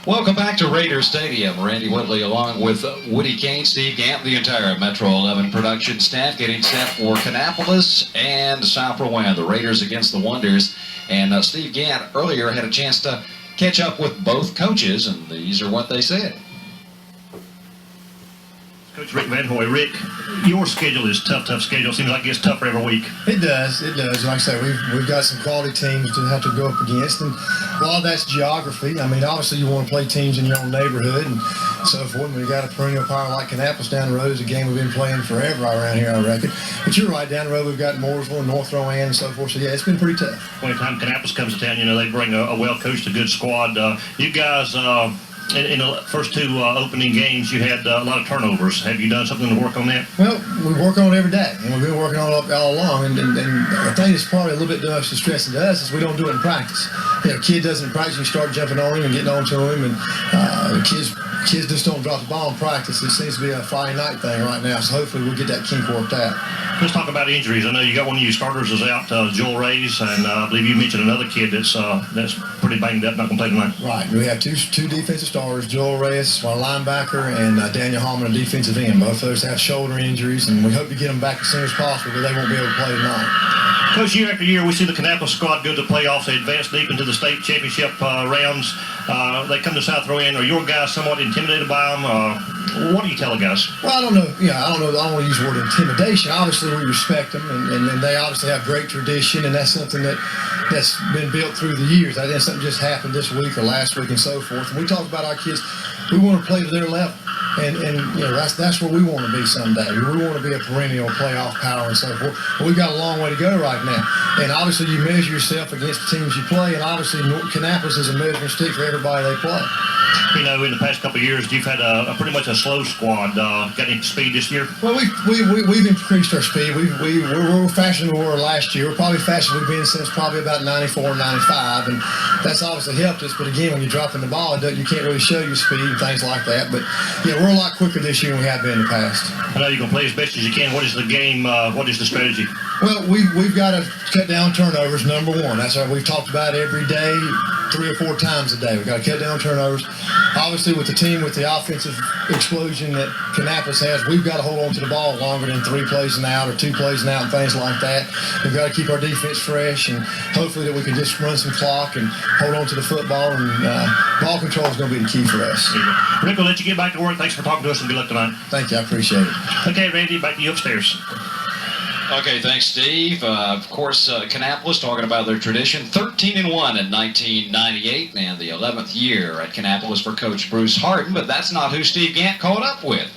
Welcome back to Raider Stadium. Randy Whitley along with Woody Kane, Steve Gant, the entire Metro 11 production staff getting set for Kannapolis and South Rowan. The Raiders against the Wonders. And Steve Gant earlier had a chance to catch up with both coaches, and these are what they said. Coach Rick Van Hoy. Rick, your schedule is tough schedule. Seems like it gets tougher every week. It does. Like I said, we've got some quality teams to have to go up against, and a lot of that's geography. I mean, obviously you want to play teams in your own neighborhood and so forth. When you got a perennial power like Kannapolis down the road, it's a game we've been playing forever around here, I reckon. But you're right, down the road we've got Mooresville and North Rowan and so forth. So yeah, it's been pretty tough. When time Kannapolis comes to town, you know they bring a well-coached, a good squad. You guys. In the first two opening games, you had a lot of turnovers. Have you done something to work on that? Well, we work on it every day, and we've been working on it all along. And the thing that's probably a little bit distressing to us is we don't do it in practice. You know, kid doesn't practice, you start jumping on him and getting on to him, and kids just don't drop the ball in practice. It seems to be a Friday night thing right now, so hopefully we'll get that kink worked out. Let's talk about injuries. I know you got one of your starters is out, Joel Reyes, and I believe you mentioned another kid that's pretty banged up, not going to play tonight. Right. We have two defensive starters, Joel Reyes, our linebacker, and Daniel Hallman, a defensive end. Both of those have shoulder injuries, and we hope to get them back as soon as possible, but they won't be able to play tonight. Coach, year after year, we see the Kannapolis squad go to the playoffs. They advance deep into the state championship rounds. They come to South Rowan. Are your guys somewhat intimidated by them? What do you tell the guys? Well, I don't know. I don't want to use the word intimidation. Obviously, we respect them, and they obviously have great tradition, and that's something that's been built through the years. That didn't something just happened this week or last week and so forth. And we talk about our kids. We want to play to their level. And you know that's where we want to be someday. We want to be a perennial playoff power and so forth. But we've got a long way to go right now. And obviously you measure yourself against the teams you play, and obviously Kannapolis is a measuring stick for everybody they play. You know, in the past couple of years, you've had a pretty much a slow squad. Got any speed this year? Well, we've increased our speed. We're faster than we were last year. We're probably faster than we've been since probably about 94, 95, and that's obviously helped us. But again, when you're dropping the ball, you can't really show your speed and things like that. But yeah, we're a lot quicker this year than we have been in the past. I know you're going to play as best as you can. What is the game? What is the strategy? Well, we've got to cut down turnovers, number one. That's what we've talked about every day, 3 or 4 times a day. We've got to cut down turnovers. Obviously, with the team, with the offensive explosion that Kannapolis has, we've got to hold on to the ball longer than 3 plays and out or 2 plays and out and things like that. We've got to keep our defense fresh, and hopefully that we can just run some clock and hold on to the football, and ball control is going to be the key for us. Rick, we'll let you get back to work. Thanks for talking to us, and good luck tonight. Thank you. I appreciate it. Okay, Randy, back to you upstairs. Okay, thanks, Steve. Of course, Kannapolis talking about their tradition, 13-1 in 1998, and the 11th year at Kannapolis for Coach Bruce Harden, but that's not who Steve Gant caught up with.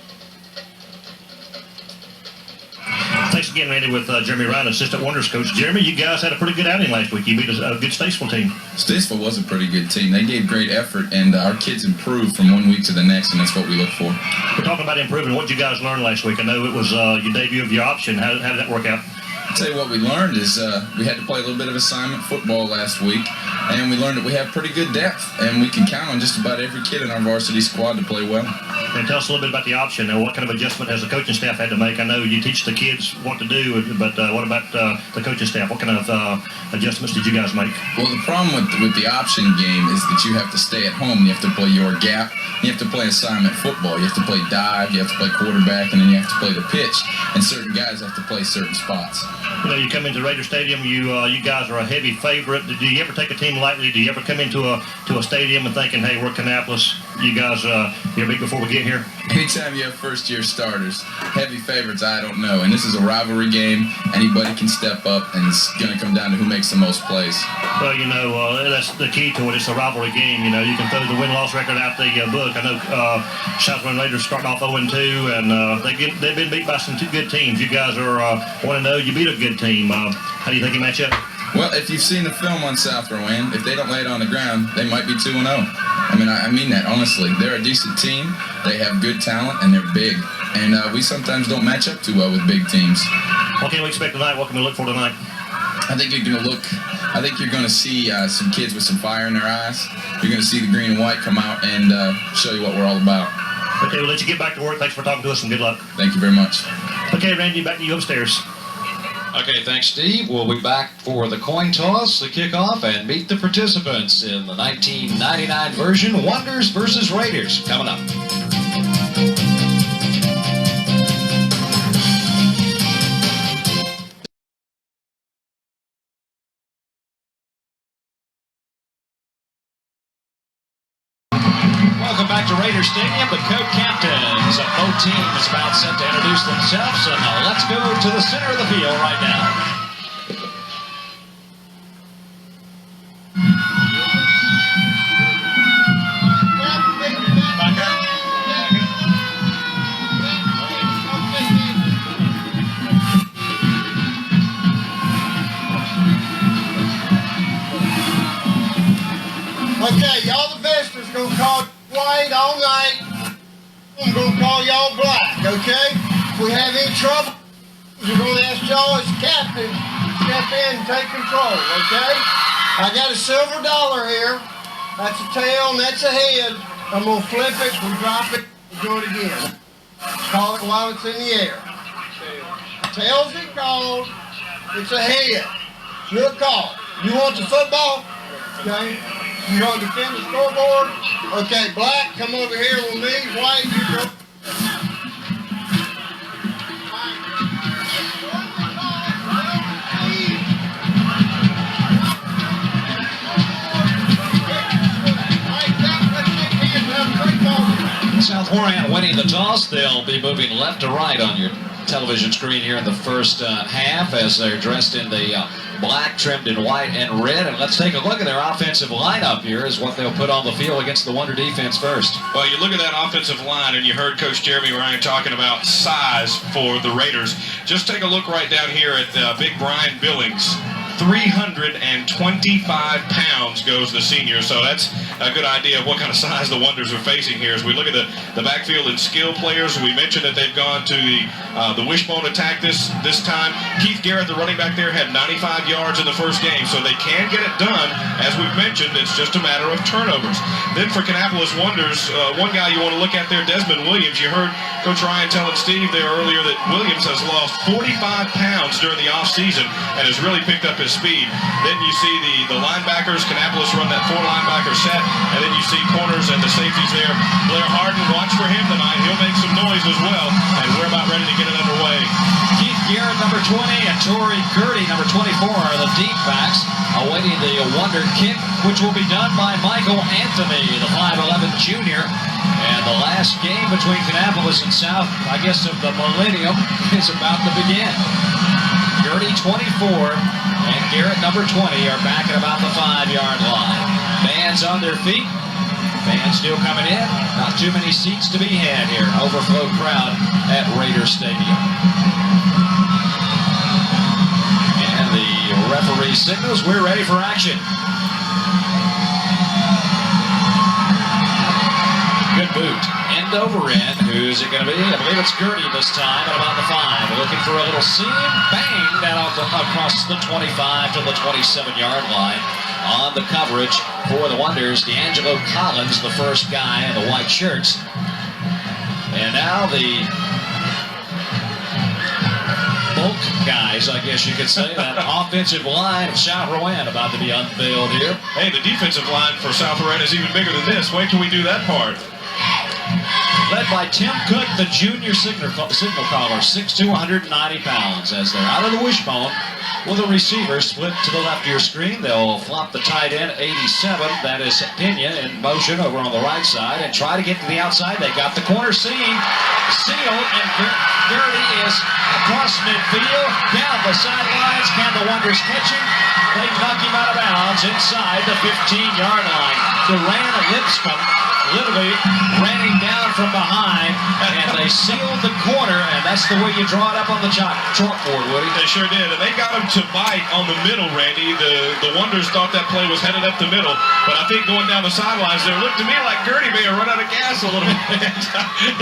Thanks again, Randy, with Jeremy Ryan, assistant Wonders coach. Jeremy, you guys had a pretty good outing last week. You beat a good Statesville team. Statesville was a pretty good team. They gave great effort, and our kids improved from one week to the next, and that's what we look for. We're talking about improving. What did you guys learn last week? I know it was your debut of your option. How did that work out? I'll tell you what we learned is we had to play a little bit of assignment football last week, and we learned that we have pretty good depth, and we can count on just about every kid in our varsity squad to play well. And tell us a little bit about the option. What kind of adjustment has the coaching staff had to make? I know you teach the kids what to do, but what about the coaching staff? What kind of adjustments did you guys make? Well, the problem with the option game is that you have to stay at home. You have to play your gap. You have to play assignment football. You have to play dive. You have to play quarterback, and then you have to play the pitch. And certain guys have to play certain spots. You know, you come into Raider Stadium. You guys are a heavy favorite. Do you ever take a team lightly? Do you ever come into a stadium and thinking, hey, we're Kannapolis? You guys, you're big before we get here? Anytime you have first-year starters, heavy favorites, I don't know. And this is a rivalry game. Anybody can step up, and it's going to come down to who makes the most plays. Well, you know, that's the key to it. It's a rivalry game. You know, you can throw the win-loss record out the book. I know South Rowan Raiders starting off 0-2, and they've been beat by some 2 good teams. You guys are 1-0. You beat a good team. How do you think you match up? Well, if you've seen the film on South Rowan, if they don't lay it on the ground, they might be 2-0. I mean that, honestly. They're a decent team. They have good talent, and they're big. And we sometimes don't match up too well with big teams. What can we expect tonight? What can we look for tonight? I think you're going to see some kids with some fire in their eyes. You're going to see the green and white come out and show you what we're all about. Okay, we'll let you get back to work. Thanks for talking to us, and good luck. Thank you very much. Okay, Randy, back to you upstairs. Okay, thanks, Steve. We'll be back for the coin toss, the kickoff, and meet the participants in the 1999 version, Wonders versus Raiders, coming up. Welcome back to Raiders Stadium. The co-captains of both teams about set to introduce themselves, and let's go to the center of the field right now. Okay, y'all the visitors gonna call white all night. I'm gonna call y'all black, okay? If we have any trouble, we're gonna ask y'all as captain step in and take control, okay? I got a silver dollar here. That's a tail and that's a head. I'm gonna flip it, we drop it, we do it again. Call it while it's in the air. Tails it called. It's a head. Your call. You want the football? Okay. You want to defend the scoreboard? Okay, black, come over here with me. White, you go. South Rowan winning the toss. They'll be moving left to right on your television screen here in the first half as they're dressed in the black trimmed in white and red. And let's take a look at their offensive lineup here is what they'll put on the field against the Wonder defense first. Well, you look at that offensive line and you heard Coach Jeremy Ryan talking about size for the Raiders. Just take a look right down here at Big Brian Billings. 325 pounds goes the senior, so that's a good idea of what kind of size the Wonders are facing here. As we look at the backfield and skill players, we mentioned that they've gone to the wishbone attack this time. Keith Garrett, the running back there, had 95 yards in the first game, so they can get it done. As we've mentioned, it's just a matter of turnovers. Then for Kannapolis Wonders, one guy you want to look at there, Desmond Williams. You heard Coach Ryan telling Steve there earlier that Williams has lost 45 pounds during the offseason and has really picked up his speed. Then you see the linebackers. Kannapolis run that 4-linebacker set, and then you see corners and the safeties there. Blair Harden, watch for him tonight. He'll make some noise as well, and we're about ready to get it underway. Keith Garrett, number 20, and Torrey Gertie, number 24, are the deep backs, awaiting the Wonder kick, which will be done by Michael Anthony, the 5'11 junior. And the last game between Kannapolis and South, I guess, of the millennium is about to begin. Gertie, 24, and Garrett, number 20, are back at about the 5-yard line. Fans on their feet. Fans still coming in. Not too many seats to be had here. Overflow crowd at Raiders Stadium. And the referee signals we're ready for action. Good boot. End over end. Who's it going to be? I believe it's Gertie this time at about the 5. Looking for a little seam. Bang! That across the 25 to the 27-yard line. On the coverage for the Wonders, D'Angelo Collins, the first guy in the white shirts. And now the bulk guys, I guess you could say, that offensive line of South Rowan about to be unveiled here. Hey, the defensive line for South Rowan is even bigger than this. Wait till we do that part. Led by Tim Cook, the junior signal caller, 6'2", 190 pounds. As they're out of the wishbone with a receiver split to the left of your screen, they'll flop the tight end, 87. That is Pena in motion over on the right side and try to get to the outside. They got the corner sealed, and Gertie is across midfield, down the sidelines. Can the Wonders catch him? They knock him out of bounds inside the 15-yard line. Duran Lipscomb literally ran him down from behind, and they sealed the corner, and that's the way you draw it up on the chalkboard, Woody. They sure did, and they got him to bite on the middle, Randy. The Wonders thought that play was headed up the middle, but I think going down the sidelines there looked to me like Gertie may have run out of gas a little bit.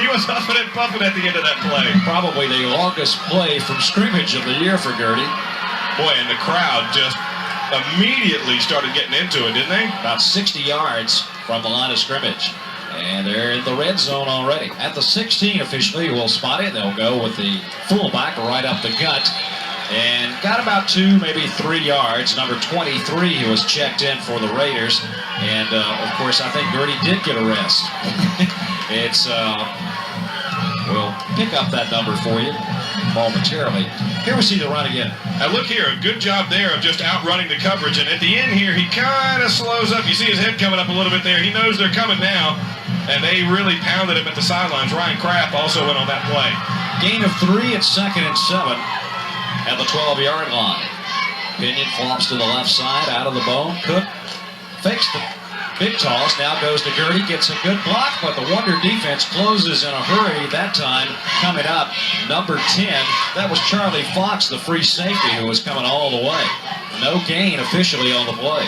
He was huffing and puffing at the end of that play. Probably the longest play from scrimmage of the year for Gertie. Boy, and the crowd just immediately started getting into it, didn't they? About 60 yards from the line of scrimmage. And they're in the red zone already. At the 16 officially, we'll spot it. They'll go with the fullback right up the gut. and got about 2, maybe 3 yards. Number 23 who was checked in for the Raiders, and of course I think Gertie did get a rest. It's we'll pick up that number for you momentarily. Here we see the run again. Now look here, a good job there of just outrunning the coverage, and at the end here he kind of slows up. You see his head coming up a little bit there. He knows they're coming now, and they really pounded him at the sidelines. Ryan Kraft also went on that play. Gain of 3 at 2nd and 7 at the 12-yard line. Pinion flops to the left side, out of the bone. Cook fakes the big toss, now goes to Gertie, gets a good block, but the Wonder defense closes in a hurry that time. Coming up, number 10, that was Charlie Fox, the free safety, who was coming all the way. No gain officially on the play.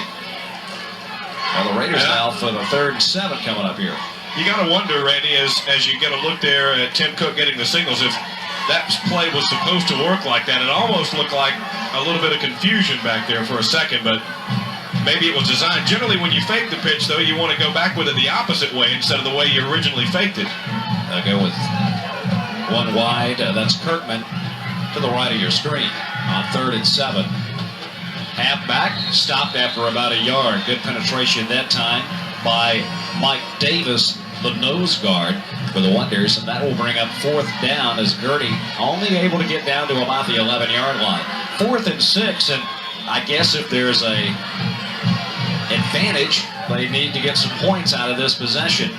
Well, the Raiders now for the 3rd and 7 coming up here. You got to wonder, Randy, as you get a look there at Tim Cook getting the signals, if that play was supposed to work like that. It almost looked like a little bit of confusion back there for a second, but maybe it was designed. Generally, when you fake the pitch, though, you want to go back with it the opposite way instead of the way you originally faked it. I'll go with one wide. That's Kirkman to the right of your screen on 3rd and 7. Halfback stopped after about a yard. Good penetration that time by Mike Davis, the nose guard for the Wonders, and that will bring up 4th down as Gertie only able to get down to about the 11-yard line. 4th and 6, and I guess if there's a advantage, they need to get some points out of this possession.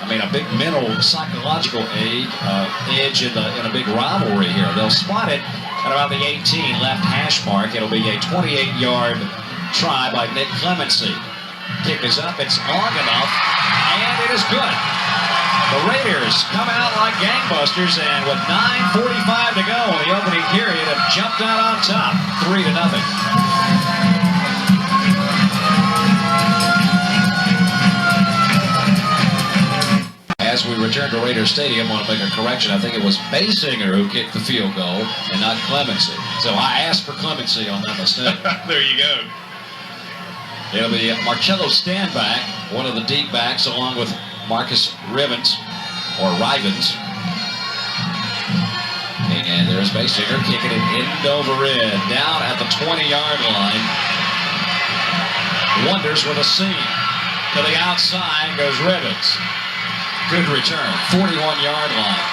I mean, a big mental, psychological edge in a big rivalry here. They'll spot it at about the 18 left hash mark. It'll be a 28-yard try by Nick Clemency. Kick is up, it's long enough, and it is good. The Raiders come out like gangbusters, and with 9:45 to go in the opening period, have jumped out on top, 3-0. As we return to Raider Stadium, I want to make a correction. I think it was Basinger who kicked the field goal and not Clemency. So I asked for Clemency on that mistake. There you go. It'll be Marcello Standback, one of the deep backs, along with Marcus Rivens, or Rivens. And there's Basinger kicking it end over end, down at the 20-yard line. Wonders with a seam. To the outside goes Rivens. Good return, 41-yard line.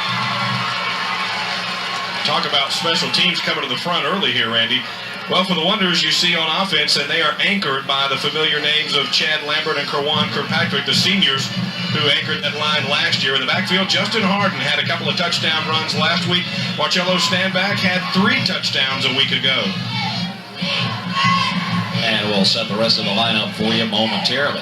Talk about special teams coming to the front early here, Randy. Well, for the Wonders, you see on offense, and they are anchored by the familiar names of Chad Lambert and Kerwan Kirkpatrick, the seniors who anchored that line last year. In the backfield, Justin Harden had a couple of touchdown runs last week. Marcello Standback had 3 touchdowns a week ago. And we'll set the rest of the lineup for you momentarily.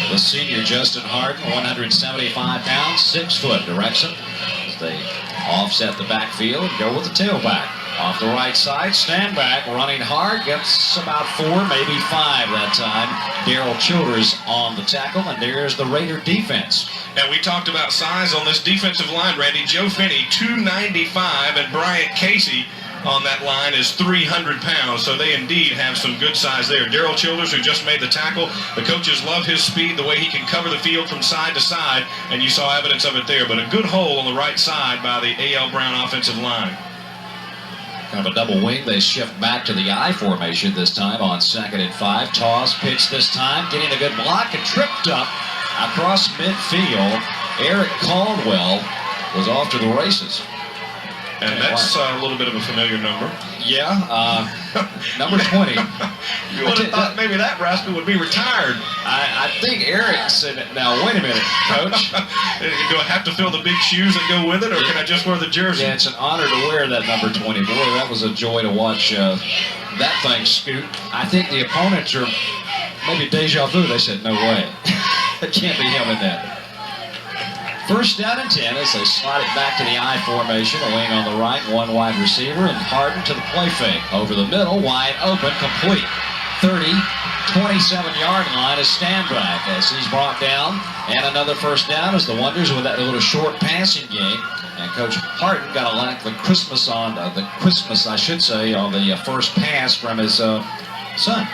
The senior Justin Harden, 175 pounds, 6 foot, directs him as they offset the backfield and go with the tailback. Off the right side, Standback running hard, gets about 4, maybe 5 that time. Daryl Childers on the tackle, and there's the Raider defense. And we talked about size on this defensive line, Randy. Joe Finney, 295, and Bryant Casey on that line is 300 pounds, so they indeed have some good size there. Daryl Childers, who just made the tackle, the coaches love his speed, the way he can cover the field from side to side, and you saw evidence of it there. But a good hole on the right side by the A.L. Brown offensive line. Kind of a double wing. They shift back to the I formation this time on 2nd and 5. Toss pitch this time, getting a good block and tripped up across midfield. Eric Caldwell was off to the races. And that's a little bit of a familiar number. Yeah, number 20. You would have thought maybe that rascal would be retired. I think Eric said, now wait a minute, Coach. Do I have to fill the big shoes that go with it, or can I just wear the jersey? Yeah, it's an honor to wear that number 20. Boy, that was a joy to watch that thing scoot. I think the opponents are maybe deja vu. They said, no way. It can't be him in that. 1st down and 10 as they slide it back to the I formation. A wing on the right, 1 wide receiver, and Harden to the play fake. Over the middle, wide open, complete. 30, 27-yard line is Standback as he's brought down. And another 1st down as the Wonders with that little short passing game. And Coach Harden got a like the Christmas, on the first pass from his son.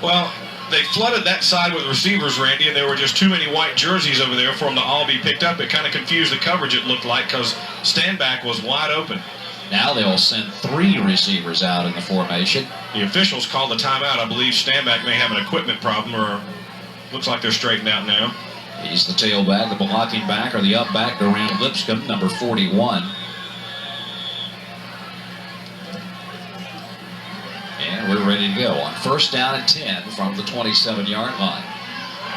Well, they flooded that side with receivers, Randy, and there were just too many white jerseys over there for them to all be picked up. It kind of confused the coverage, it looked like, because Standback was wide open. Now they'll send 3 receivers out in the formation. The officials called the timeout. I believe Stanback may have an equipment problem, or looks like they're straightened out now. He's the tailback, the blocking back, or the up back, Durant Lipscomb, number 41. And we're ready to go on first down and 10 from the 27-yard line.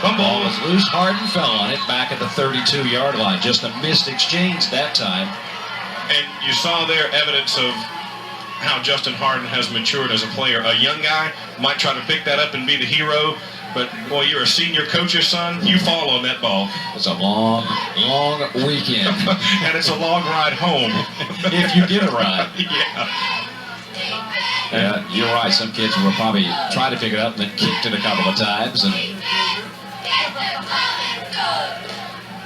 Ball was loose. Harden fell on it back at the 32-yard line. Just a missed exchange that time. And you saw there evidence of how Justin Harden has matured as a player. A young guy might try to pick that up and be the hero, but boy, you're a senior coach's son, you fall on that ball. It's a long, long weekend. And it's a long ride home. If you get a ride. Yeah. You're right. Some kids will probably try to pick it up and then kicked it a couple of times. And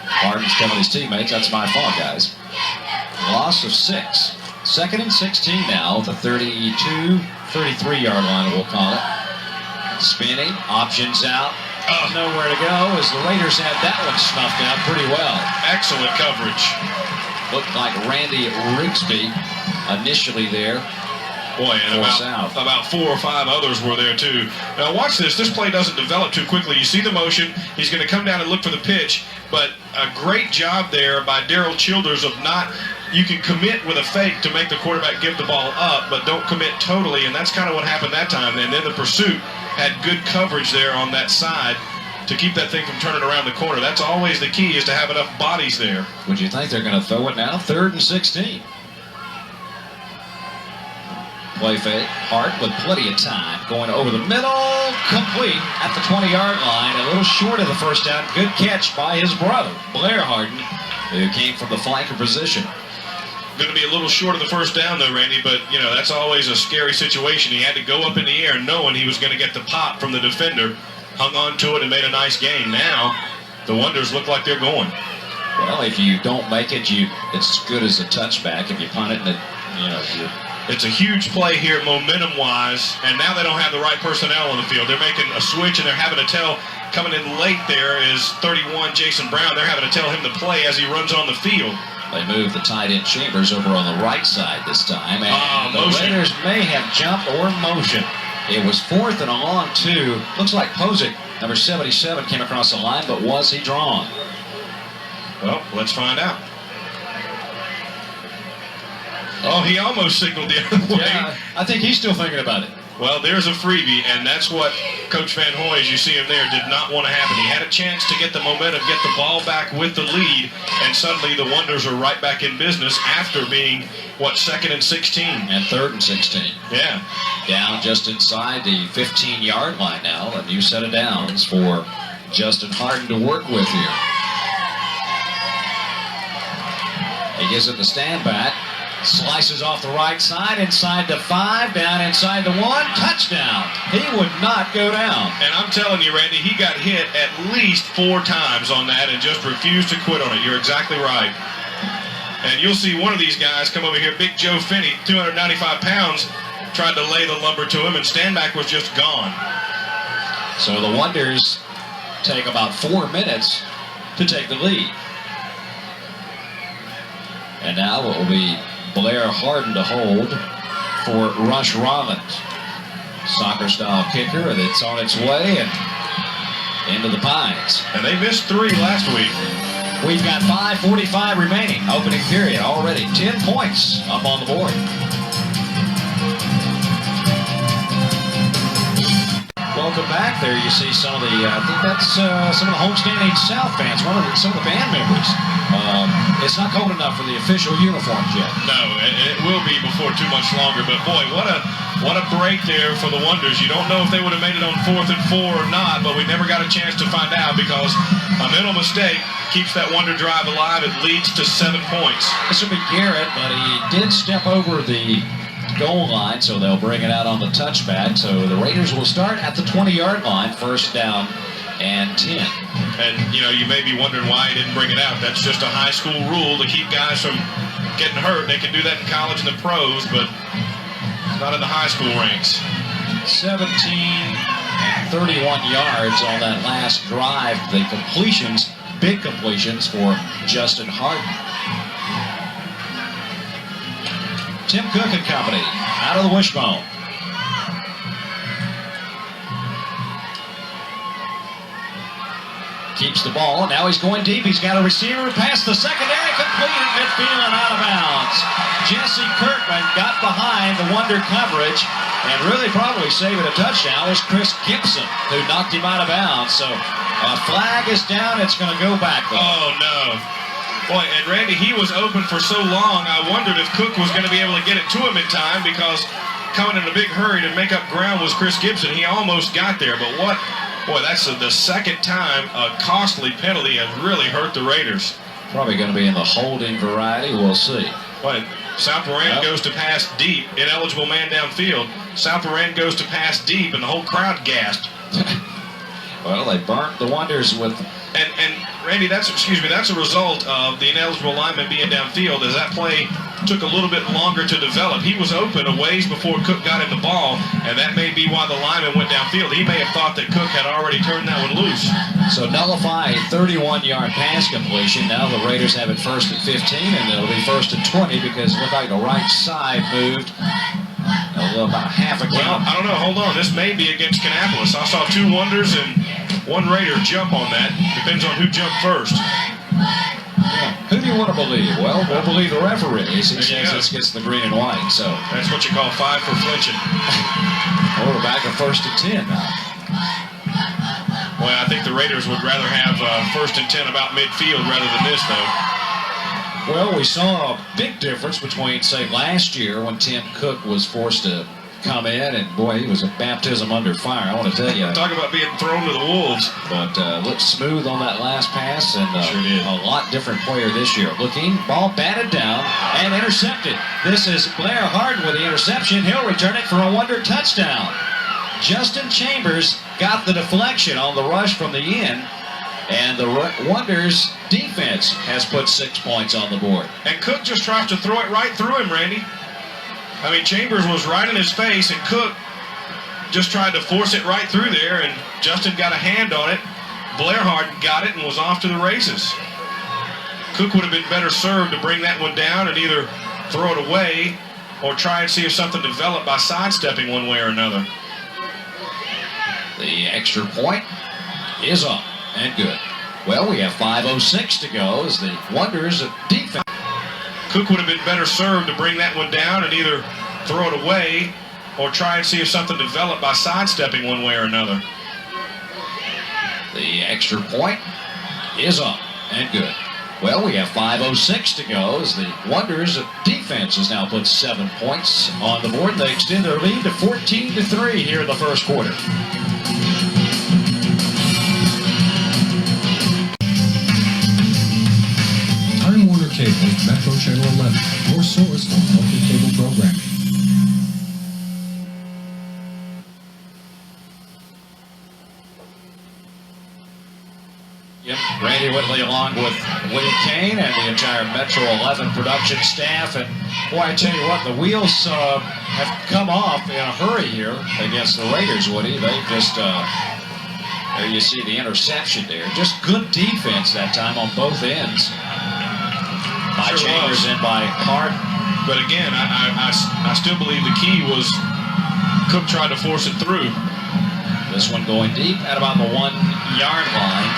Harden's telling his teammates, that's my fault, guys. Loss of 6. Second and 16 now, the 33-yard line, we'll call it. Spinning, options out, nowhere to go, as the Raiders had that one snuffed out pretty well. Excellent coverage. Looked like Randy Rigsby initially there. Boy, and about 4 or 5 others were there too. Now watch this. This play doesn't develop too quickly. You see the motion. He's going to come down and look for the pitch, but a great job there by Daryl Childers of not. You can commit with a fake to make the quarterback give the ball up, but don't commit totally, and that's kind of what happened that time. And then the pursuit had good coverage there on that side to keep that thing from turning around the corner. That's always the key, is to have enough bodies there. Would you think they're going to throw it now? 3rd and 16. Play fake. Hart with plenty of time. Going over the middle. Complete at the 20-yard line. A little short of the first down. Good catch by his brother, Blair Harden, who came from the flanker position. Going to be a little short of the first down, though, Randy, but, you know, that's always a scary situation. He had to go up in the air knowing he was going to get the pop from the defender. Hung on to it and made a nice gain. Now, the Wonders look like they're going. Well, if you don't make it, it's good as a touchback. If you punt it, and it's a huge play here, momentum-wise, and now they don't have the right personnel on the field. They're making a switch, and they're having to tell, coming in late there is 31, Jason Brown. They're having to tell him to play as he runs on the field. They move the tight end Chambers over on the right side this time. And the Raiders may have jumped or motion. It was 4th and a long 2. Looks like Posick, number 77, came across the line, but was he drawn? Well, let's find out. Oh, he almost signaled the other way. Yeah, I think he's still thinking about it. Well, there's a freebie, and that's what Coach Van Hoy, as you see him there, did not want to happen. He had a chance to get the momentum, get the ball back with the lead, and suddenly the Wonders are right back in business after being, 2nd and 16? And 3rd and 16. Yeah. Down just inside the 15-yard line now. A new set of downs for Justin Harden to work with here. He gives it the stand back. Slices off the right side, inside the 5, down inside the 1, touchdown. He would not go down. And I'm telling you, Randy, he got hit at least 4 times on that and just refused to quit on it. You're exactly right. And you'll see one of these guys come over here, Big Joe Finney, 295 pounds, tried to lay the lumber to him, and Stanback was just gone. So the Wonders take about 4 minutes to take the lead. And now it will be Blair Harden to hold for Rush Rollins. Soccer-style kicker that's on its way and into the Pines. And they missed 3 last week. We've got 5:45 remaining. Opening period already. 10 points up on the board. Welcome back. There you see some of the, I think that's some of the homestanding South fans, some of the band members. It's not cold enough for the official uniforms yet. No, it will be before too much longer. But boy, what a break there for the Wonders. You don't know if they would have made it on 4th and 4 or not, but we never got a chance to find out because a mental mistake keeps that Wonder drive alive. It leads to 7 points. This will be Garrett, but he did step over the goal line, so they'll bring it out on the touchback. So the Raiders will start at the 20-yard line, first down and 10. And, you know, you may be wondering why he didn't bring it out. That's just a high school rule to keep guys from getting hurt. They can do that in college and the pros, but not in the high school ranks. 17 and 31 yards on that last drive. The completions, big completions for Justin Harden. Tim Cook and company out of the wishbone. Keeps the ball. Now he's going deep. He's got a receiver past the secondary. Complete at midfield and out of bounds. Jesse Kirkman got behind the Wonder coverage and really probably saving a touchdown. Was Chris Gibson who knocked him out of bounds. So a flag is down. It's going to go back though. Oh, no. Boy, and Randy, he was open for so long, I wondered if Cook was going to be able to get it to him in time because coming in a big hurry to make up ground was Chris Gibson. He almost got there, but what? Boy, that's the second time a costly penalty has really hurt the Raiders. Probably going to be in the holding variety. We'll see. But South Moran goes to pass deep. Ineligible man downfield. South Moran goes to pass deep, and the whole crowd gasped. Well, they burnt the Wonders with... And Randy, that's a result of the ineligible lineman being downfield, as that play took a little bit longer to develop. He was open a ways before Cook got in the ball, and that may be why the lineman went downfield. He may have thought that Cook had already turned that one loose. So nullify a 31-yard pass completion. Now the Raiders have it first and 15, and it'll be first and 20 because it looked like the right side moved about half a count. Well, I don't know. Hold on. This may be against Kannapolis. I saw 2 Wonders and 1 Raider jump on that. Depends on who jumped first. Yeah. Who do you want to believe? Well, we'll believe the referee. He says this gets the green and white. So that's what you call 5 for flinching. We're back at first and 10 now. Well, I think the Raiders would rather have first and 10 about midfield rather than this, though. Well, we saw a big difference between, say, last year when Tim Cook was forced to come in, and boy, he was a baptism under fire. I want to tell you. Talk about being thrown to the wolves. But looked smooth on that last pass, and sure did. A lot different player this year. Looking, ball batted down and intercepted. This is Blair Harden with the interception. He'll return it for a Wonder touchdown. Justin Chambers got the deflection on the rush from the end, and the Wonders defense has put 6 points on the board. And Cook just tries to throw it right through him, Randy. I mean, Chambers was right in his face, and Cook just tried to force it right through there, and Justin got a hand on it. Blair Harden got it and was off to the races. Cook would have been better served to bring that one down and either throw it away or try and see if something developed by sidestepping one way or another. The extra point is up and good. Well, we have 5:06 to go as the Wonders of defense. Cook would have been better served to bring that one down and either throw it away or try and see if something developed by sidestepping one way or another. The extra point is up and good. Well, we have 5:06 to go as the Wonders of defense has now put 7 points on the board. They extend their lead to 14-3 here in the first quarter. Time Warner Cable, Metro Channel 11, your source for local cable programming. Yep, Randy Whitley along with Woody Kane and the entire Metro 11 production staff. And boy, I tell you what, the wheels have come off in a hurry here against the Raiders, Woody. They just, there you see the interception there. Just good defense that time on both ends. By Sure Chambers was. and by Harden. But again, I still believe the key was Cook tried to force it through. This one going deep at about the 1 yard line.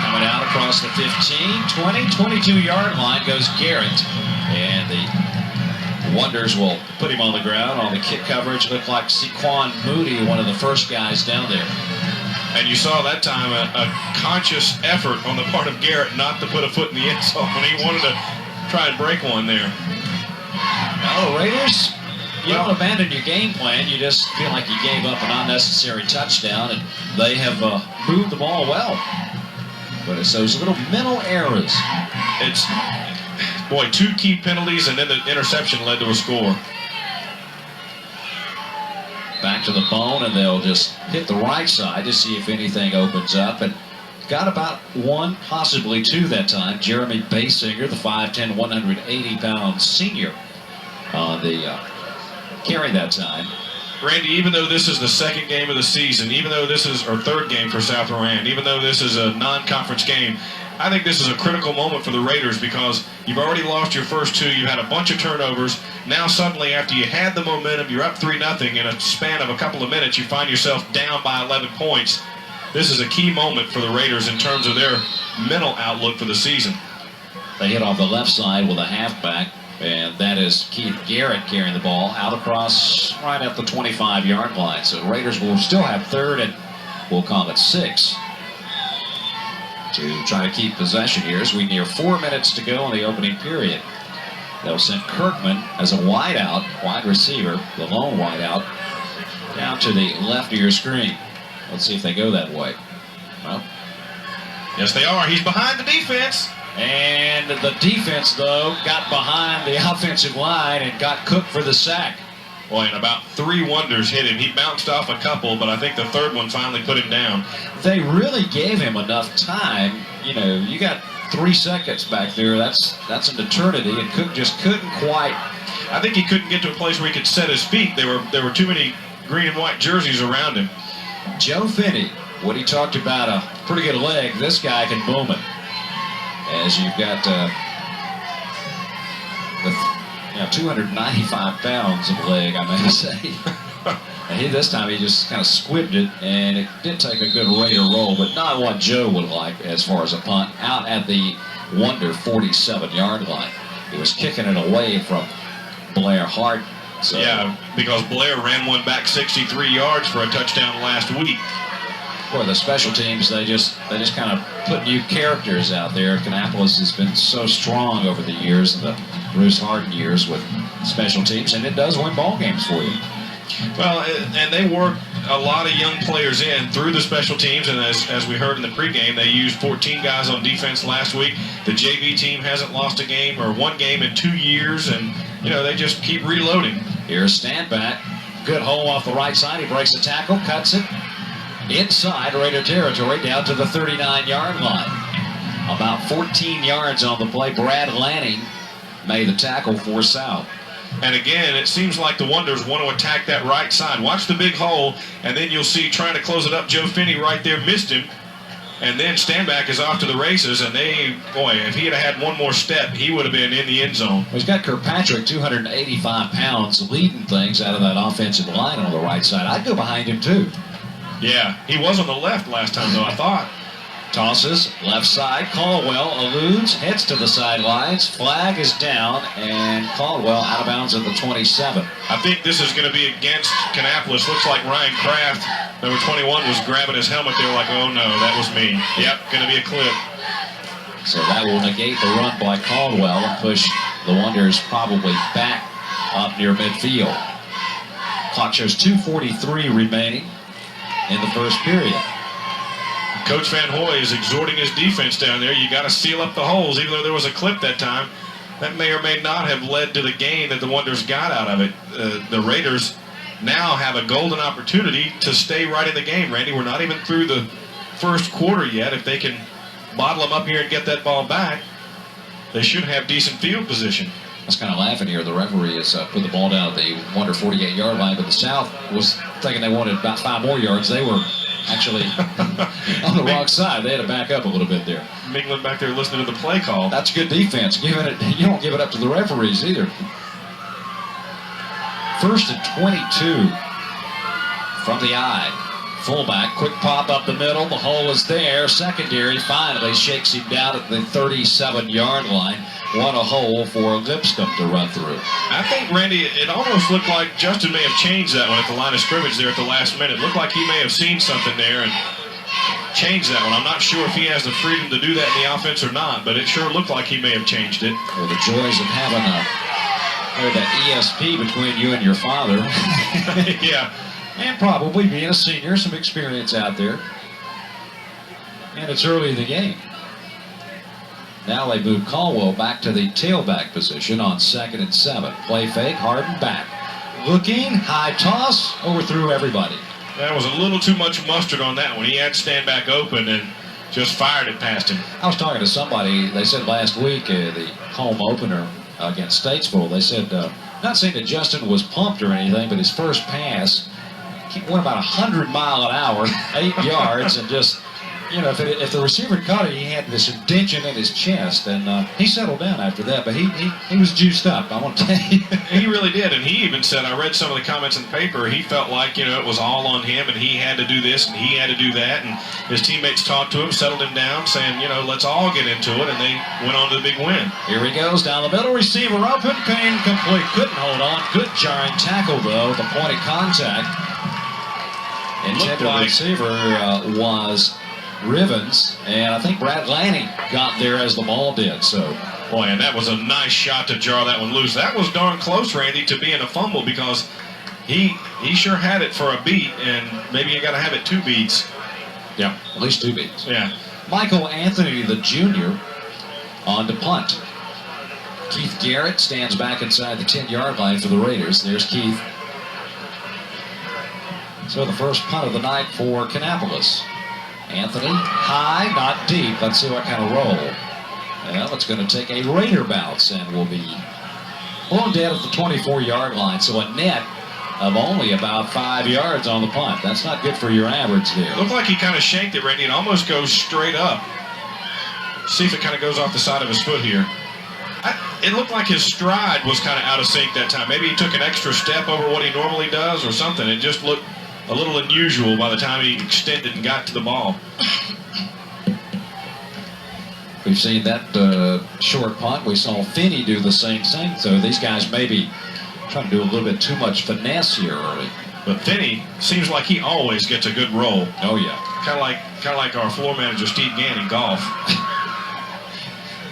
Coming out across the 15, 20, 22-yard line goes Garrett. And the Wonders will put him on the ground on the kick coverage. Looked like Sequan Moody, one of the first guys down there. And you saw that time a conscious effort on the part of Garrett not to put a foot in the end zone when he wanted to try and break one there. Now the Raiders, you don't abandon your game plan. You just feel like you gave up an unnecessary touchdown, and they have moved the ball well. But it's those little mental errors. It's, boy, 2 key penalties, and then the interception led to a score. Back to the bone, and they'll just hit the right side to see if anything opens up. And got about 1, possibly 2 that time. Jeremy Basinger, the 5'10", 180-pound senior on the carry that time. Randy, even though this is the second game of the season, even though this is our third game for South Moran, even though this is a non-conference game, I think this is a critical moment for the Raiders because You've already lost your first two. You've had a bunch of turnovers. Now suddenly, after you had the momentum, you're up 3-0. In a span of a couple of minutes, you find yourself down by 11 points. This is a key moment for the Raiders in terms of their mental outlook for the season. They hit off the left side with a halfback, and that is Keith Garrett carrying the ball out across right at the 25-yard line. So the Raiders will still have third and we'll call it 6 to try to keep possession here as we near 4 minutes to go in the opening period. They'll send Kirkman as a wide receiver, the lone wideout, down to the left of your screen. Let's see if they go that way. Well, yes, they are. He's behind the defense. And the defense, though, got behind the offensive line and got cooked for the sack. Boy, and about 3 wonders hit him. He bounced off a couple, but I think the third one finally put him down. They really gave him enough time. You know, you got 3 seconds back there. That's an eternity, and Cook just couldn't quite. I think he couldn't get to a place where he could set his feet. There were too many green and white jerseys around him. Joe Finney, what he talked about, a pretty good leg. This guy can boom it. As you've got 295 pounds of leg, I may say. And this time he just kind of squibbed it, and it did take a good Raider roll, but not what Joe would like as far as a punt. Out at the Wonder 47-yard line. He was kicking it away from Blair Hart. So, yeah, because Blair ran one back 63 yards for a touchdown last week. Boy, the special teams, they just kind of put new characters out there. Kannapolis has been so strong over the years, the Bruce Harden years with special teams, and it does win ball games for you. Well, and they work a lot of young players in through the special teams, and as we heard in the pregame, they used 14 guys on defense last week. The JV team hasn't lost a game or one game in 2 years, and you know they just keep reloading. Here's Standback. Good hole off the right side. He breaks the tackle, cuts it inside Raider territory down to the 39-yard line. About 14 yards on the play. Brad Lanning made the tackle for South. And again, it seems like the Wonders want to attack that right side. Watch the big hole, and then you'll see trying to close it up. Joe Finney right there missed him. And then Standback is off to the races, and boy, if he had one more step, he would have been in the end zone. He's got Kirkpatrick, 285 pounds, leading things out of that offensive line on the right side. I'd go behind him, too. Yeah, he was on the left last time, though, I thought. Tosses, left side. Caldwell eludes, heads to the sidelines. Flag is down, and Caldwell out of bounds at the 27. I think this is going to be against Kannapolis. Looks like Ryan Kraft, number 21, was grabbing his helmet. They were like, oh, no, that was me. Yep, going to be a clip. So that will negate the run by Caldwell and push the Wonders probably back up near midfield. Clock shows 2:43 remaining in the first period. Coach Van Hoy is exhorting his defense down there. You got to seal up the holes, even though there was a clip that time. That may or may not have led to the gain that the Wonders got out of it. The Raiders now have a golden opportunity to stay right in the game, Randy. We're not even through the first quarter yet. If they can bottle them up here and get that ball back, they should have decent field position. I was kind of laughing here. The referee has put the ball down at the Wonder 48-yard line, but the South was thinking they wanted about 5 more yards. They were actually on the wrong side. They had to back up a little bit there. Mingling back there listening to the play call. That's good defense. You don't give it up to the referees either. First and 22 from the eye. Fullback, quick pop up the middle. The hole is there. Secondary finally shakes him down at the 37-yard line. What a hole for Lipscomb to run through. I think, Randy, it almost looked like Justin may have changed that one at the line of scrimmage there at the last minute. It looked like he may have seen something there and changed that one. I'm not sure if he has the freedom to do that in the offense or not, but it sure looked like he may have changed it. Well, the joys of having that ESP between you and your father. Yeah. And probably being a senior, some experience out there. And it's early in the game. Now they move Caldwell back to the tailback position on 2nd and 7. Play fake, Harden back. Looking, high toss, overthrew everybody. That was a little too much mustard on that one. He had Standback open and just fired it past him. I was talking to somebody, they said last week, the home opener against Statesville, they said, not saying that Justin was pumped or anything, but his first pass, he went about 100 miles an hour, 8 yards, and just you know, if the receiver caught it, he had this indention in his chest, and he settled down after that. But he was juiced up, I want to tell you. He really did, and he even said, I read some of the comments in the paper, he felt like, you know, it was all on him, and he had to do this, and he had to do that, and his teammates talked to him, settled him down, saying, you know, let's all get into it, and they went on to the big win. Here he goes down the middle, receiver open, incomplete, couldn't hold on. Good jarring tackle, though, the point of contact. Intended receiver was Rivens, and I think Brad Lanning got there as the ball did. So, boy, and that was a nice shot to jar that one loose. That was darn close, Randy, to being a fumble, because he sure had it for a beat, and maybe you got to have it 2 beats. Yeah, at least 2 beats. Yeah. Michael Anthony, the junior, on to punt. Keith Garrett stands back inside the 10-yard line for the Raiders. There's Keith. So the first punt of the night for Kannapolis. Anthony, high, not deep. Let's see what kind of roll. Well, it's going to take a Raider bounce and will be blown dead at the 24-yard line. So a net of only about 5 yards on the punt. That's not good for your average there. Looked like he kind of shanked it, Randy. It almost goes straight up. See if it kind of goes off the side of his foot here. It looked like his stride was kind of out of sync that time. Maybe he took an extra step over what he normally does or something. It just looked a little unusual by the time he extended and got to the ball. We've seen that short punt. We saw Finney do the same thing. So these guys may be trying to do a little bit too much finesse here early. But Finney seems like he always gets a good roll. Oh, yeah. Kind of like our floor manager, Steve Gann, in golf.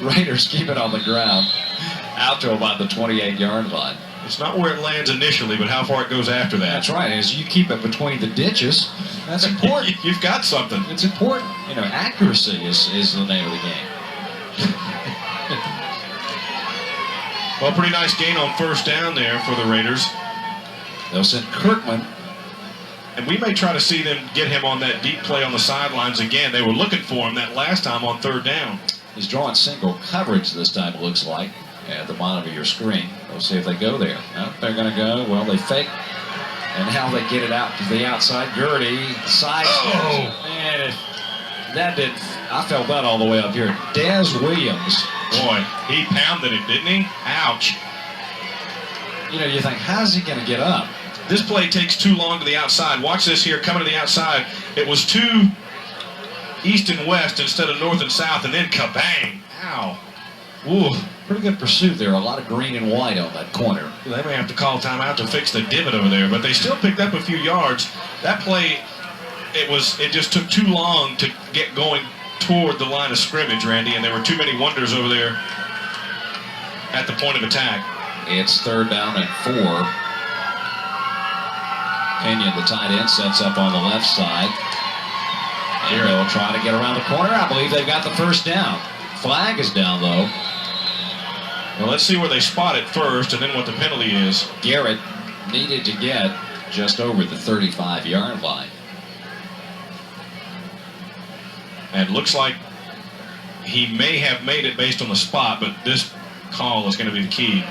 Raiders keep it on the ground out to about the 28-yard line. It's not where it lands initially, but how far it goes after that. That's right. As you keep it between the ditches, that's important. You've got something. It's important. You know, accuracy is the name of the game. Well, pretty nice gain on first down there for the Raiders. They'll send Kirkman. And we may try to see them get him on that deep play on the sidelines again. They were looking for him that last time on third down. He's drawing single coverage this time, it looks like, at the bottom of your screen. We'll see if they go there. No, they're going to go. Well, they fake. And now they get it out to the outside. Gertie side steps. Man, that didn't. I felt that all the way up here. Dez Williams. Boy, he pounded it, didn't he? Ouch. You know, you think, how's he going to get up? This play takes too long to the outside. Watch this here, coming to the outside. It was too east and west instead of north and south, and then kabang. Ow. Ooh. Pretty good pursuit there. A lot of green and white on that corner. They may have to call timeout to fix the divot over there, but they still picked up a few yards. That play, it just took too long to get going toward the line of scrimmage, Randy, and there were too many wonders over there at the point of attack. It's third down and 4. Kenyon, the tight end, sets up on the left side. And they'll try to get around the corner. I believe they've got the first down. Flag is down, though. Well, let's see where they spot it first and then what the penalty is. Garrett needed to get just over the 35-yard line. And looks like he may have made it based on the spot, but this call is going to be the key.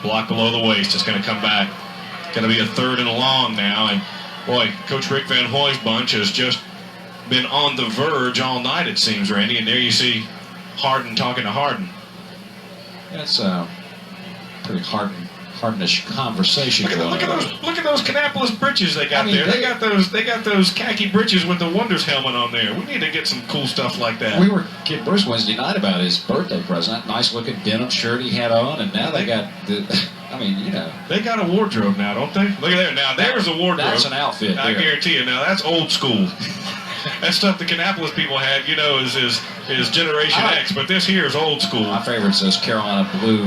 Block below the waist. It's going to come back. Going to be a third and long now. And, boy, Coach Rick Van Hoy's bunch has just been on the verge all night, it seems, Randy. And there you see Harden talking to Harden. That's a pretty Hardenish conversation going on. Look at those Kannapolis britches they got there. They got those khaki britches with the Wonders helmet on there. We need to get some cool stuff like that. We were kidding Bruce Wednesday night about his birthday present. Nice looking denim shirt he had on, and now they got the. I mean, you know. They got a wardrobe now, don't they? Look at there. Now there's a wardrobe. That's an outfit. I guarantee you. Now that's old school. That stuff the Kannapolis people had, you know, is Generation X, but this here is old school. My favorite says Carolina blue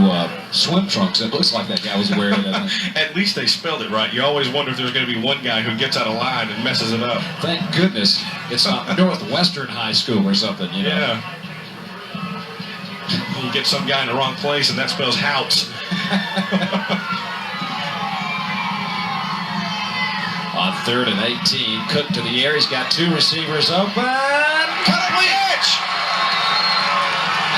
swim trunks. It looks like that guy was wearing it. At least they spelled it right. You always wonder if there's going to be one guy who gets out of line and messes it up. Thank goodness it's not Northwestern High School or something, you know. Yeah. You get some guy in the wrong place, and that spells Houts. On 3rd and 18, Cook to the air. He's got 2 receivers open. Cut it,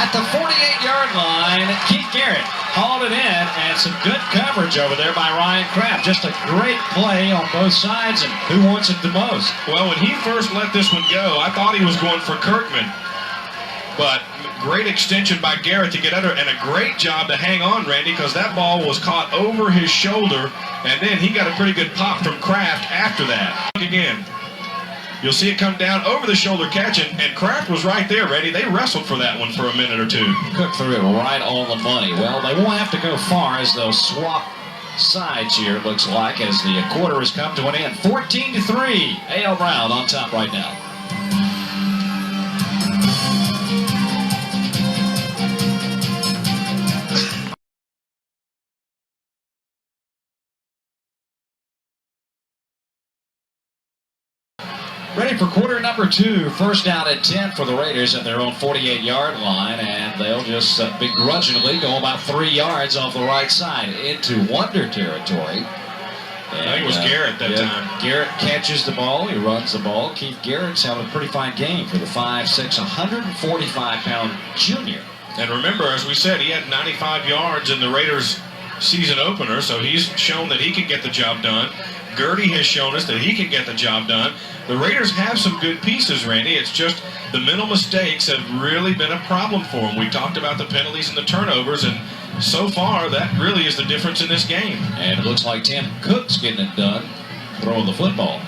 at the 48-yard line, Keith Garrett hauled it in, and some good coverage over there by Ryan Kraft. Just a great play on both sides, and who wants it the most? Well, when he first let this one go, I thought he was going for Kirkman. But great extension by Garrett to get under, and a great job to hang on, Randy, because that ball was caught over his shoulder, and then he got a pretty good pop from Kraft after that. Again, you'll see it come down over the shoulder catch, and Kraft was right there, Randy. They wrestled for that one for a minute or two. Cook threw it right on the money. Well, they won't have to go far as they'll swap sides here, it looks like, as the quarter has come to an end. 14-3. A.L. Brown on top right now. Ready for quarter number 2. First down and 10 for the Raiders at their own 48-yard line, and they'll just begrudgingly go about 3 yards off the right side into Wonder territory. I think it was Garrett that time. Garrett catches the ball. He runs the ball. Keith Garrett's having a pretty fine game for the 5'6", 145-pound junior. And remember, as we said, he had 95 yards in the Raiders' season opener, so he's shown that he can get the job done. Gertie has shown us that he can get the job done. The Raiders have some good pieces, Randy. It's just the mental mistakes have really been a problem for them. We talked about the penalties and the turnovers, and so far, that really is the difference in this game. And it looks like Tim Cook's getting it done, throwing the football.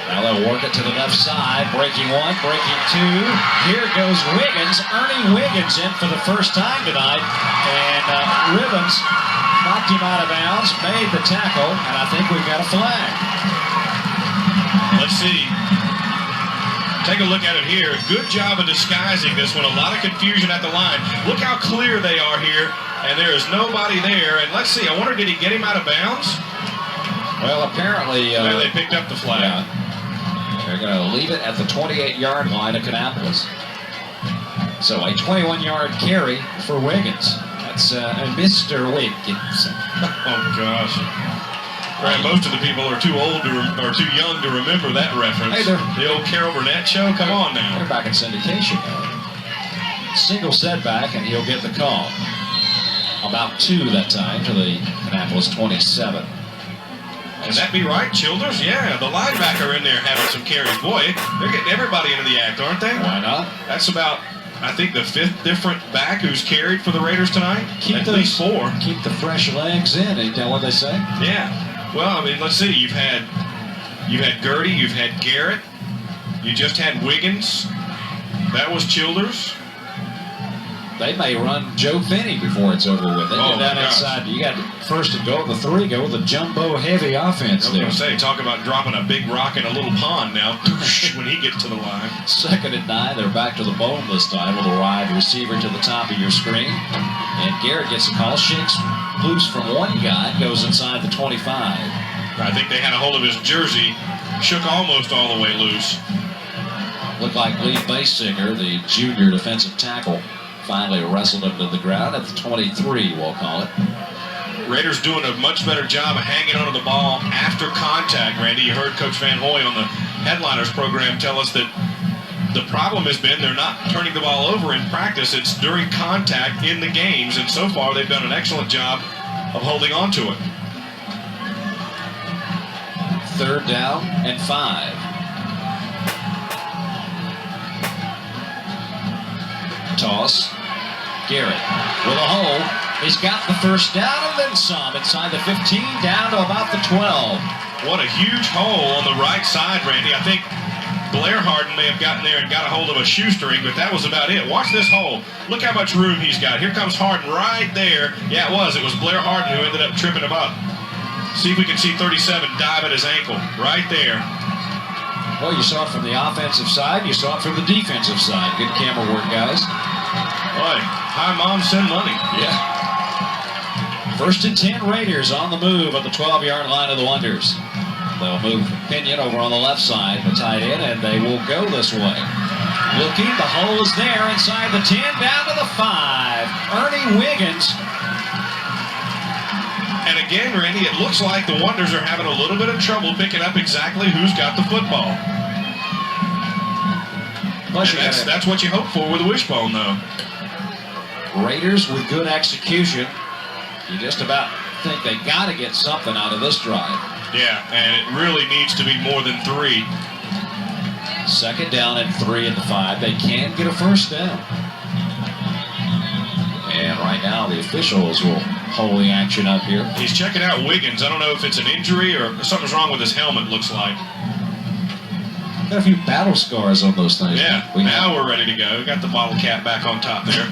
Now they'll work it to the left side. Breaking 1, breaking 2. Here goes Wiggins. Ernie Wiggins in for the first time tonight. And Ribbons knocked him out of bounds, made the tackle, and I think we've got a flag. Let's see. Take a look at it here. Good job of disguising this one. A lot of confusion at the line. Look how clear they are here, and there is nobody there. And let's see, I wonder, did he get him out of bounds? Well, apparently... they picked up the flag. Yeah. They're going to leave it at the 28-yard line of Kannapolis. So a 21-yard carry for Wiggins. That's Mr. Wiggins. Oh, gosh. Right, most of the people are too old or too young to remember that reference. Hey, the old Carol Burnett show? Come on now. They're back in syndication now. Single setback, and he'll get the call. About 2 that time to the Kannapolis 27. Can that be right, Childers? Yeah, the linebacker in there having some carries. Boy, they're getting everybody into the act, aren't they? Why not? That's about, I think, the 5th different back who's carried for the Raiders tonight. At least 4. Keep the fresh legs in, ain't that what they say? Yeah. Well, I mean, let's see. You've had Gertie, you've had Garrett, you just had Wiggins. That was Childers. They may run Joe Finney before it's over with. They get down inside. You got first and goal, the 3 go with a jumbo heavy offense there. I was going to say, talk about dropping a big rock in a little pond now when he gets to the line. 2nd and 9. They're back to the bone this time with a wide receiver to the top of your screen. And Garrett gets a call, shakes loose from one guy, goes inside the 25. I think they had a hold of his jersey, shook almost all the way loose. Looked like Lee Basinger, the junior defensive tackle, finally wrestled him to the ground at the 23, we'll call it. Raiders doing a much better job of hanging onto the ball after contact, Randy. You heard Coach Van Hoy on the Headliners program tell us that the problem has been they're not turning the ball over in practice. It's during contact in the games, and so far they've done an excellent job of holding on to it. 3rd down and 5. Toss. Garrett with a hole. He's got the first down and then some. Inside the 15, down to about the 12. What a huge hole on the right side, Randy. I think Blair Harden may have gotten there and got a hold of a shoestring, but that was about it. Watch this hole. Look how much room he's got. Here comes Harden right there. Yeah, it was. It was Blair Harden who ended up tripping him up. See if we can see 37 dive at his ankle. Right there. Well, you saw it from the offensive side. You saw it from the defensive side. Good camera work, guys. Boy, hi, Mom, send money. Yeah. 1st and 10 Raiders on the move at the 12-yard line of the Wonders. They'll move Pinion over on the left side, the tight end, and they will go this way. Looking, the hole is there inside the 10, down to the 5. Ernie Wiggins. And again, Randy, it looks like the Wonders are having a little bit of trouble picking up exactly who's got the football. Plus that's what you hope for with a wishbone, though. Raiders with good execution. You just about think they got to get something out of this drive. Yeah, and it really needs to be more than 3. Second down and 3 at the 5. They can get a first down. And right now the officials will hold the action up here. He's checking out Wiggins. I don't know if it's an injury or something's wrong with his helmet, looks like. Got a few battle scars on those things. Yeah, now we're ready to go. We got the bottle cap back on top there.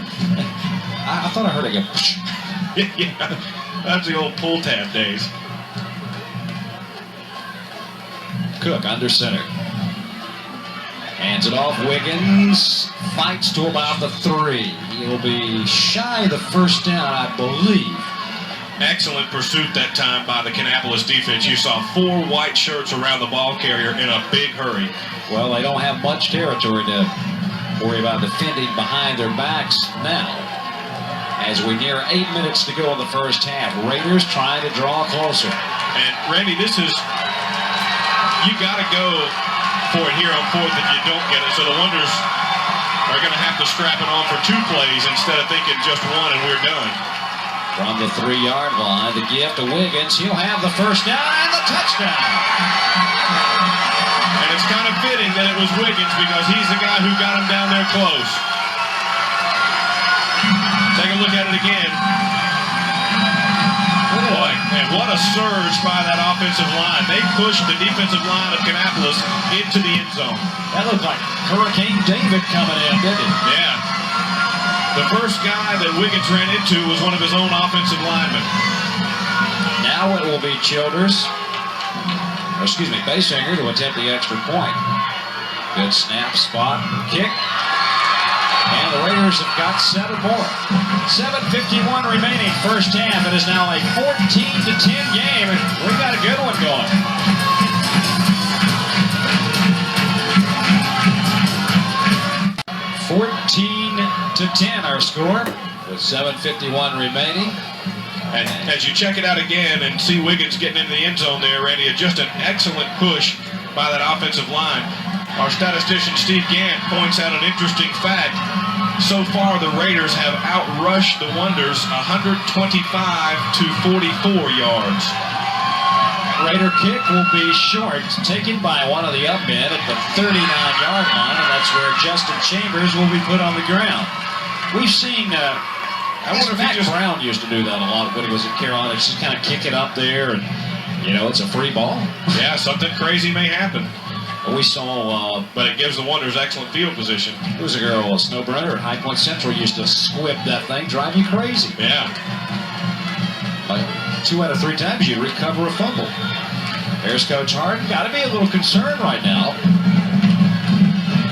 I thought I heard it go. Yeah, that's the old pull tab days. Cook under center. Hands it off. Wiggins fights to about the 3. He'll be shy of the first down, I believe. Excellent pursuit that time by the Kannapolis defense. You saw 4 white shirts around the ball carrier in a big hurry. Well, they don't have much territory to worry about defending behind their backs now. As we near 8 minutes to go in the first half, Raiders trying to draw closer. And Randy, this is, you got to go for it here on 4th if you don't get it. So the Wonders are going to have to scrap it on for 2 plays instead of thinking just 1 and we're done. From the 3-yard line, the gift to Wiggins. He'll have the first down and the touchdown. And it's kind of fitting that it was Wiggins because he's the guy who got him down there close. Take a look at it again. Boy, and what a surge by that offensive line. They pushed the defensive line of Kannapolis into the end zone. That looked like Hurricane David coming in, didn't it? Yeah. The first guy that Wiggins ran into was one of his own offensive linemen. Now it will be Basinger to attempt the extra point. Good snap, spot, kick. And the Raiders have got 7 more. 7:51 remaining first half. It is now a 14-10 game, and we got a good one going. to 10 our score with 7:51 remaining. And as you check it out again and see Wiggins getting into the end zone there, Randy, just an excellent push by that offensive line. Our statistician Steve Gant points out an interesting fact. So far, the Raiders have outrushed the Wonders 125 to 44 yards. Raider kick will be short, taken by one of the up men at the 39-yard line, and that's where Justin Chambers will be put on the ground. We've seen, I wonder if Matt Brown used to do that a lot when he was at Carolina. Just kind of kick it up there, and, you know, it's a free ball. Yeah, something crazy may happen. We saw, but it gives the Wonders excellent field position. There was a girl, a Snowburner at High Point Central, used to squib that thing, drive you crazy. Yeah. Like 2 out of 3 times you recover a fumble. There's Coach Harden. Got to be a little concerned right now.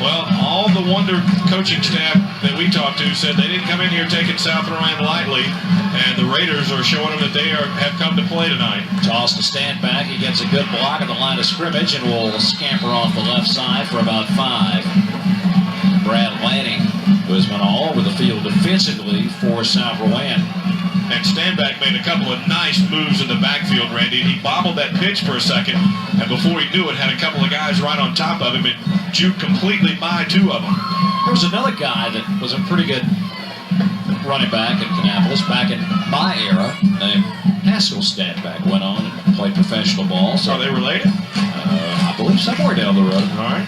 Well, all the Wonder coaching staff that we talked to said they didn't come in here taking South Rowan lightly, and the Raiders are showing them that they have come to play tonight. Toss to stand back. He gets a good block at the line of scrimmage and will scamper off the left side for about 5. Brad Lanning, who has been all over the field defensively for South Rowan. And Standback made a couple of nice moves in the backfield, Randy. He bobbled that pitch for a second, and before he knew it, had a couple of guys right on top of him and juked completely by 2 of them. There was another guy that was a pretty good running back at Kannapolis back in my era, named Haskell Standback. Went on and played professional ball. So are they related? I believe somewhere down the road. All right.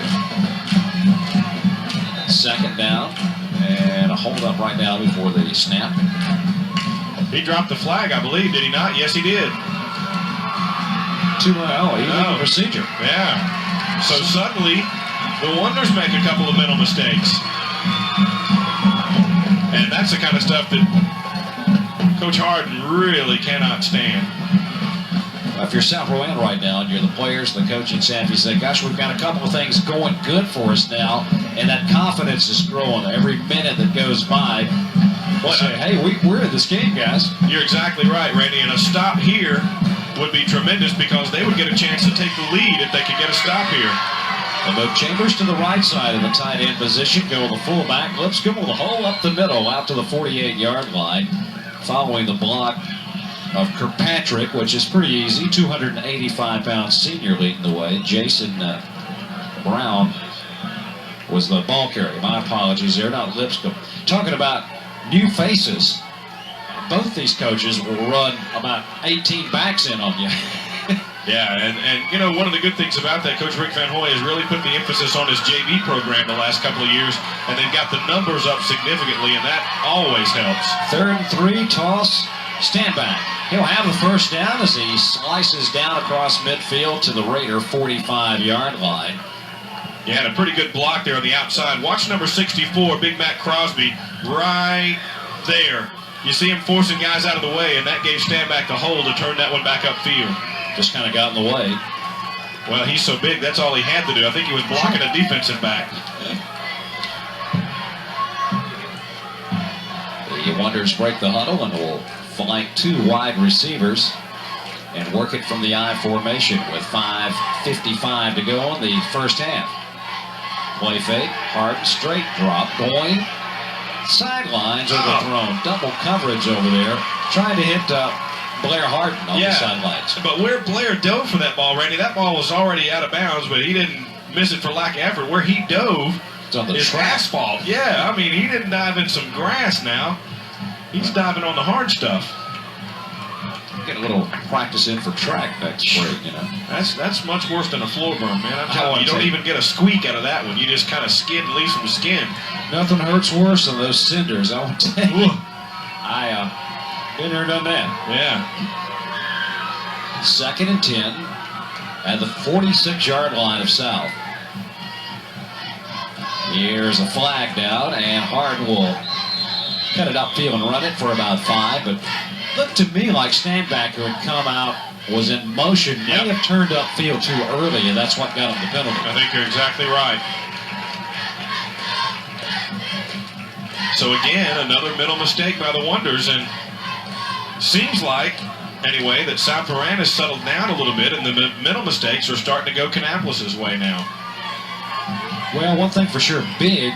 Second down, and a hold up right now before the snap. He dropped the flag, I believe, did he not? Yes, he did. 2-0, illegal procedure. Yeah. So suddenly, the Wonders make a couple of mental mistakes. And that's the kind of stuff that Coach Harden really cannot stand. If you're South Rowan right now and you're the players, the coaching staff, you say, gosh, we've got a couple of things going good for us now, and that confidence is growing every minute that goes by. We'll say, hey, we're in this game, guys. You're exactly right, Randy, and a stop here would be tremendous because they would get a chance to take the lead if they could get a stop here. They'll move Chambers to the right side of the tight end position, go the fullback. Lipscomb with a hole up the middle out to the 48-yard line, following the block of Kirkpatrick, which is pretty easy. 285-pound senior leading the way. Jason Brown was the ball carrier. My apologies there, not Lipscomb. Talking about new faces. Both these coaches will run about 18 backs in on you. Yeah, and you know, one of the good things about that, Coach Rick Van Hoy has really put the emphasis on his JV program the last couple of years, and they've got the numbers up significantly, and that always helps. 3rd and 3, toss, stand back. He'll have the first down as he slices down across midfield to the Raider 45-yard line. You had a pretty good block there on the outside. Watch number 64, Big Mac Crosby, right there. You see him forcing guys out of the way, and that gave Stanback the hole to turn that one back upfield. Just kind of got in the way. Well, he's so big, that's all he had to do. I think he was blocking a defensive back. The Wonders break the huddle and will flank 2 wide receivers and work it from the I formation with 5:55 to go in the first half. Play fake, hard straight drop, going. Sidelines overthrown. Double coverage over there. Trying to hit Blair Harden on the sidelines. But where Blair dove for that ball, Randy, that ball was already out of bounds, but he didn't miss it for lack of effort. Where he dove is asphalt. Yeah, I mean, he didn't dive in some grass now. He's diving on the hard stuff. Get a little practice in for track next break, you know. That's much worse than a floor burn, man. I'm telling you, you don't even get a squeak out of that one. You just kind of skid, leave some skin. Nothing hurts worse than those cinders, I will tell you. Been there, done that. Yeah. 2nd and 10 at the 46-yard line of South. Here's a flag down, and Harden will cut it upfield and run it for about 5, but looked to me like Stanback who had come out, was in motion, may have turned upfield too early, and that's what got him the penalty. I think you're exactly right. So again, another mental mistake by the Wonders, and seems like, anyway, that South Moran has settled down a little bit, and the mental mistakes are starting to go Kannapolis' way now. Well, one thing for sure, big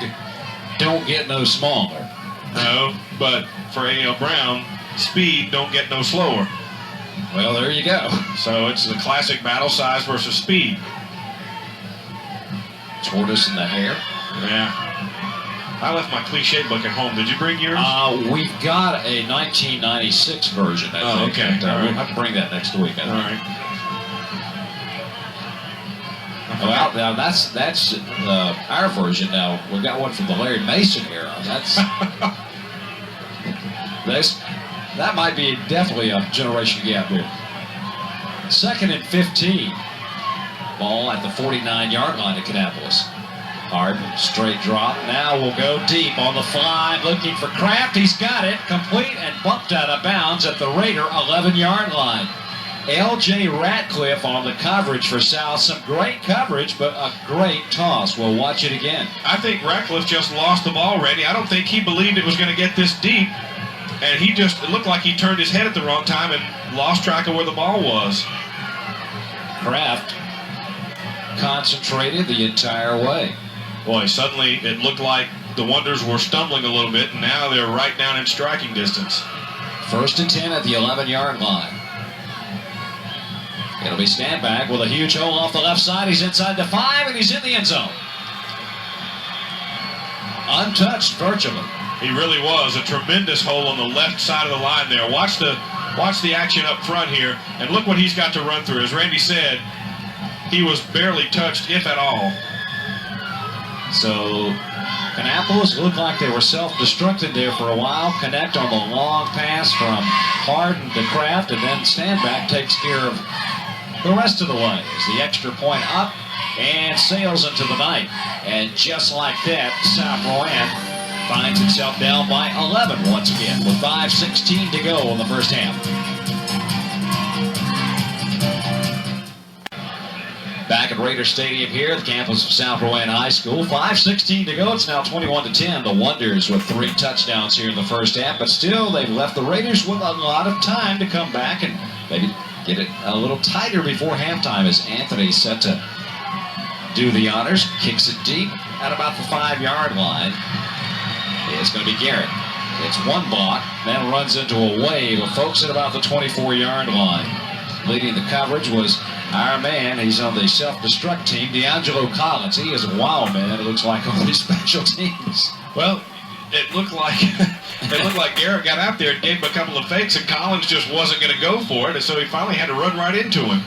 don't get no smaller. No, but for A.L. Brown, speed don't get no slower. Well, there you go. So it's the classic battle, size versus speed. Tortoise in the hair. Yeah. I left my cliche book at home. Did you bring yours? We've got a 1996 version, I think. Okay. We'll have to bring that next week, I think. All right. Well, now that's our version. Now we've got one from the Larry Mason era. That might be definitely a generation gap here. 2nd and 15. Ball at the 49-yard line at Kannapolis. Harden, straight drop. Now we'll go deep on the fly, looking for Kraft. He's got it, complete and bumped out of bounds at the Raider 11-yard line. L.J. Ratcliffe on the coverage for South. Some great coverage, but a great toss. We'll watch it again. I think Ratcliffe just lost the ball, Randy. I don't think he believed it was going to get this deep, and it looked like he turned his head at the wrong time and lost track of where the ball was. Kraft concentrated the entire way. Boy, suddenly it looked like the Wonders were stumbling a little bit, and now they're right down in striking distance. 1st and 10 at the 11-yard line. It'll be Stanback with a huge hole off the left side. He's inside the 5, and he's in the end zone. Untouched virtually. He really was. A tremendous hole on the left side of the line there. Watch the action up front here, and look what he's got to run through. As Randy said, he was barely touched, if at all. So Kannapolis looked like they were self-destructed there for a while. Connect on the long pass from Harden to Kraft, and then Stanback takes care of the rest of the way. As the extra point up and sails into the night. And just like that, South Rowan finds itself down by 11 once again with 5:16 to go in the first half. Back at Raider Stadium here, the campus of South Rowan High School. 5:16 to go. It's now 21-10. The Wonders with 3 touchdowns here in the first half, but still they've left the Raiders with a lot of time to come back and maybe get it a little tighter before halftime as Anthony set to do the honors. Kicks it deep at about the 5-yard line. It's going to be Garrett. It's one block, then runs into a wave of folks at about the 24-yard line. Leading the coverage was our man. He's on the self-destruct team, D'Angelo Collins. He is a wild man. It looks like on these special teams. Well, it looked like Garrett got out there and gave him a couple of fakes, and Collins just wasn't going to go for it, and so he finally had to run right into him.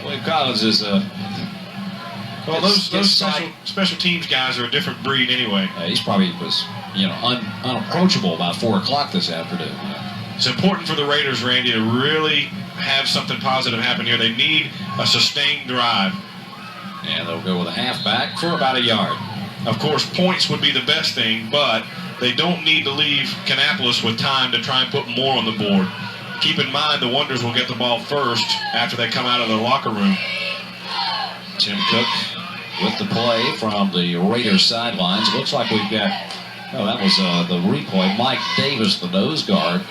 William Collins is well, those special teams guys are a different breed anyway. He's probably was unapproachable about 4 o'clock this afternoon. It's important for the Raiders, Randy, to really have something positive happen here. They need a sustained drive. And they'll go with a halfback for about a yard. Of course, points would be the best thing, but they don't need to leave Kannapolis with time to try and put more on the board. Keep in mind the Wonders will get the ball first after they come out of the locker room. Tim Cook with the play from the Raiders sidelines. Looks like we've got, that was the replay. Mike Davis, the nose guard,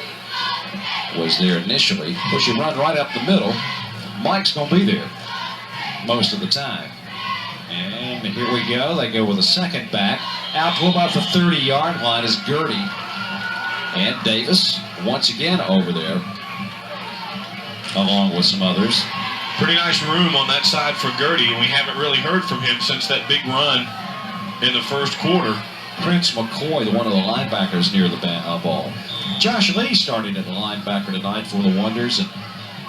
was there initially. Of course, you run right up the middle. Mike's going to be there most of the time. And here we go. They go with a second back. Out to about the 30-yard line is Gertie. And Davis, once again, over there, along with some others. Pretty nice room on that side for Gertie, and we haven't really heard from him since that big run in the first quarter. Prince McCoy, one of the linebackers near the ball. Josh Lee starting at the linebacker tonight for the Wonders. And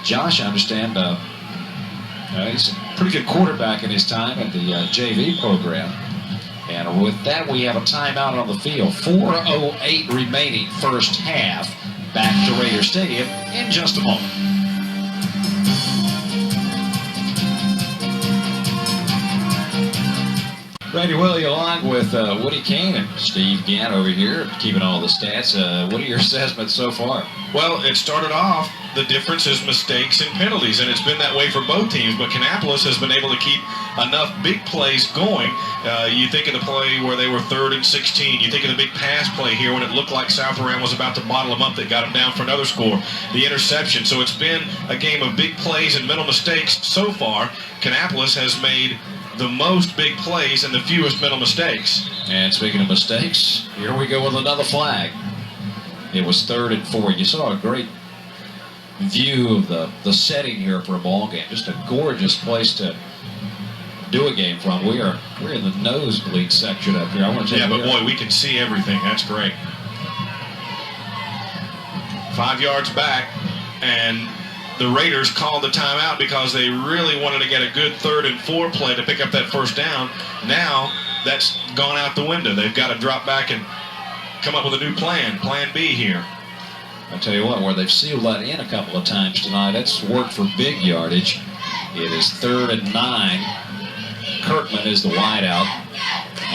Josh, I understand, he's a pretty good quarterback in his time at the JV program. And with that, we have a timeout on the field. 4:08 remaining first half. Back to Raider Stadium in just a moment. Randy Willie along with Woody Kane and Steve Gant over here, keeping all the stats. What are your assessments so far? Well, it started off, the difference is mistakes and penalties, and it's been that way for both teams, but Kannapolis has been able to keep enough big plays going. You think of the play where they were 3rd and 16. You think of the big pass play here when it looked like South Rowan was about to bottle them up that got them down for another score. The interception. So it's been a game of big plays and mental mistakes so far. Kannapolis has made the most big plays and the fewest mental mistakes. And speaking of mistakes, here we go with another flag. It was 3rd and 4. You saw a great view of the setting here for a ball game. Just a gorgeous place to do a game from. We're in the nosebleed section up here. I want to but boy, we can see everything. That's great. 5 yards back, and the Raiders called the timeout because they really wanted to get a good 3rd and 4 play to pick up that first down. Now that's gone out the window. They've got to drop back and come up with a new plan B here. I tell you what, where they've sealed that in a couple of times tonight, that's worked for big yardage. It is 3rd and 9. Kirkman is the wideout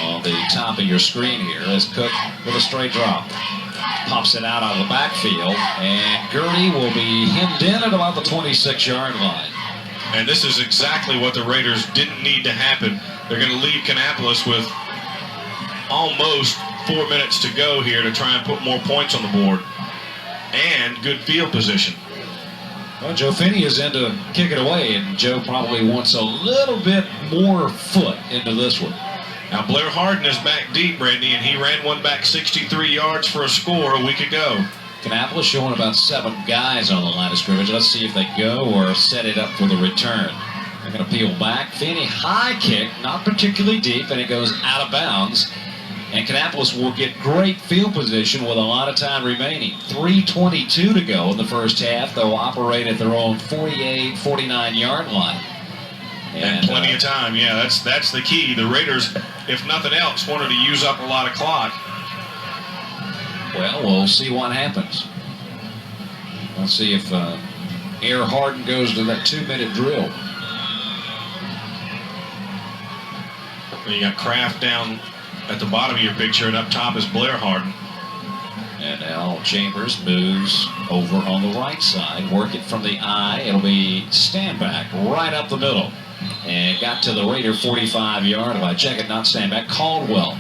on the top of your screen here as Cook with a straight drop. Pops it out of the backfield, and Gertie will be hemmed in at about the 26-yard line. And this is exactly what the Raiders didn't need to happen. They're going to leave Kannapolis with almost 4 minutes to go here to try and put more points on the board. And good field position. Well, Joe Finney is in to kick it away, and Joe probably wants a little bit more foot into this one. Now, Blair Harden is back deep, Randy, and he ran one back 63 yards for a score a week ago. Kannapolis showing about 7 guys on the line of scrimmage. Let's see if they go or set it up for the return. They're going to peel back. Finney, high kick, not particularly deep, and it goes out of bounds. And Kannapolis will get great field position with a lot of time remaining. 3:22 to go in the first half. They'll operate at their own 48, 49-yard line. And plenty of time, yeah, that's the key. The Raiders, if nothing else, wanted to use up a lot of clock. Well, we'll see what happens. Let's see if Air Harden goes to that 2-minute drill. You got Kraft down at the bottom of your picture, and up top is Blair Harden. And now Chambers moves over on the right side. Work it from the eye. It'll be stand back right up the middle. And got to the Raider 45-yard line. Check it, not stand back. Caldwell,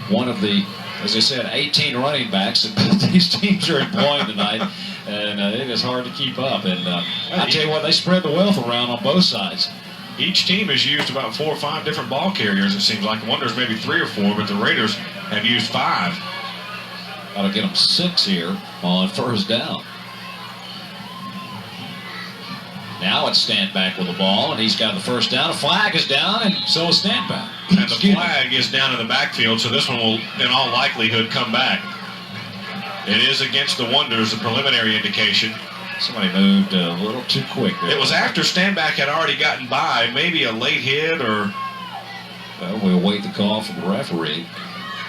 one of the, as I said, 18 running backs that both these teams are employing tonight. And it is hard to keep up. And I tell you what, they spread the wealth around on both sides. Each team has used about 4 or 5 different ball carriers, it seems like. Wonders maybe 3 or 4, but the Raiders have used 5. That'll get them 6 here on first down. Now it's Standback with the ball, and he's got the first down. A flag is down, and so is Standback. And the flag is down in the backfield, so this one will, in all likelihood, come back. It is against the Wonders, the preliminary indication. Somebody moved a little too quick there. It was after Standback had already gotten by, maybe a late hit or... Well, we'll wait the call from the referee,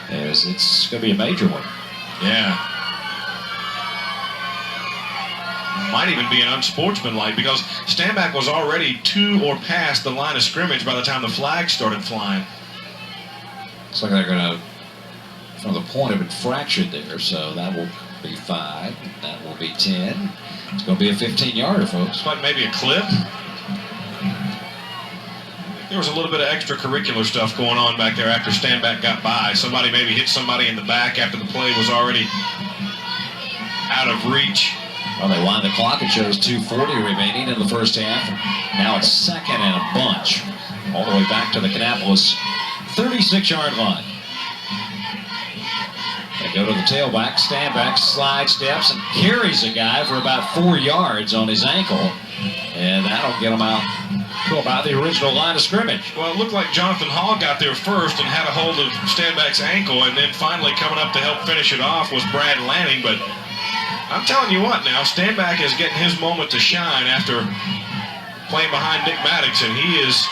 as it's going to be a major one. Yeah. Might even be an unsportsmanlike, because Standback was already to or past the line of scrimmage by the time the flag started flying. Looks like they're going to, from the point of infraction there, so that will be 5, that will be 10. It's going to be a 15-yarder, folks. Looks like maybe a clip. There was a little bit of extracurricular stuff going on back there after Standback got by. Somebody maybe hit somebody in the back after the play was already out of reach. Well, they wind the clock. It shows 2:40 remaining in the first half. Now it's second and a bunch. All the way back to the Kannapolis 36-yard line. They go to the tailback. Standback slide steps and carries a guy for about 4 yards on his ankle. And that'll get him out to about the original line of scrimmage. Well, it looked like Jonathan Hall got there first and had a hold of Standback's ankle, and then finally coming up to help finish it off was Brad Lanning. But I'm telling you what now, Standback is getting his moment to shine after playing behind Nick Maddox, and he is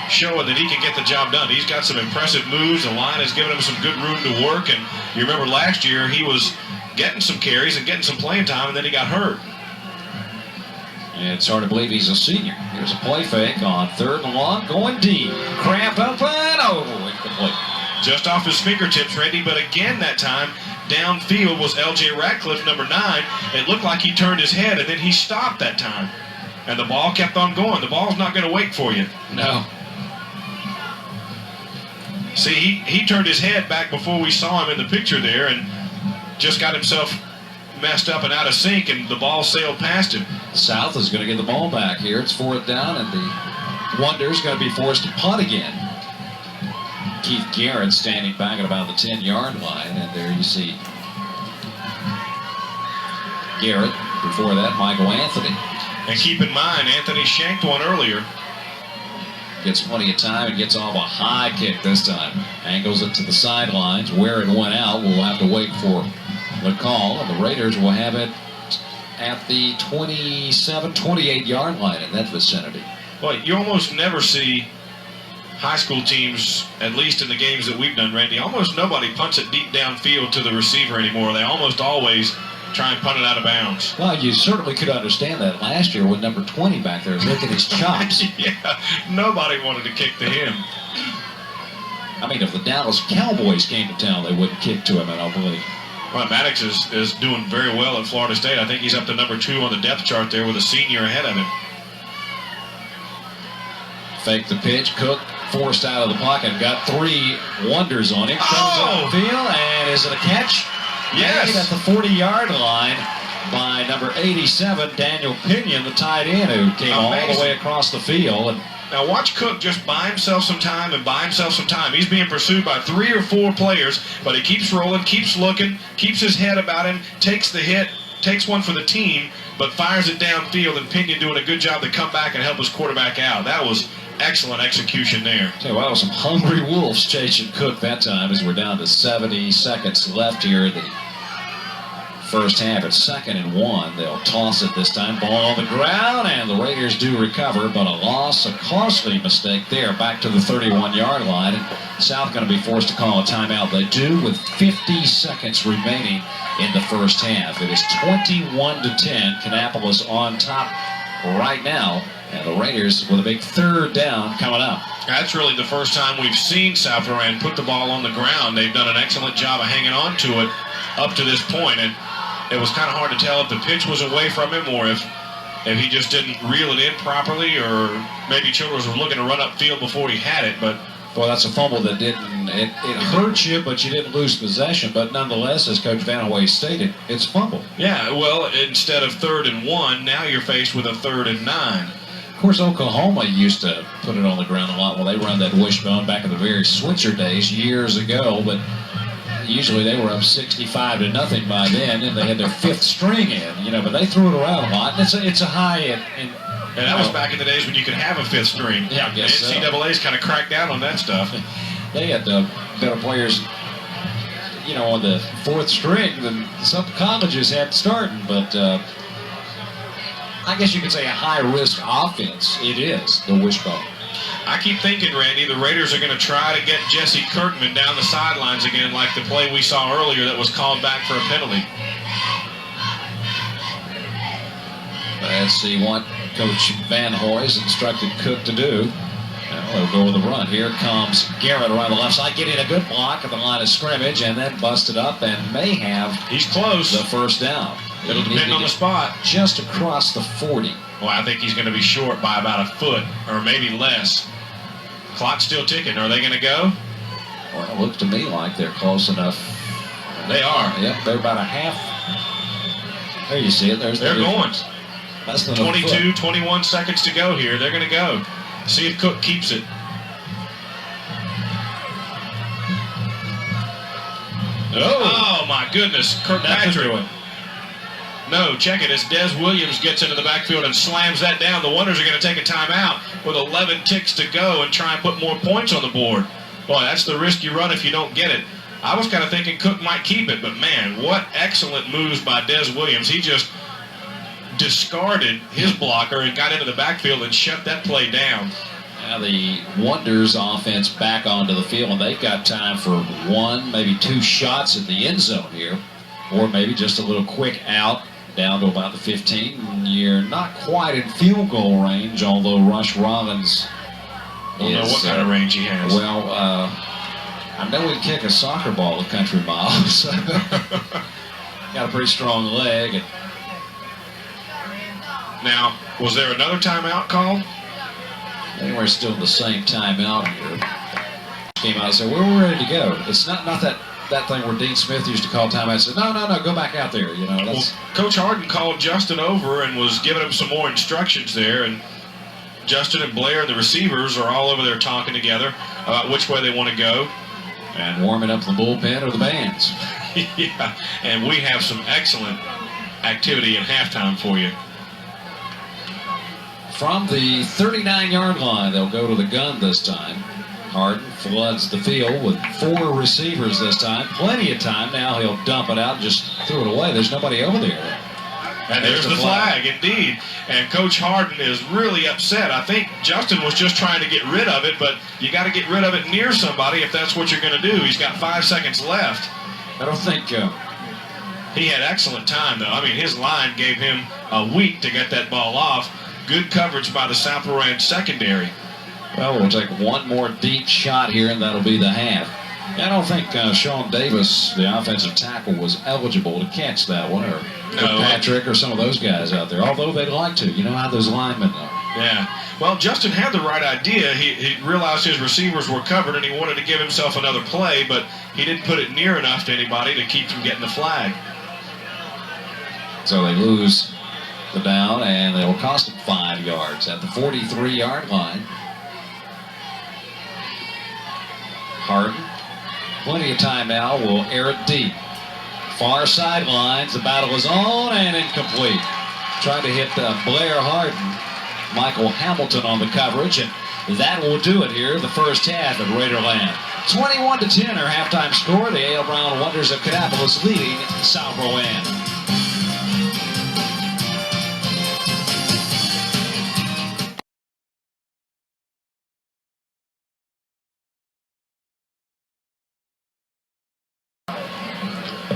showing that he can get the job done. He's got some impressive moves. The line has given him some good room to work, and you remember last year he was getting some carries and getting some playing time, and then he got hurt. It's hard to believe he's a senior. Here's a play fake on 3rd and long, going deep. Cramp open, incomplete. Just off his fingertips, Randy, but again that time, downfield was L.J. Ratcliffe, number 9. It looked like he turned his head, and then he stopped that time. And the ball kept on going. The ball's not going to wait for you. No. See, he turned his head back before we saw him in the picture there and just got himself messed up and out of sync, and the ball sailed past him. South is going to get the ball back here. It's 4th down, and the Wonders going to be forced to punt again. Keith Garrett standing back at about the 10-yard line, and there you see Garrett. Before that, Michael Anthony. And keep in mind, Anthony shanked one earlier. Gets plenty of time and gets off a high kick this time. Angles it to the sidelines. Where it went out, we'll have to wait for the call, and the Raiders will have it at the 27, 28-yard line in that vicinity. Well, you almost never see high school teams, at least in the games that we've done, Randy, almost nobody punts it deep downfield to the receiver anymore. They almost always try and punt it out of bounds. Well, you certainly could understand that last year with number 20 back there licking his chops. Yeah, nobody wanted to kick to him. I mean, if the Dallas Cowboys came to town, they wouldn't kick to him, I don't believe. Well, Maddox is doing very well at Florida State. I think he's up to number 2 on the depth chart there with a senior ahead of him. Fake the pitch. Cook forced out of the pocket. Got 3 Wonders on him. Comes up the field, and is it a catch? Yes. Made at the 40-yard line by number 87, Daniel Pinion, the tight end, who came all the way across the field. And now watch Cook just buy himself some time and buy himself some time. He's being pursued by 3 or 4 players, but he keeps rolling, keeps looking, keeps his head about him, takes the hit, takes one for the team, but fires it downfield, and Pinion doing a good job to come back and help his quarterback out. That was excellent execution there. Tell you what, some hungry wolves chasing Cook that time as we're down to 70 seconds left here in the first half. It's 2nd and 1. They'll toss it this time. Ball on the ground, and the Raiders do recover, but a loss, a costly mistake there, back to the 31-yard line. And South going to be forced to call a timeout. They do with 50 seconds remaining in the first half. It is 21-10. Kannapolis on top right now, and the Raiders with a big 3rd down coming up. That's really the first time we've seen South Rowan put the ball on the ground. They've done an excellent job of hanging on to it up to this point, and it was kind of hard to tell if the pitch was away from him or if he just didn't reel it in properly, or maybe Childress was looking to run upfield before he had it. But well, that's a fumble that didn't, it hurt you, but you didn't lose possession. But nonetheless, as Coach Vanaway stated, it's a fumble. Yeah, well, instead of 3rd and 1, now you're faced with a 3rd and 9. Of course, Oklahoma used to put it on the ground a lot when they run that wishbone back in the very Switzer days years ago, but usually they were up 65-0 by then, and they had their 5th string in, but they threw it around a lot. And it's a high And that was back in the days when you could have a fifth string. Yeah, I guess the so. NCAA's kind of cracked down on that stuff. They had better players, on the fourth string than some colleges had starting, but I guess you could say a high-risk offense. It is the wishbone. I keep thinking, Randy, the Raiders are going to try to get Jesse Kirkman down the sidelines again, like the play we saw earlier that was called back for a penalty. Let's see what Coach Van Hoy's instructed Cook to do. Now they'll go with the run. Here comes Garrett around the left side, getting a good block at the line of scrimmage, and then busted up and may have He's close. the first down. It'll depend on the spot. Just across the 40. Well, I think he's going to be short by about a foot or maybe less. Clock's still ticking. Are they going to go? Well, it looks to me like they're close enough. They are. Yep, they're about a half. There you see it. They're going. Less than 22, 21 seconds to go here. They're going to go. See if Cook keeps it. Oh my goodness. Kirkpatrick. No, check it. As Des Williams gets into the backfield and slams that down, the Wonders are going to take a timeout with 11 ticks to go and try and put more points on the board. Boy, that's the risk you run if you don't get it. I was kind of thinking Cook might keep it, but man, what excellent moves by Des Williams. He just discarded his blocker and got into the backfield and shut that play down. Now the Wonders offense back onto the field, and they've got time for one, maybe two shots at the end zone here, or maybe just a little quick out down to about the 15. You're not quite in field goal range, although Rush Rollins Don't know what kind of range he has. Well, I know he can kick a soccer ball a country mile, so got a pretty strong leg. And now, was there another timeout called? we're still in the same timeout here. Came out and said, we're ready to go. It's not that thing where Dean Smith used to call timeout and said, no, go back out there. Well, Coach Harden called Justin over and was giving him some more instructions there, and Justin and Blair and the receivers are all over there talking together about which way they want to go. And warming up the bullpen or the bands. Yeah, and we have some excellent activity at halftime for you. From the 39-yard line, they'll go to the gun this time. Harden floods the field with 4 receivers this time. Plenty of time. Now he'll dump it out and just throw it away. There's nobody over there. And there's the flag, indeed. And Coach Harden is really upset. I think Justin was just trying to get rid of it, but you got to get rid of it near somebody if that's what you're going to do. He's got 5 seconds left. I don't think he had excellent time, though. I mean, his line gave him a week to get that ball off. Good coverage by the South Lorraine secondary. Well, we'll take one more deep shot here, and that'll be the half. I don't think Sean Davis, the offensive tackle, was eligible to catch that one, or Patrick, or some of those guys out there, although they'd like to. You know how those linemen are. Yeah. Well, Justin had the right idea. He realized his receivers were covered, and he wanted to give himself another play, but he didn't put it near enough to anybody to keep from getting the flag. So they lose the down, and it'll cost them 5 yards at the 43-yard line. Harden, plenty of time now, will air it deep. Far sidelines, the battle is on and incomplete. Trying to hit Blair Harden. Michael Hamilton on the coverage, and that will do it here, the first half at Raiderland. 21-10 our halftime score. The A.L. Brown Wonders of Kannapolis leading South Rowan.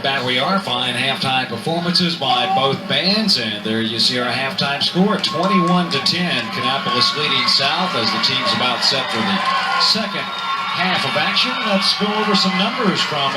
Back we are. Fine halftime performances by both bands, and there you see our halftime score, 21-10. Kannapolis leading South as the team's about set for the second half of action. Let's go over some numbers from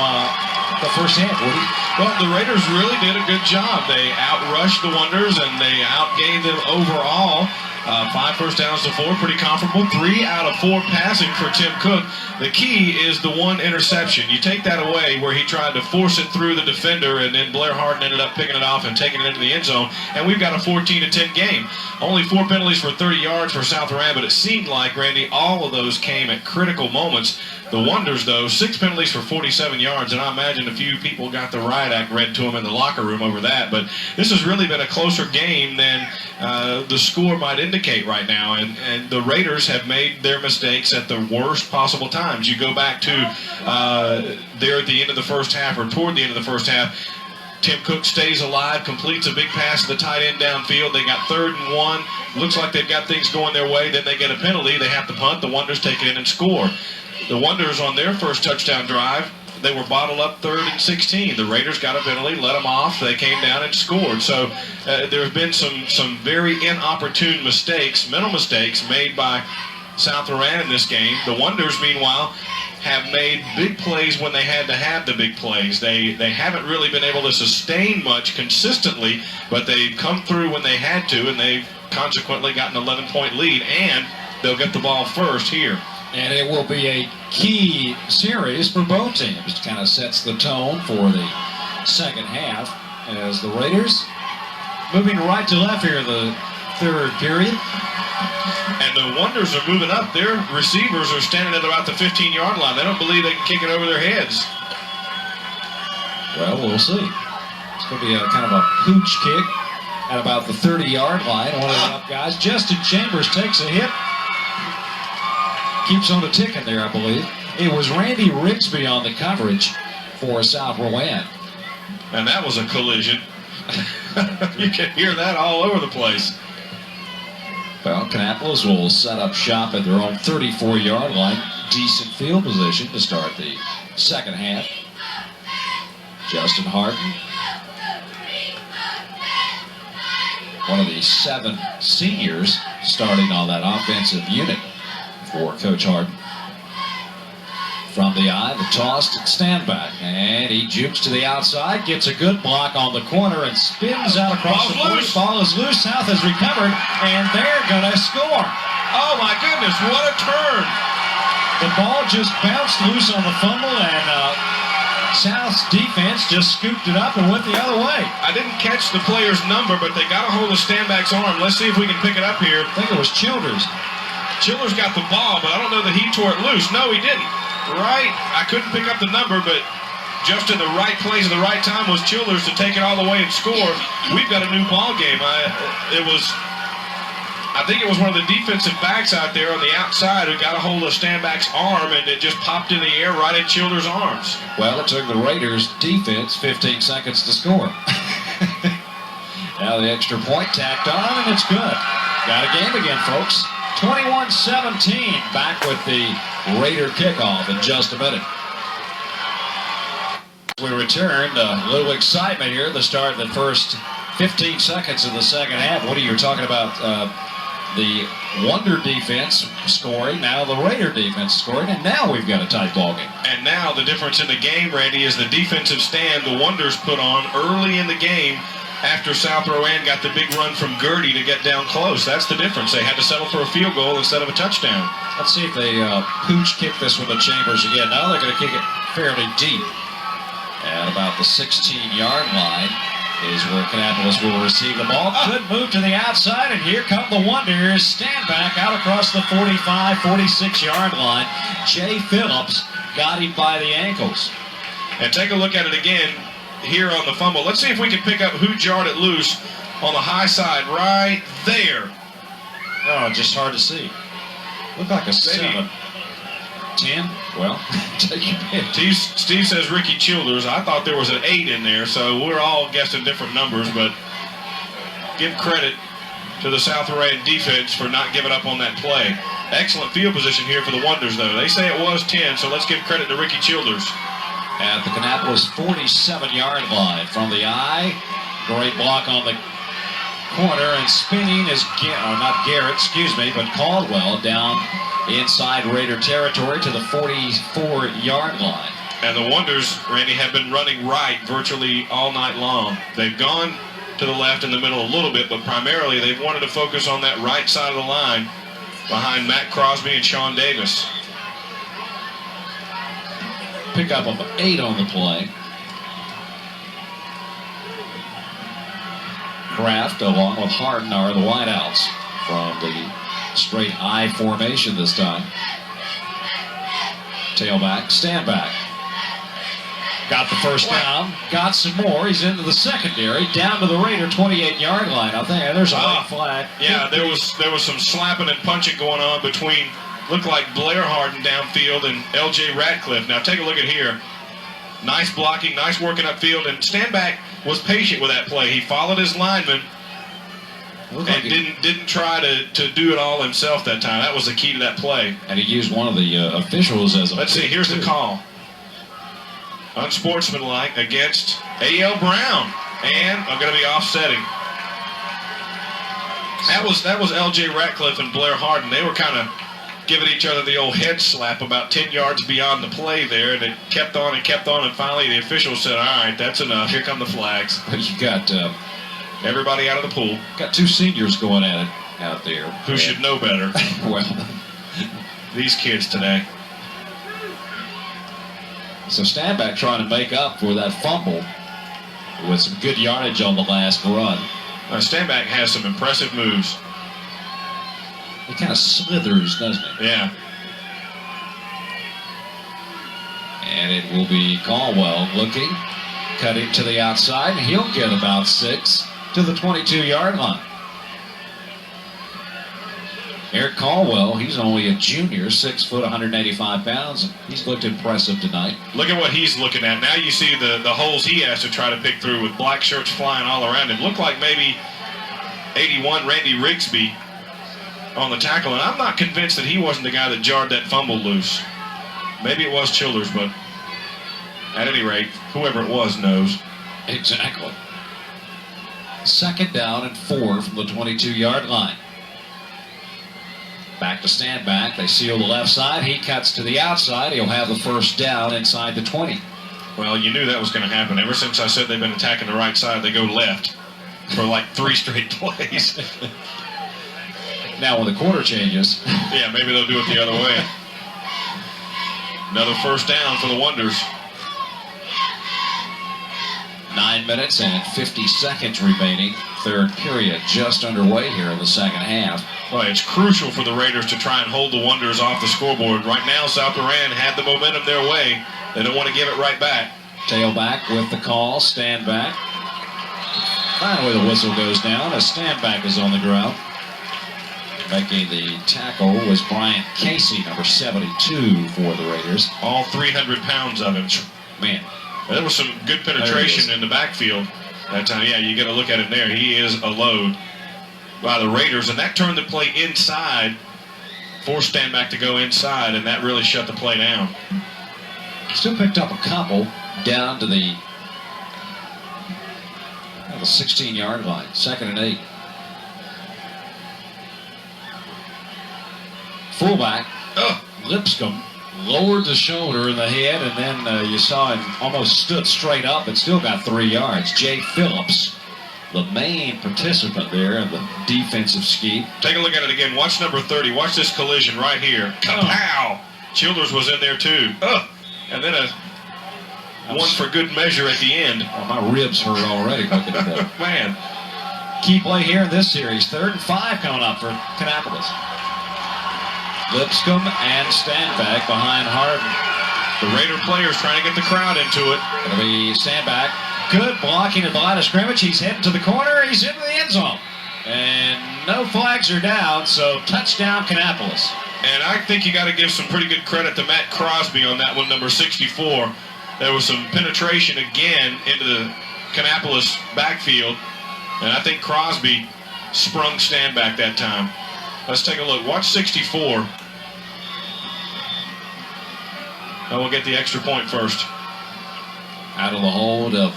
the first half, Woody. Well, the Raiders really did a good job. They outrushed the Wonders, and they outgained them overall. 5 first downs to 4, pretty comfortable. 3 out of 4 passing for Tim Cook. The key is the 1 interception. You take that away where he tried to force it through the defender, and then Blair Harden ended up picking it off and taking it into the end zone, and we've got a 14-10 game. Only 4 penalties for 30 yards for South Lorraine, but it seemed like, Randy, all of those came at critical moments. The Wonders, though, 6 penalties for 47 yards, and I imagine a few people got the riot act read to them in the locker room over that, but this has really been a closer game than the score might indicate. indicate right now. And the Raiders have made their mistakes at the worst possible times. You go back to there at the end of the first half, or toward the end of the first half, Tim Cook stays alive, completes a big pass to the tight end downfield. They got 3rd and 1. Looks like they've got things going their way. Then they get a penalty. They have to punt. The Wonders take it in and score. The Wonders on their first touchdown drive, they were bottled up 3rd and 16. The Raiders got a penalty, let them off. They came down and scored. So there have been some very inopportune mistakes, mental mistakes made by South Rowan in this game. The Wonders, meanwhile, have made big plays when they had to have the big plays. They haven't really been able to sustain much consistently, but they've come through when they had to, and they've consequently got an 11-point lead, and they'll get the ball first here. And it will be a key series for both teams. It kind of sets the tone for the second half as the Raiders moving right to left here in the third period. And the Wonders are moving up. Their receivers are standing at about the 15-yard line. They don't believe they can kick it over their heads. Well, we'll see. It's going to be a kind of a pooch kick at about the 30-yard line. One of the up guys, Justin Chambers, takes a hit. Keeps on the ticking there, I believe. It was Randy Rigsby on the coverage for South Rowan. And that was a collision. You can hear that all over the place. Well, Kannapolis will set up shop at their own 34-yard line. Decent field position to start the second half. Justin Harden, one of the 7 seniors starting on that offensive unit for Coach Harden. From the eye, the toss to stand back, and he jukes to the outside, gets a good block on the corner, and spins out across the board. Ball is loose. South has recovered, and they're going to score. Oh my goodness, what a turn! The ball just bounced loose on the fumble, and South's defense just scooped it up and went the other way. I didn't catch the player's number, but they got a hold of Standback's arm. Let's see if we can pick it up here. I think it was Childers. Childers got the ball, but I don't know that he tore it loose. No, he didn't. Right, I couldn't pick up the number, but just in the right place at the right time was Childers to take it all the way and score. We've got a new ball game. I think it was one of the defensive backs out there on the outside who got a hold of Standback's arm, and it just popped in the air right in Childers' arms. Well, it took the Raiders' defense 15 seconds to score. Now the extra point tacked on, and it's good. Got a game again, folks. 21-17, back with the Raider kickoff in just a minute. We returned, a little excitement here at the start of the first 15 seconds of the second half. What are you talking about? The Wonder defense scoring, now the Raider defense scoring, and now we've got a tight ball game. And now the difference in the game, Randy, is the defensive stand the Wonders put on early in the game after South Rowan got the big run from Gertie to get down close. That's the difference. They had to settle for a field goal instead of a touchdown. Let's see if they pooch kick this one to Chambers again. Now they're going to kick it fairly deep. At about the 16-yard line is where Kannapolis will receive the ball. Good move to the outside, and here come the Wonders. Stand back out across the 45, 46-yard line. Jay Phillips got him by the ankles. And take a look at it again here on the fumble. Let's see if we can pick up who jarred it loose on the high side right there. Oh, just hard to see. Looked like a 7. 10? Well, take your pick. Steve says Ricky Childers. I thought there was an 8 in there, so we're all guessing different numbers, but give credit to the South Rowan defense for not giving up on that play. Excellent field position here for the Wonders, though. They say it was 10, so let's give credit to Ricky Childers. At the Kannapolis 47-yard line from the eye. Great block on the corner, and spinning is not Garrett, but Caldwell down inside Raider territory to the 44-yard line. And the Wonders, Randy, have been running right virtually all night long. They've gone to the left in the middle a little bit, but primarily they've wanted to focus on that right side of the line behind Matt Crosby and Sean Davis. Pickup of 8 on the play. Kraft along with Harden are the wideouts from the straight I formation this time. Tailback, stand back. Got the first down, got some more. He's into the secondary, down to the Raider 28-yard line. I think there's a late flag. Yeah, there was some slapping and punching going on between, looked like Blair Harden downfield and L.J. Ratcliffe. Now take a look at here. Nice blocking, nice working upfield, and Stanback was patient with that play. He followed his lineman and didn't try to do it all himself that time. That was the key to that play. And he used one of the officials as a... Let's see, here's the call. Unsportsmanlike against A.L. Brown, and I'm going to be offsetting. That was L.J. Ratcliffe and Blair Harden. They were kind of giving each other the old head slap about 10 yards beyond the play there, and it kept on, and finally the official said, all right, that's enough. Here come the flags. You got everybody out of the pool. Got two seniors going at it out there. Who should know better? Well, these kids today. So Stanback trying to make up for that fumble with some good yardage on the last run. Stanback has some impressive moves. He kind of slithers, doesn't he? Yeah. And it will be Caldwell looking, cutting to the outside, and he'll get about 6 to the 22-yard line. Eric Caldwell, he's only a junior, 6 foot, 185 pounds. He's looked impressive tonight. Look at what he's looking at. Now you see the holes he has to try to pick through with black shirts flying all around him. Looked like maybe 81 Randy Rigsby on the tackle, and I'm not convinced that he wasn't the guy that jarred that fumble loose. Maybe it was Childers, but at any rate, whoever it was knows. Exactly. 2nd down and 4 from the 22-yard line. Back to Stanback. They seal the left side. He cuts to the outside. He'll have the first down inside the 20. Well, you knew that was going to happen. Ever since I said they've been attacking the right side, they go left for like 3 straight plays. Now when the quarter changes. Yeah, maybe they'll do it the other way. Another first down for the Wonders. 9 minutes and 50 seconds remaining. 3rd period just underway here in the 2nd half. Well, it's crucial for the Raiders to try and hold the Wonders off the scoreboard. Right now, South Moran had the momentum their way. They don't want to give it right back. Tailback with the call. Stanback. Finally, the whistle goes down as Stanback is on the ground. Making the tackle was Bryant Casey, number 72 for the Raiders. All 300 pounds of him. Man. There was some good penetration in the backfield that time. Yeah, you got to look at it there. He is a load by the Raiders, and that turned the play inside, forced Stanback to go inside, and that really shut the play down. Still picked up a couple down to the 16-yard line. 2nd and 8. Fullback, Lipscomb, lowered the shoulder in the head, and then you saw him almost stood straight up and still got 3 yards. Jay Phillips, the main participant there in the defensive scheme. Take a look at it again. Watch number 30. Watch this collision right here. Kapow! Childers was in there too. And then a one for good measure at the end. Oh, my ribs hurt already looking at that. Man. Key play here in this series. 3rd and 5 coming up for Kannapolis. Lipscomb and Stanback behind Harden. The Raider players trying to get the crowd into it. It'll be Stanback. Good blocking at the line of scrimmage. He's heading to the corner. He's into the end zone. And no flags are down, so touchdown Kannapolis. And I think you got to give some pretty good credit to Matt Crosby on that one, number 64. There was some penetration again into the Kannapolis backfield. And I think Crosby sprung Stanback that time. Let's take a look. Watch 64. And we'll get the extra point first. Out of the hold of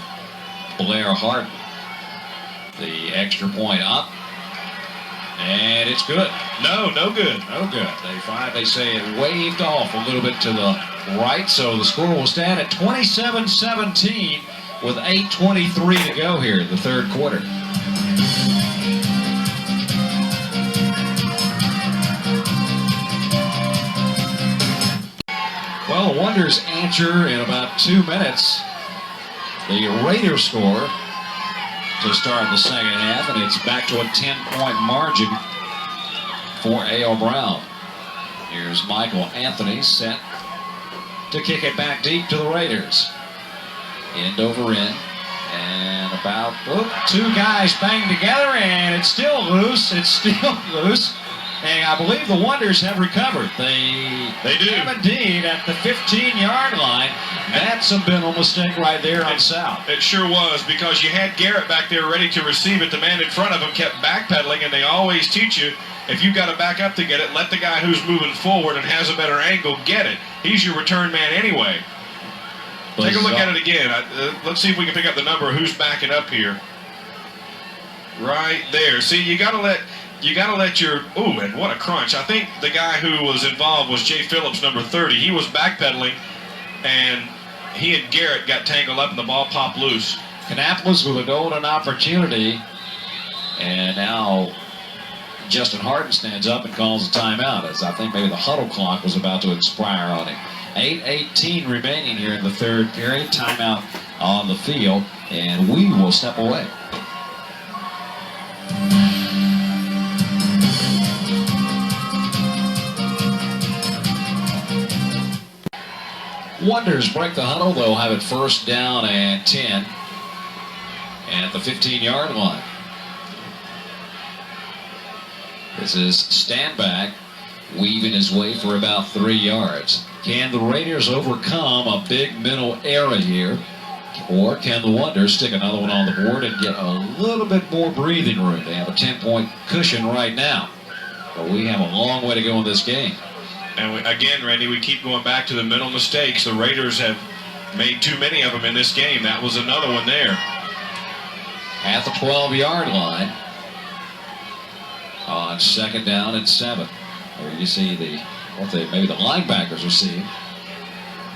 Blair Harden. The extra point up. And it's good. No good. No good. They say it waved off a little bit to the right, so the score will stand at 27-17 with 8:23 to go here in the 3rd quarter. Well, the Wonders answer in about 2 minutes. The Raiders score to start the 2nd half, and it's back to a 10-point margin for A.L. Brown. Here's Michael Anthony set to kick it back deep to the Raiders. End over end. And about two guys banged together, and it's still loose. It's still loose. And I believe the Wonders have recovered. They do. have indeed at the 15-yard line. That's a mental mistake right there on South. It sure was, because you had Garrett back there ready to receive it. The man in front of him kept backpedaling, and they always teach you, if you've got to back up to get it, let the guy who's moving forward and has a better angle get it. He's your return man anyway. Take a look at it again. Let's see if we can pick up the number of who's backing up here. Right there. See, you got to let your, ooh, and what a crunch. I think the guy who was involved was Jay Phillips, number 30. He was backpedaling, and he and Garrett got tangled up, and the ball popped loose. Kannapolis with a golden opportunity, and now Justin Harden stands up and calls a timeout, as I think maybe the huddle clock was about to expire on him. 8:18 remaining here in the third period. Timeout on the field, and we will step away. Wonders break the huddle. They'll have it first down and 10 at the 15-yard line. This is Standback weaving his way for about 3 yards. Can the Raiders overcome a big mental error here? Or can the Wonders stick another one on the board and get a little bit more breathing room? They have a 10-point cushion right now. But we have a long way to go in this game. And again, Randy, we keep going back to the mental mistakes. The Raiders have made too many of them in this game. That was another one there. At the 12-yard line on second down and 7. There you see maybe the linebackers are seeing.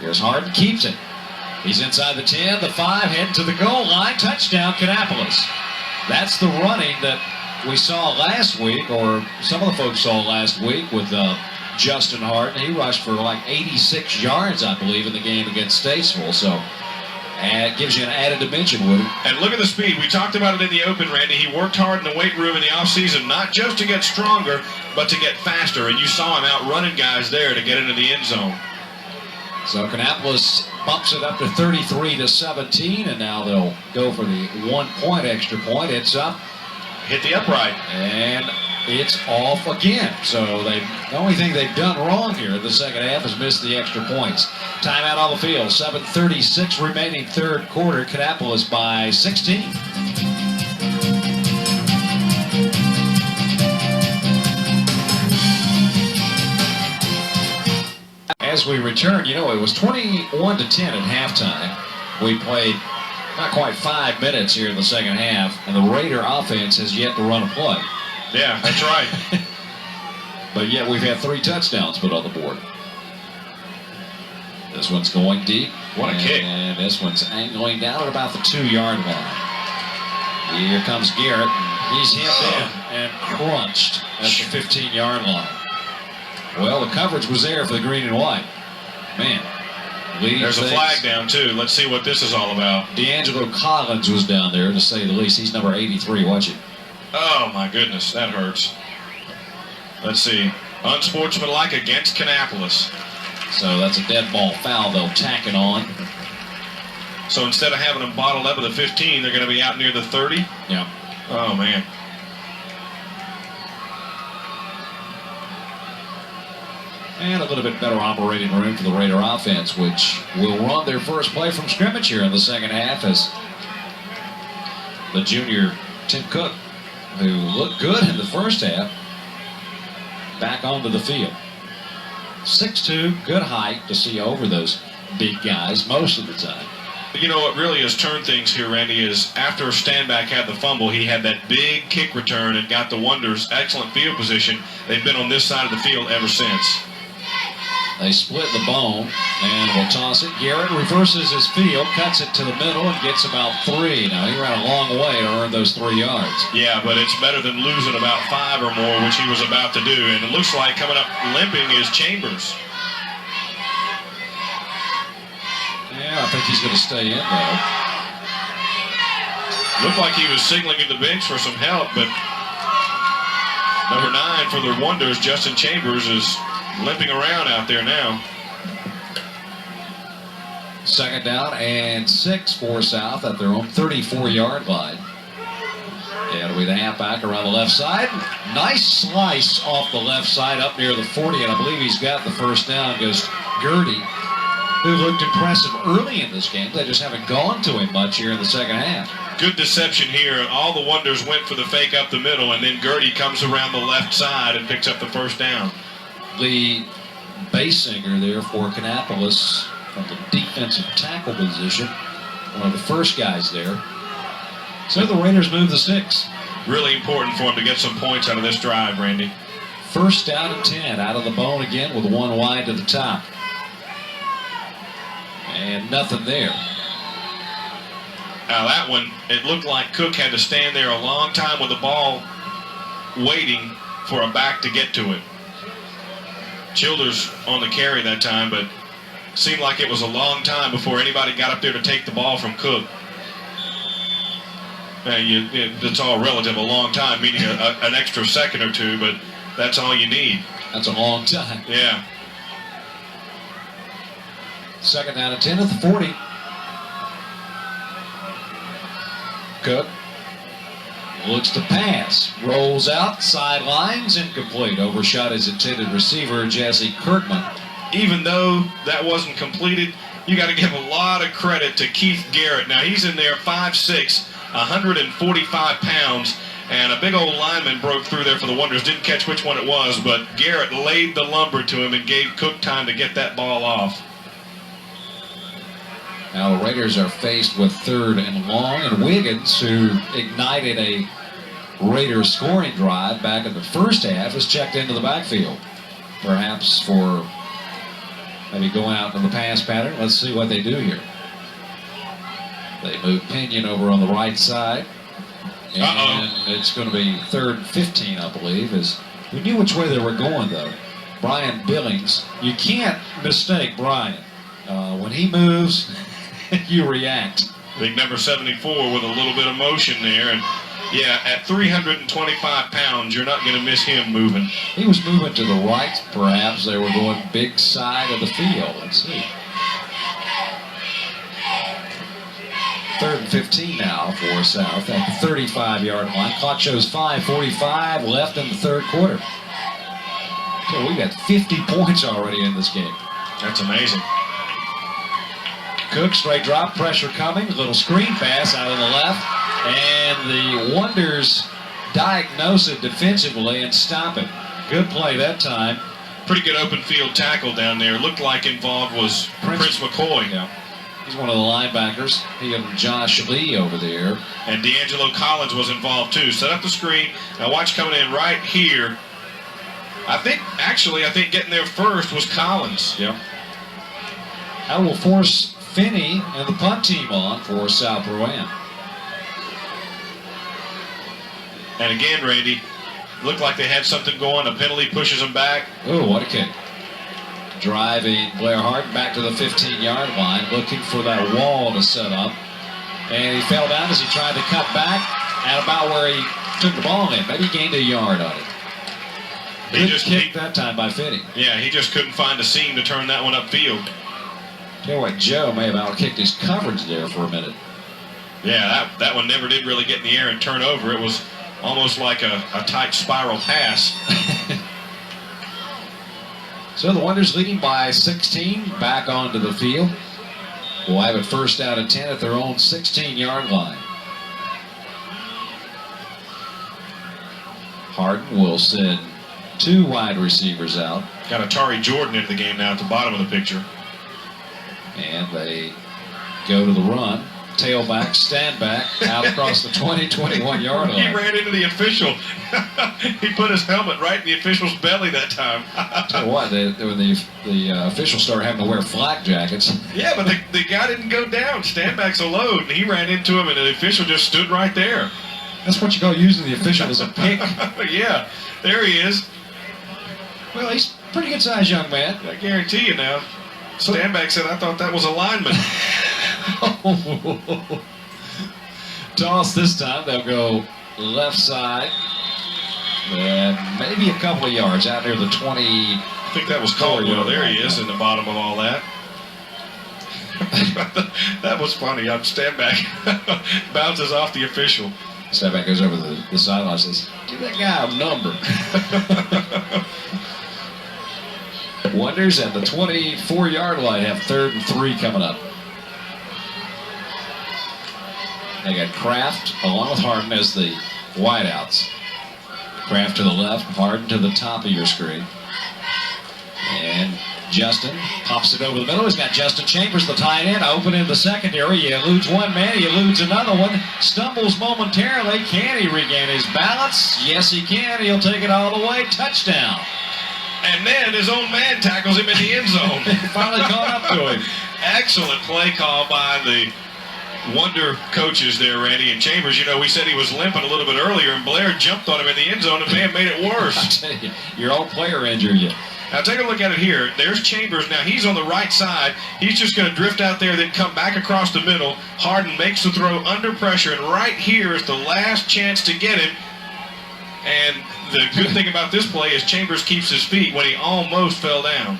Here's Harden, keeps it. He's inside the 10, the 5, heading to the goal line. Touchdown, Kannapolis. That's the running that we saw last week, or some of the folks saw last week with Justin Harden. He rushed for like 86 yards, I believe, in the game against Statesville. So it gives you an added dimension, Woody. And look at the speed. We talked about it in the open, Randy. He worked hard in the weight room in the offseason, not just to get stronger, but to get faster. And you saw him out running guys there to get into the end zone. So Kannapolis bumps it up to 33-17, and now they'll go for the 1-point extra point. It's up. Hit the upright. And it's off again. So the only thing they've done wrong here in the second half is miss the extra points. Timeout on the field. 7:36 remaining third quarter. Kannapolis by 16. As we return, it was 21-10 at halftime. We played not quite 5 minutes here in the second half, and the Raider offense has yet to run a play. Yeah, that's right. But yet we've had 3 touchdowns put on the board. This one's going deep. What a kick. And this one's angling down at about the 2-yard line. Here comes Garrett. He's hemmed in and crunched at the 15-yard line. Well, the coverage was there for the green and white. Man. There's a flag down, too. Let's see what this is all about. D'Angelo Collins was down there, to say the least. He's number 83. Watch it. Oh, my goodness. That hurts. Let's see. Unsportsmanlike against Kannapolis. So that's a dead ball foul. They'll tack it on. So instead of having them bottled up at the 15, they're going to be out near the 30? Yeah. Oh, man. And a little bit better operating room for the Raider offense, which will run their first play from scrimmage here in the second half as the junior Tim Cook, who looked good in the first half, back onto the field. 6'2", good height to see over those big guys most of the time. You know what really has turned things here, Randy, is after Standback had the fumble, he had that big kick return and got the Wonders excellent field position. They've been on this side of the field ever since. They split the bone and will toss it. Garrett reverses his field, cuts it to the middle, and gets about 3. Now, he ran a long way to earn those 3 yards. Yeah, but it's better than losing about 5 or more, which he was about to do. And it looks like coming up limping is Chambers. Yeah, I think he's going to stay in, though. Looked like he was signaling at the bench for some help, but number 9 for the Wonders, Justin Chambers, is limping around out there now. Second down and 6 for South at their own 34-yard line. It'll be the halfback around the left side. Nice slice off the left side up near the 40, and I believe he's got the first down. Goes Gertie, who looked impressive early in this game. They just haven't gone to him much here in the second half. Good deception here. All the Wonders went for the fake up the middle, and then Gertie comes around the left side and picks up the first down. The base singer there for Kannapolis from the defensive tackle position. One of the first guys there. So the Raiders move the 6. Really important for him to get some points out of this drive, Randy. First down and 10, out of the bone again with one wide to the top. And nothing there. Now that one, it looked like Cook had to stand there a long time with the ball waiting for a back to get to it. Childers on the carry that time, but seemed like it was a long time before anybody got up there to take the ball from Cook. It's all relative, a long time, meaning an extra second or two, but that's all you need. That's a long time. Yeah. Second down and 10 at the 40. Cook looks to pass, rolls out, sidelines, incomplete. Overshot his intended receiver, Jesse Kirkman. Even though that wasn't completed, you got to give a lot of credit to Keith Garrett. Now, he's in there 5'6", 145 pounds, and a big old lineman broke through there for the Wonders. Didn't catch which one it was, but Garrett laid the lumber to him and gave Cook time to get that ball off. Now the Raiders are faced with 3rd and long, and Wiggins, who ignited a Raiders scoring drive back in the first half, is checked into the backfield. Perhaps for maybe going out in the pass pattern. Let's see what they do here. They move Pinion over on the right side. And it's going to be 3rd and 15, I believe. As we knew which way they were going, though. Brian Billings. You can't mistake Brian. When he moves, you react. Big number 74 with a little bit of motion there. And, yeah, at 325 pounds, you're not going to miss him moving. He was moving to the right, perhaps. They were going big side of the field. Let's see. 3rd and 15 now for South at the 35-yard line. Clock shows 5:45 left in the third quarter. So we got 50 points already in this game. That's amazing. Cook, straight drop, pressure coming. A little screen pass out on the left. And the Wonders diagnose it defensively and stop it. Good play that time. Pretty good open field tackle down there. Looked like involved was Prince McCoy. Yeah. He's one of the linebackers. He and Josh Lee over there. And D'Angelo Collins was involved too. Set up the screen. Now watch coming in right here. I think getting there first was Collins. Yeah. That will force Finney and the punt team on for South Rowan. And again, Randy, looked like they had something going. A penalty pushes them back. Oh, what a kick. Driving Blair Hart back to the 15-yard line, looking for that wall to set up. And he fell down as he tried to cut back at about where he took the ball in. Maybe he gained a yard on it. Good kick that time by Finney. Yeah, he just couldn't find a seam to turn that one upfield. Tell you what, Joe may have outkicked his coverage there for a minute. Yeah, that one never did really get in the air and turn over. It was almost like a tight spiral pass. So the Wonders leading by 16, back onto the field. We'll have it first down and 10 at their own 16-yard line. Harden will send 2 wide receivers out. Got Atari Jordan into the game now at the bottom of the picture. And they go to the run. Tailback, stand back, out across the 21-yard line. He ran into the official. He put his helmet right in the official's belly that time. Tell you what, when the officials started having to wear flak jackets. Yeah, but the guy didn't go down. Standback's a load, and he ran into him, and the official just stood right there. That's what you call using the official as a pick. Yeah, there he is. Well, he's a pretty good-sized young man. I guarantee you now. Standback said, I thought that was a lineman. Toss this time. They'll go left side. And maybe a couple of yards out near the 20. I think that was Caldwell. There he is in the bottom of all that. That was funny. I'm stand back. Bounces off the official. Step back goes over the sideline and says, give that guy a number. Wonders at the 24-yard line have 3rd and 3 coming up. They got Kraft along with Harden as the wideouts. Kraft to the left, Harden to the top of your screen. And Justin pops it over the middle. He's got Justin Chambers, the tight end, open in the secondary. You lose one man, you lose another one. Stumbles momentarily. Can he regain his balance? Yes, he can. He'll take it all the way. Touchdown. And then his own man tackles him in the end zone. Finally caught up to him. Excellent play call by the Wonder coaches there, Randy. And Chambers, you know, we said he was limping a little bit earlier, and Blair jumped on him in the end zone and may have made it worse. I tell you, your own player injured you. Now take a look at it here. There's Chambers. Now he's on the right side. He's just going to drift out there, then come back across the middle. Harden makes the throw under pressure, and right here is the last chance to get him. And the good thing about this play is Chambers keeps his feet when he almost fell down.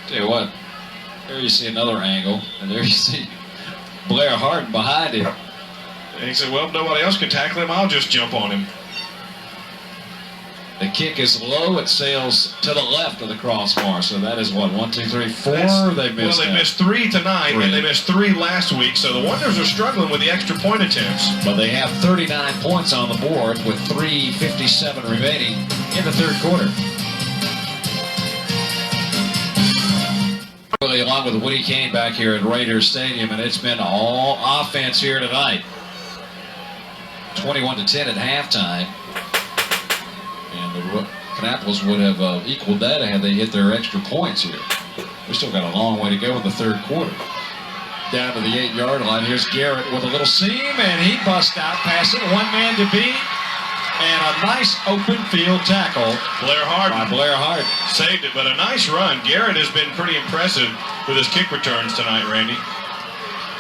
Tell you what, there you see another angle, and there you see Blair Harden behind him. And he said, well, if nobody else can tackle him, I'll just jump on him. The kick is low. It sails to the left of the crossbar. So that is what, 1, 2, 3, 4? They missed. Well, they missed 3 tonight, 3. and they missed 3 last week. So the Wonders are struggling with the extra point attempts. But they have 39 points on the board with 3:57 remaining in the 3rd quarter. Really, along with Woody Kane back here at Raiders Stadium, and it's been all offense here tonight. 21-10 at halftime. And the Kannapolis would have equaled that had they hit their extra points here. We still got a long way to go in the 3rd quarter. Down to the 8-yard line. Here's Garrett with a little seam, and he busts out past it. One man to beat. And a nice open field tackle. Blair Harden. By Blair Harden. Saved it, but a nice run. Garrett has been pretty impressive with his kick returns tonight, Randy.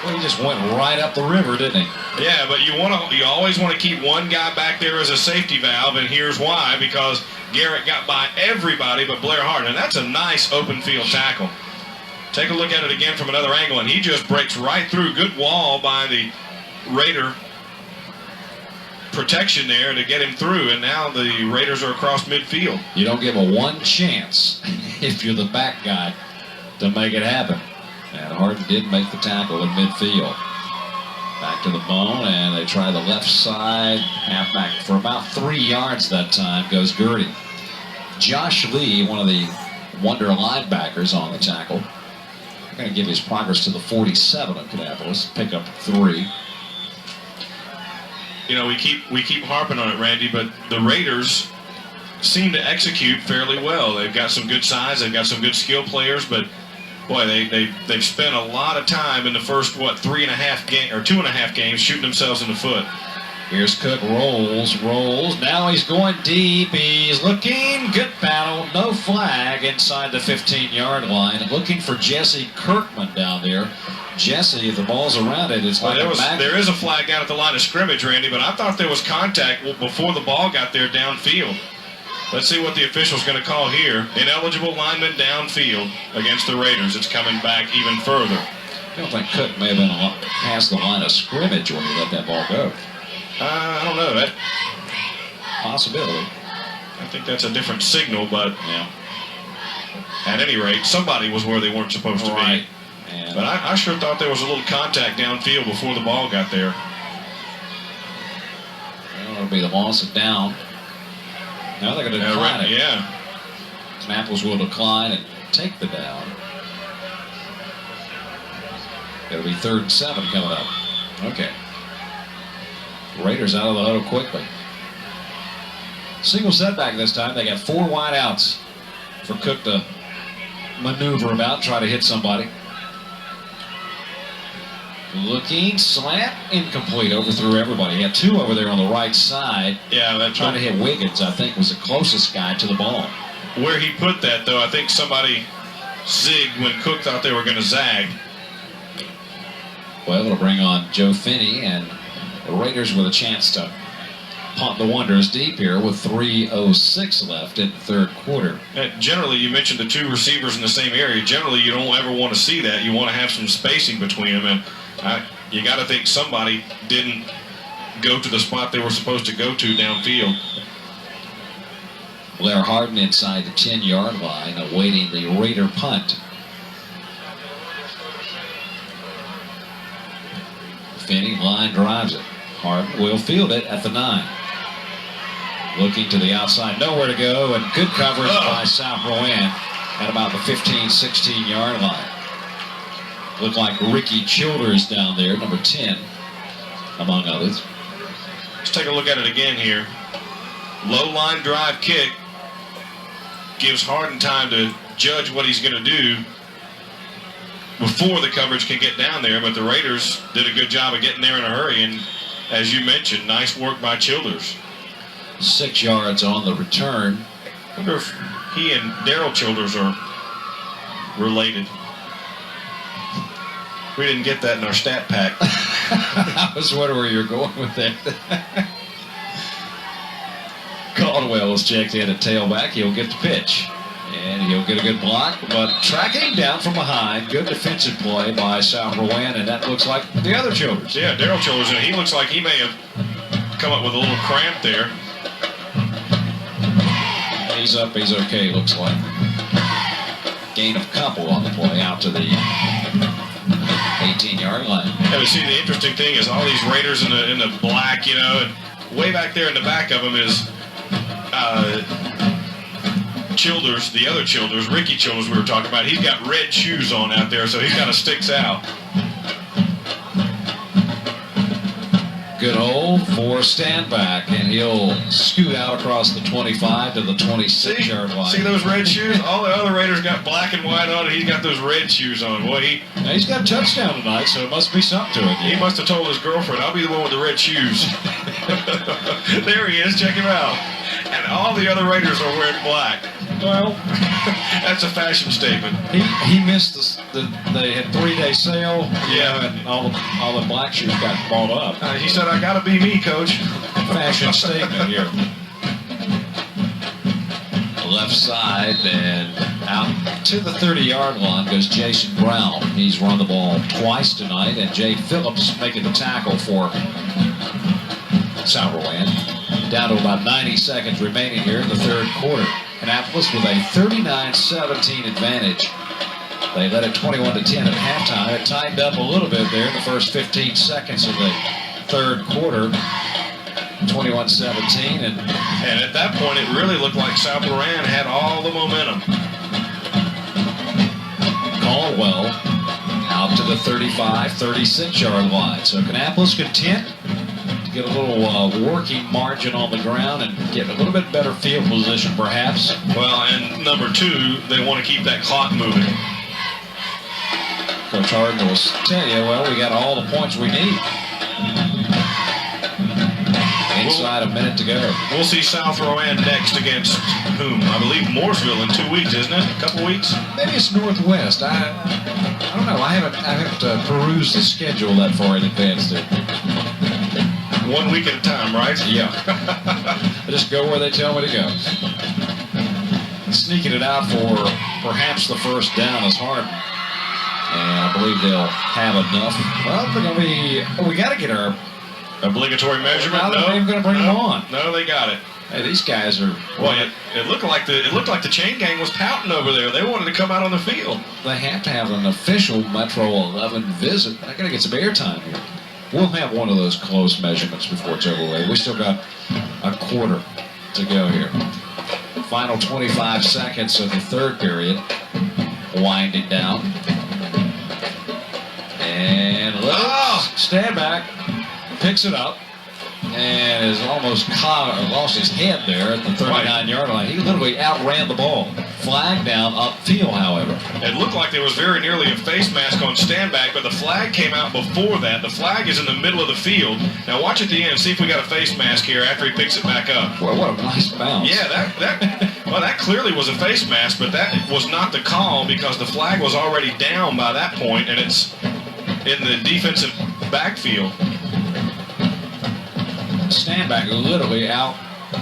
Well, he just went right up the river, didn't he? Yeah, but you always want to keep one guy back there as a safety valve, and here's why. Because Garrett got by everybody but Blair Harden. And that's a nice open field tackle. Take a look at it again from another angle, and he just breaks right through. Good wall by the Raider protection there to get him through, and now the Raiders are across midfield. You don't give a one chance if you're the back guy to make it happen. And Harden did make the tackle in midfield. Back to the bone, and they try the left side. Halfback for about 3 yards that time goes Gertie. Josh Lee, one of the Wonder linebackers on the tackle. We're going to give his progress to the 47 of Kannapolis. Pick up 3. You know, we keep harping on it, Randy, but the Raiders seem to execute fairly well. They've got some good size, they've got some good skill players, but boy, they've spent a lot of time in the first 2.5 games shooting themselves in the foot. Here's Cook, rolls. Now he's going deep. He's looking. Good battle. No flag inside the 15-yard line. Looking for Jesse Kirkman down there. Jesse, if the ball's around it, it's like there is a flag down at the line of scrimmage, Randy, but I thought there was contact before the ball got there downfield. Let's see what the official's going to call here. Ineligible lineman downfield against the Raiders. It's coming back even further. I don't think Cook may have been past the line of scrimmage when he let that ball go. I don't know. That possibility. I think that's a different signal, but yeah. At any rate, somebody was where they weren't supposed to be. And but I sure thought there was a little contact downfield before the ball got there. Well, it'll be the loss of down. Now they're going to decline it. Yeah. Kannapolis will decline and take the down. It'll be 3rd and 7 coming up. Okay. Raiders out of the huddle quickly. Single setback this time. They got 4 wide outs for Cook to maneuver about, try to hit somebody. Looking, slant, incomplete, overthrew everybody. He had 2 over there on the right side. Yeah, that's trying to hit Wiggins, I think, was the closest guy to the ball. Where he put that, though, I think somebody zigged when Cook thought they were going to zag. Well, it'll bring on Joe Finney, and the Raiders with a chance to punt the Wanderers deep here with 3:06 left in the third quarter. Generally, you mentioned the two receivers in the same area. Generally, you don't ever want to see that. You want to have some spacing between them, and you got to think somebody didn't go to the spot they were supposed to go to downfield. Blair Harden inside the 10-yard line, awaiting the Raider punt. Finney line drives it. Harden will field it at the 9. Looking to the outside, nowhere to go, and good coverage by South Rowan at about the 15, 16-yard line. Looked like Ricky Childers down there, number 10, among others. Let's take a look at it again here. Low line drive kick gives Harden time to judge what he's going to do before the coverage can get down there, but the Raiders did a good job of getting there in a hurry, and as you mentioned, nice work by Childers. 6 yards on the return. I wonder if he and Daryl Childers are related. We didn't get that in our stat pack. I was wondering where you're going with that. Caldwell is checked in at tailback. He'll get the pitch. And he'll get a good block, but tracking down from behind. Good defensive play by South Rowan, and that looks like the other Childers. Yeah, Daryl Childers, and he looks like he may have come up with a little cramp there. He's up, he's okay, looks like. Gain of couple on the play out to the 18-yard line. Yeah, but see, the interesting thing is all these Raiders in the black, you know, and way back there in the back of them is Childers, the other Childers, Ricky Childers we were talking about. He's got red shoes on out there, so he kind of sticks out. Good hold for Standback, and he'll scoot out across the 25 to the 26-yard line. See those red shoes? All the other Raiders got black and white on, and he's got those red shoes on. Boy, now he's got a touchdown tonight, so it must be something to it. He must have told his girlfriend, I'll be the one with the red shoes. There he is, check him out. And all the other Raiders are wearing black. Well, that's a fashion statement. He missed they had 3-day sale. Yeah, and all the black shoes got bought up. He said, "I gotta be me, coach." Fashion statement here. Left side and out to the 30-yard line goes Jason Brown. He's run the ball twice tonight, and Jay Phillips making the tackle for South Rowan. Down to about 90 seconds remaining here in the third quarter. Annapolis with a 39-17 advantage. They led it 21-10 at halftime. It tightened up a little bit there in the first 15 seconds of the third quarter. 21-17, and at that point it really looked like South Rowan had all the momentum. Caldwell out to the 35, 36-yard line. So Annapolis content to get a little working margin on the ground and get a little bit better field position perhaps. Well, and number two, they want to keep that clock moving. Coach Harden will tell you, well, we got all the points we need. Inside a minute to go. We'll see South Rowan next against whom? I believe Mooresville in 2 weeks, isn't it? A couple weeks? Maybe it's Northwest. I don't know. I haven't perused the schedule that far in advance there. 1 week at a time, right? Yeah. I just go where they tell me to go. Sneaking it out for perhaps the first down is Harden. And I believe they'll have enough. Well, they're going to be... we got to get our... obligatory measurement? No, they're even going to bring them on. No, they got it. Hey, these guys are... Well, it looked like the chain gang was pouting over there. They wanted to come out on the field. They have to have an official Metro 11 visit. I got to get some airtime here. We'll have one of those close measurements before it's over with. We still got a quarter to go here. Final 25 seconds of the third period. Winding down. And Standback picks it up and is almost lost his head there at the 39-yard line. He literally outran the ball. Flag down upfield, however. It looked like there was very nearly a face mask on Standback, but the flag came out before that. The flag is in the middle of the field. Now watch at the end, see if we got a face mask here after he picks it back up. Well, what a nice bounce. Yeah, that clearly was a face mask, but that was not the call because the flag was already down by that point, and it's in the defensive backfield. Standback literally out.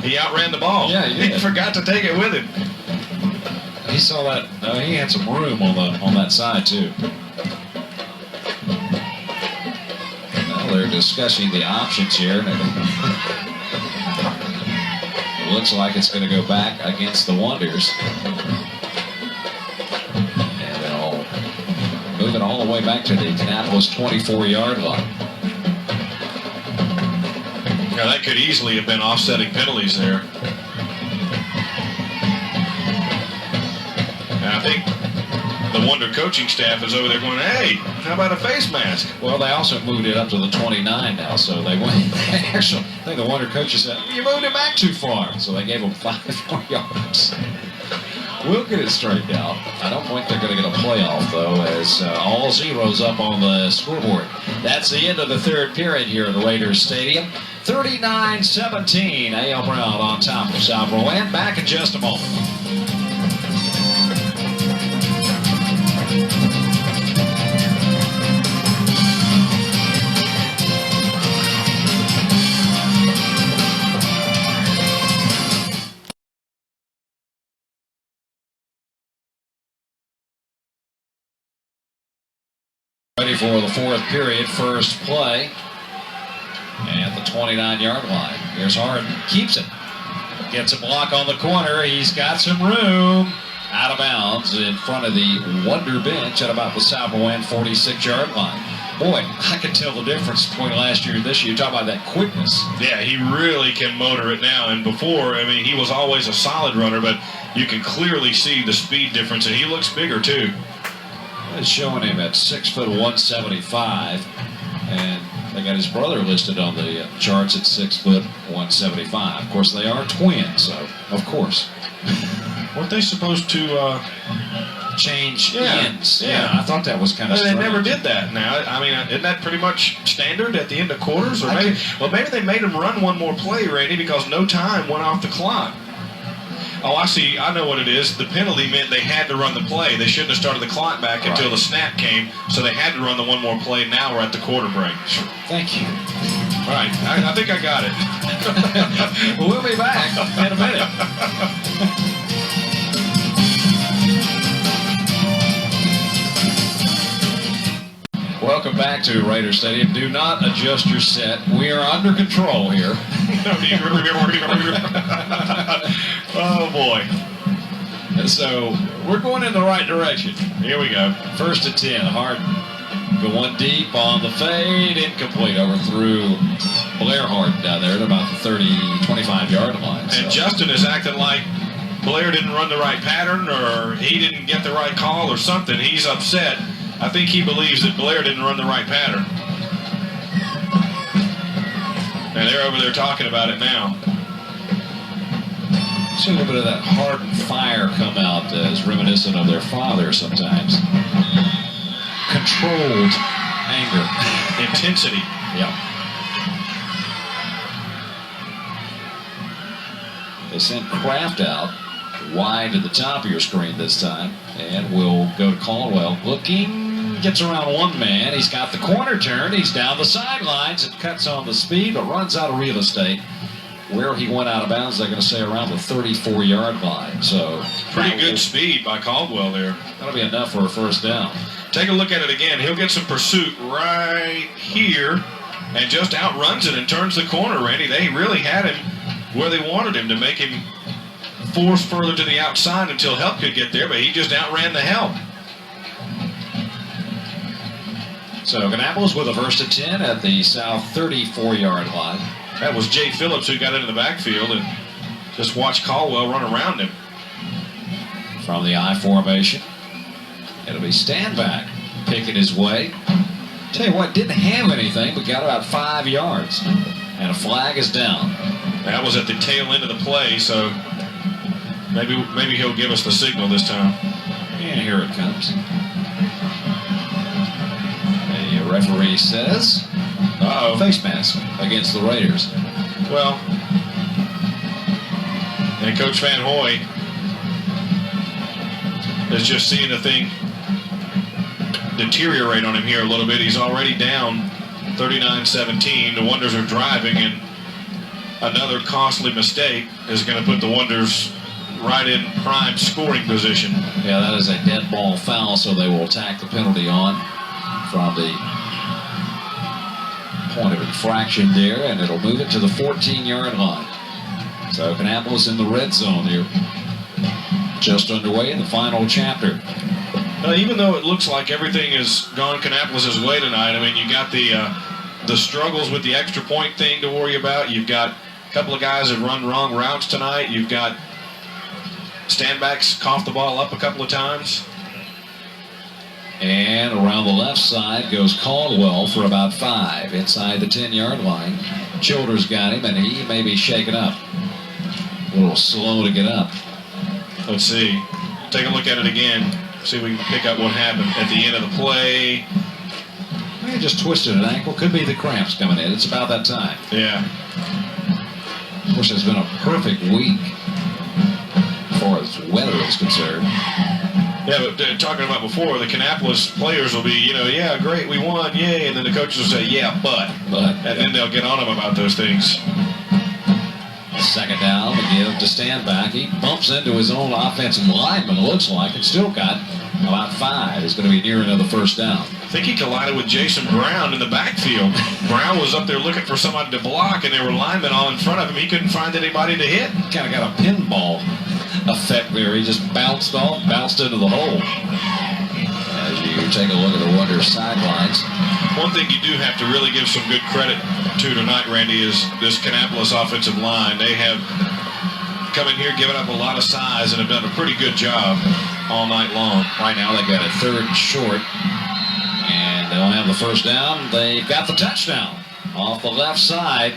He outran the ball. Yeah, he did. forgot to take it with him. He saw that. He had some room on that side too. Now they're discussing the options here. It looks like it's going to go back against the Wonders. And they'll move it all the way back to the Kannapolis 24-yard line. Now that could easily have been offsetting penalties there. And I think the Wonder coaching staff is over there going, hey, how about a face mask? Well, they also moved it up to the 29 now, so they went. Actually, I think the Wonder coaches said, you moved it back too far, so they gave them 5 more yards. We'll get it straightened out. I don't think they're going to get a playoff, though, as all zeros up on the scoreboard. That's the end of the third period here at Raiders Stadium. 39-17, A.L. Brown on top of South Rowan. Back in just a moment. Ready for the fourth period, first play at the 29-yard line. Here's Harden, keeps it. Gets a block on the corner. He's got some room. Out of bounds in front of the Wonder bench at about the South Rowan 46-yard line. Boy, I can tell the difference between last year and this year. You talk about that quickness. Yeah, he really can motor it now. And before, I mean, he was always a solid runner, but you can clearly see the speed difference, and he looks bigger too. It's showing him at 6 foot 175, and they got his brother listed on the charts at 6 foot 175. Of course, they are twins, so of course. Weren't they supposed to change Yeah, ends? yeah. I thought that was kind of They strange. never did that. Now, I mean, isn't that pretty much standard at the end of quarters? Or maybe they made him run one more play, Randy, because no time went off the clock. Oh, I see. I know what it is. The penalty meant they had to run the play. They shouldn't have started the clock back until the snap came, so they had to run the one more play. Now we're at the quarter break. Thank you. All right. I think I got it. We'll be back in a minute. Welcome back to Raiders Stadium. Do not adjust your set. We are under control here. Oh, boy. So we're going in the right direction. Here we go. First and 10. Harden going deep on the fade. Incomplete. Overthrew Blair Harden down there at about the 25-yard line. And Justin is acting like Blair didn't run the right pattern, or he didn't get the right call or something. He's upset. I think he believes that Blair didn't run the right pattern. And they're over there talking about it now. See a little bit of that hardened fire come out as reminiscent of their father sometimes. Controlled anger. Intensity. Yeah. They sent Kraft out wide to the top of your screen this time. And we'll go to Caldwell. Looking, gets around one man. He's got the corner turn. He's down the sidelines and cuts on the speed, but runs out of real estate. Where he went out of bounds, they're going to say around the 34-yard line. So Pretty good speed by Caldwell there. That'll be enough for a first down. Take a look at it again. He'll get some pursuit right here and just outruns it and turns the corner, Randy. They really had him where they wanted him to make him force further to the outside until help could get there, but he just outran the help. So Kannapolis with a first and 10 at the south 34-yard line. That was Jay Phillips who got into the backfield and just watched Caldwell run around him. From the I formation, it'll be Standback picking his way. Tell you what, didn't have anything, but got about 5 yards. And a flag is down. That was at the tail end of the play, so maybe he'll give us the signal this time. And here it comes. The referee says, face mask against the Raiders. Well, and Coach Van Hoy is just seeing the thing deteriorate on him here a little bit. He's already down 39-17. The Wonders are driving, and another costly mistake is going to put the Wonders right in prime scoring position. Yeah, that is a dead ball foul, so they will tack the penalty on from the point of infraction there, and it'll move it to the 14-yard line. So Kannapolis in the red zone here. Just underway in the final chapter. Even though it looks like everything has gone Kannapolis' way tonight, I mean, you got the struggles with the extra point thing to worry about. You've got a couple of guys that run wrong routes tonight. You've got standbacks cough the ball up a couple of times. And around the left side goes Caldwell for about 5 inside the 10-yard line. Childers got him, and he may be shaken up. A little slow to get up. Let's see. Take a look at it again. See if we can pick up what happened at the end of the play. He just twisted an ankle. Could be the cramps coming in. It's about that time. Yeah. Of course, it's been a perfect week as far as weather is concerned. Yeah, but talking about before, the Kannapolis players will be, yeah, great, we won, yay, and then the coaches will say, yeah, but. And then they'll get on them about those things. Second down, to give to Standback. He bumps into his own offensive lineman, looks like, and still got about 5. He's going to be near another first down. I think he collided with Jason Brown in the backfield. Brown was up there looking for somebody to block, and there were linemen all in front of him. He couldn't find anybody to hit. Kind of got a pinball effect there. He just bounced into the hole. As you take a look at the Wonders sidelines. One thing you do have to really give some good credit to tonight, Randy, is this Kannapolis offensive line. They have come in here, given up a lot of size, and have done a pretty good job all night long. Right now they've got a 3rd short, and they'll have the first down. They've got the touchdown off the left side.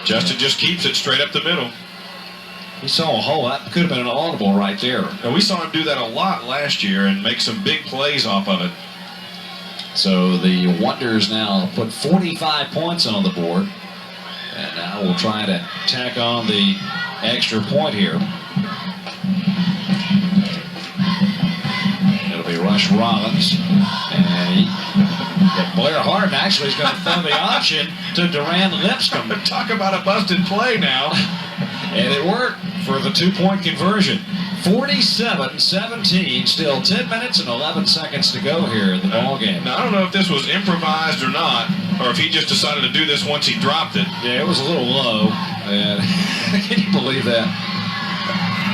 Justin just keeps it straight up the middle. He saw a hole. That could have been an audible right there. And we saw him do that a lot last year and make some big plays off of it. So the Wonders now put 45 points on the board. And now we'll try to tack on the extra point here. It'll be Rush Rollins. And Blair Harden actually is going to throw the option to Durand Lipscomb. Talk about a busted play now. And it worked for the 2-point conversion. 47-17, still 10 minutes and 11 seconds to go here in the ball game. Now, I don't know if this was improvised or not, or if he just decided to do this once he dropped it. Yeah, it was a little low. And can you believe that?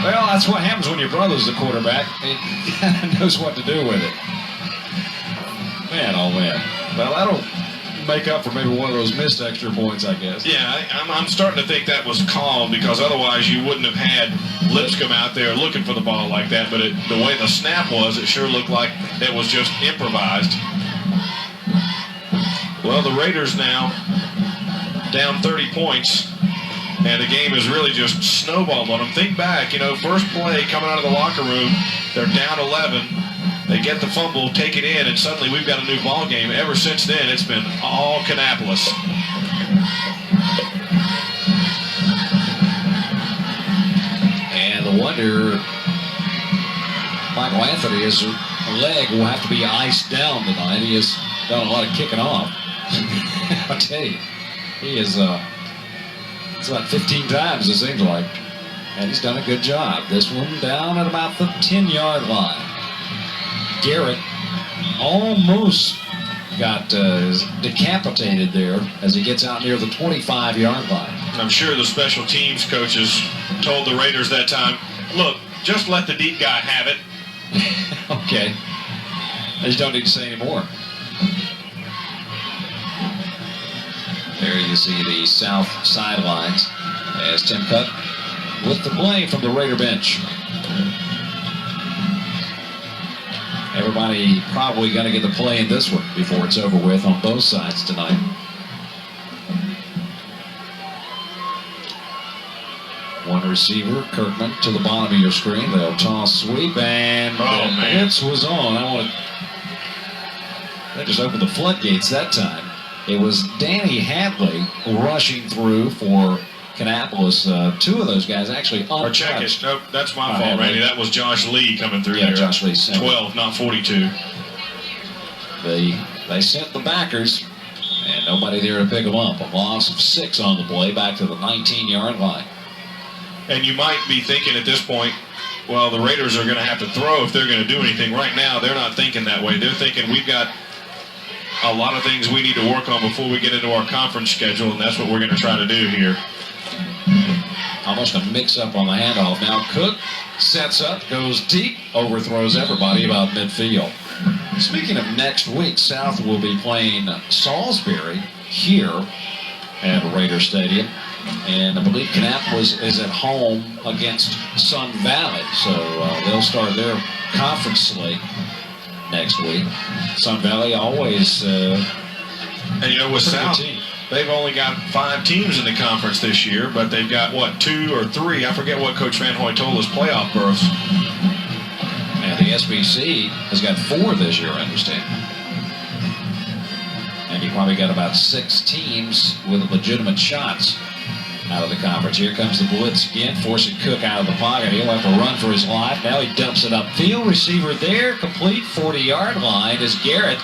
Well, that's what happens when your brother's the quarterback. He kind of knows what to do with it. Man, oh man. Well, that'll make up for maybe one of those missed extra points, I guess. Yeah, I'm starting to think that was called, because otherwise you wouldn't have had Lipscomb out there looking for the ball like that. But the way the snap was, it sure looked like it was just improvised. Well, the Raiders now down 30 points, and the game is really just snowballed on them. Think back, first play coming out of the locker room, they're down 11. They get the fumble, take it in, and suddenly we've got a new ball game. Ever since then, it's been all Kannapolis. And the Wonder, Michael Anthony, his leg will have to be iced down tonight. He has done a lot of kicking off. I'll tell you, he is, it's about 15 times, it seems like. And he's done a good job. This one down at about the 10-yard line. Garrett almost got decapitated there as he gets out near the 25-yard line. I'm sure the special teams coaches told the Raiders that time, look, just let the deep guy have it. Okay. I just don't need to say any more. There you see the south sidelines as Tim Cutt with the blame from the Raider bench. Everybody probably going to get the play in this one before it's over with on both sides tonight. One receiver, Kirkman, to the bottom of your screen. They'll toss sweep, and the blitz was on. They just opened the floodgates that time. It was Danny Hadley rushing through for Kannapolis. 2 of those guys actually Or check it. Nope, that's my fault, Randy. That was Josh Lee coming through there. Josh Lee. 12, not 42. They sent the backers. And nobody there to pick them up. A loss of 6 on the play, back to the 19-yard line. And you might be thinking at this point, well, the Raiders are going to have to throw if they're going to do anything. Right now, they're not thinking that way. They're thinking we've got a lot of things we need to work on before we get into our conference schedule, and that's what we're going to try to do here. Almost a mix-up on the handoff. Now Cook sets up, goes deep, overthrows everybody about midfield. Speaking of next week, South will be playing Salisbury here at Raider Stadium. And I believe Kannapolis is at home against Sun Valley. So they'll start their conference slate next week. Sun Valley always and you know, with South, team. they've only got 5 teams in the conference this year, but they've got, what, 2 or 3? I forget what Coach Van Hoy told us, playoff berths. And the SBC has got 4 this year, I understand. And you probably got about 6 teams with legitimate shots out of the conference. Here comes the blitz again, forcing Cook out of the pocket. He'll have to run for his life. Now he dumps it upfield. Receiver there, complete 40-yard line is Garrett.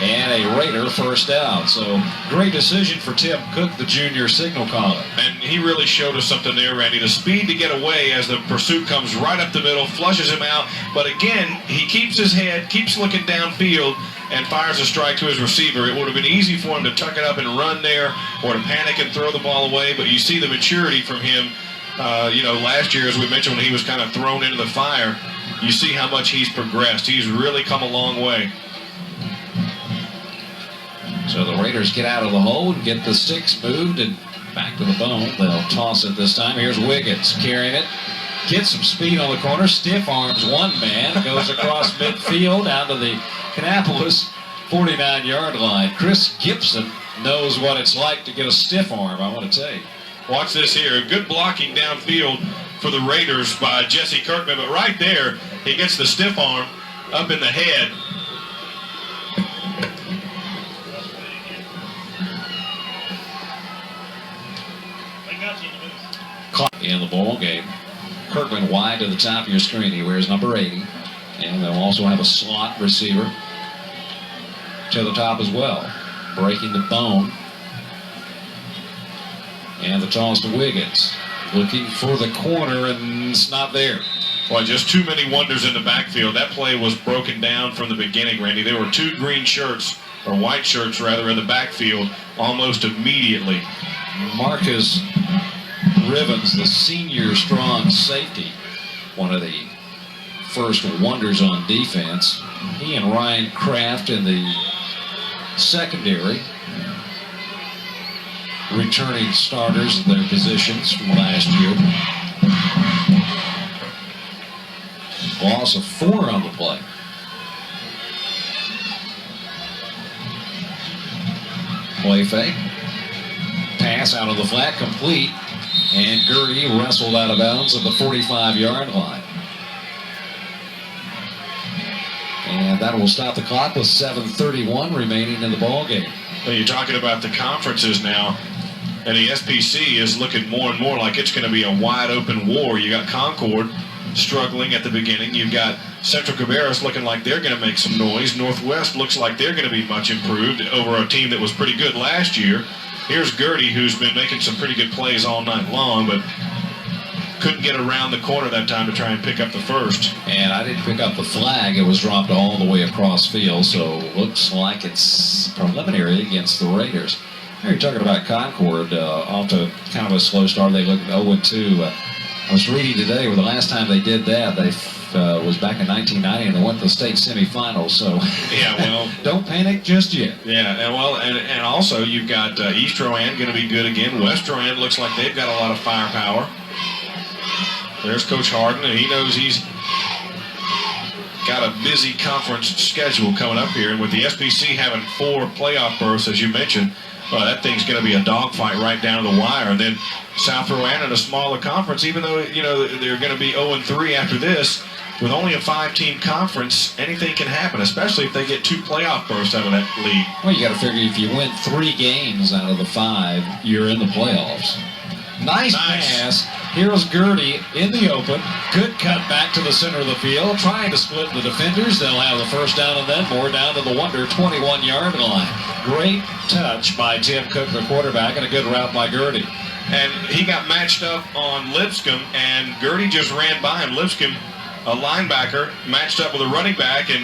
And a Raider first down. So great decision for Tim Cook, the junior signal caller. And he really showed us something there, Randy. The speed to get away as the pursuit comes right up the middle, flushes him out. But again, he keeps his head, keeps looking downfield, and fires a strike to his receiver. It would have been easy for him to tuck it up and run there or to panic and throw the ball away. But you see the maturity from him. Last year, as we mentioned, when he was kind of thrown into the fire, you see how much he's progressed. He's really come a long way. So the Raiders get out of the hole and get the sticks moved and back to the bone. They'll toss it this time. Here's Wiggins carrying it. Gets some speed on the corner. Stiff arms one man. Goes across midfield down to the Kannapolis 49-yard line. Chris Gibson knows what it's like to get a stiff arm, I want to tell you. Watch this here. Good blocking downfield for the Raiders by Jesse Kirkman. But right there, he gets the stiff arm up in the head. In the ball game, Kirkman wide to the top of your screen. He wears number 80, and they'll also have a slot receiver to the top as well, breaking the bone. And the toss to Wiggins, looking for the corner, and it's not there. Well, just too many wonders in the backfield. That play was broken down from the beginning, Randy. There were 2 green shirts, or white shirts rather, in the backfield almost immediately. Marcus Rivens, the senior strong safety, one of the first wonders on defense. He and Ryan Kraft in the secondary, returning starters in their positions from last year. Loss of 4 on the play. Play fake. Pass out of the flat, complete. And Gertie wrestled out of bounds at the 45-yard line. And that will stop the clock with 7:31 remaining in the ball game. Well, you're talking about the conferences now, and the SPC is looking more and more like it's going to be a wide-open war. You got Concord struggling at the beginning. You've got Central Cabarrus looking like they're going to make some noise. Northwest looks like they're going to be much improved over a team that was pretty good last year. Here's Gertie, who's been making some pretty good plays all night long, but couldn't get around the corner that time to try and pick up the first. And I didn't pick up the flag. It was dropped all the way across field, so looks like it's preliminary against the Raiders. Here you're talking about Concord, off to kind of a slow start. They look 0-2. I was reading today where the last time they did that, they was back in 1990, and they went to the state semifinals. So yeah, well, don't panic just yet. Yeah, and also you've got East Rowan going to be good again. West Rowan looks like they've got a lot of firepower. There's Coach Harden, and he knows he's got a busy conference schedule coming up here. And with the SPC having 4 playoff berths, as you mentioned, that thing's going to be a dogfight right down to the wire. And then South Rowan in a smaller conference, even though they're going to be 0-3 after this, with only a 5-team conference, anything can happen, especially if they get 2 playoff berths out of that league. Well, you got to figure if you win 3 games out of the 5, you're in the playoffs. Nice pass Here's Gertie in the open. Good cut back to the center of the field, trying to split the defenders. They'll have the first down and then more down to the Wonder 21-yard line. Great touch by Tim Cook, the quarterback, and a good route by Gertie. And he got matched up on Lipscomb, and Gertie just ran by him. Lipscomb, a linebacker, matched up with a running back, and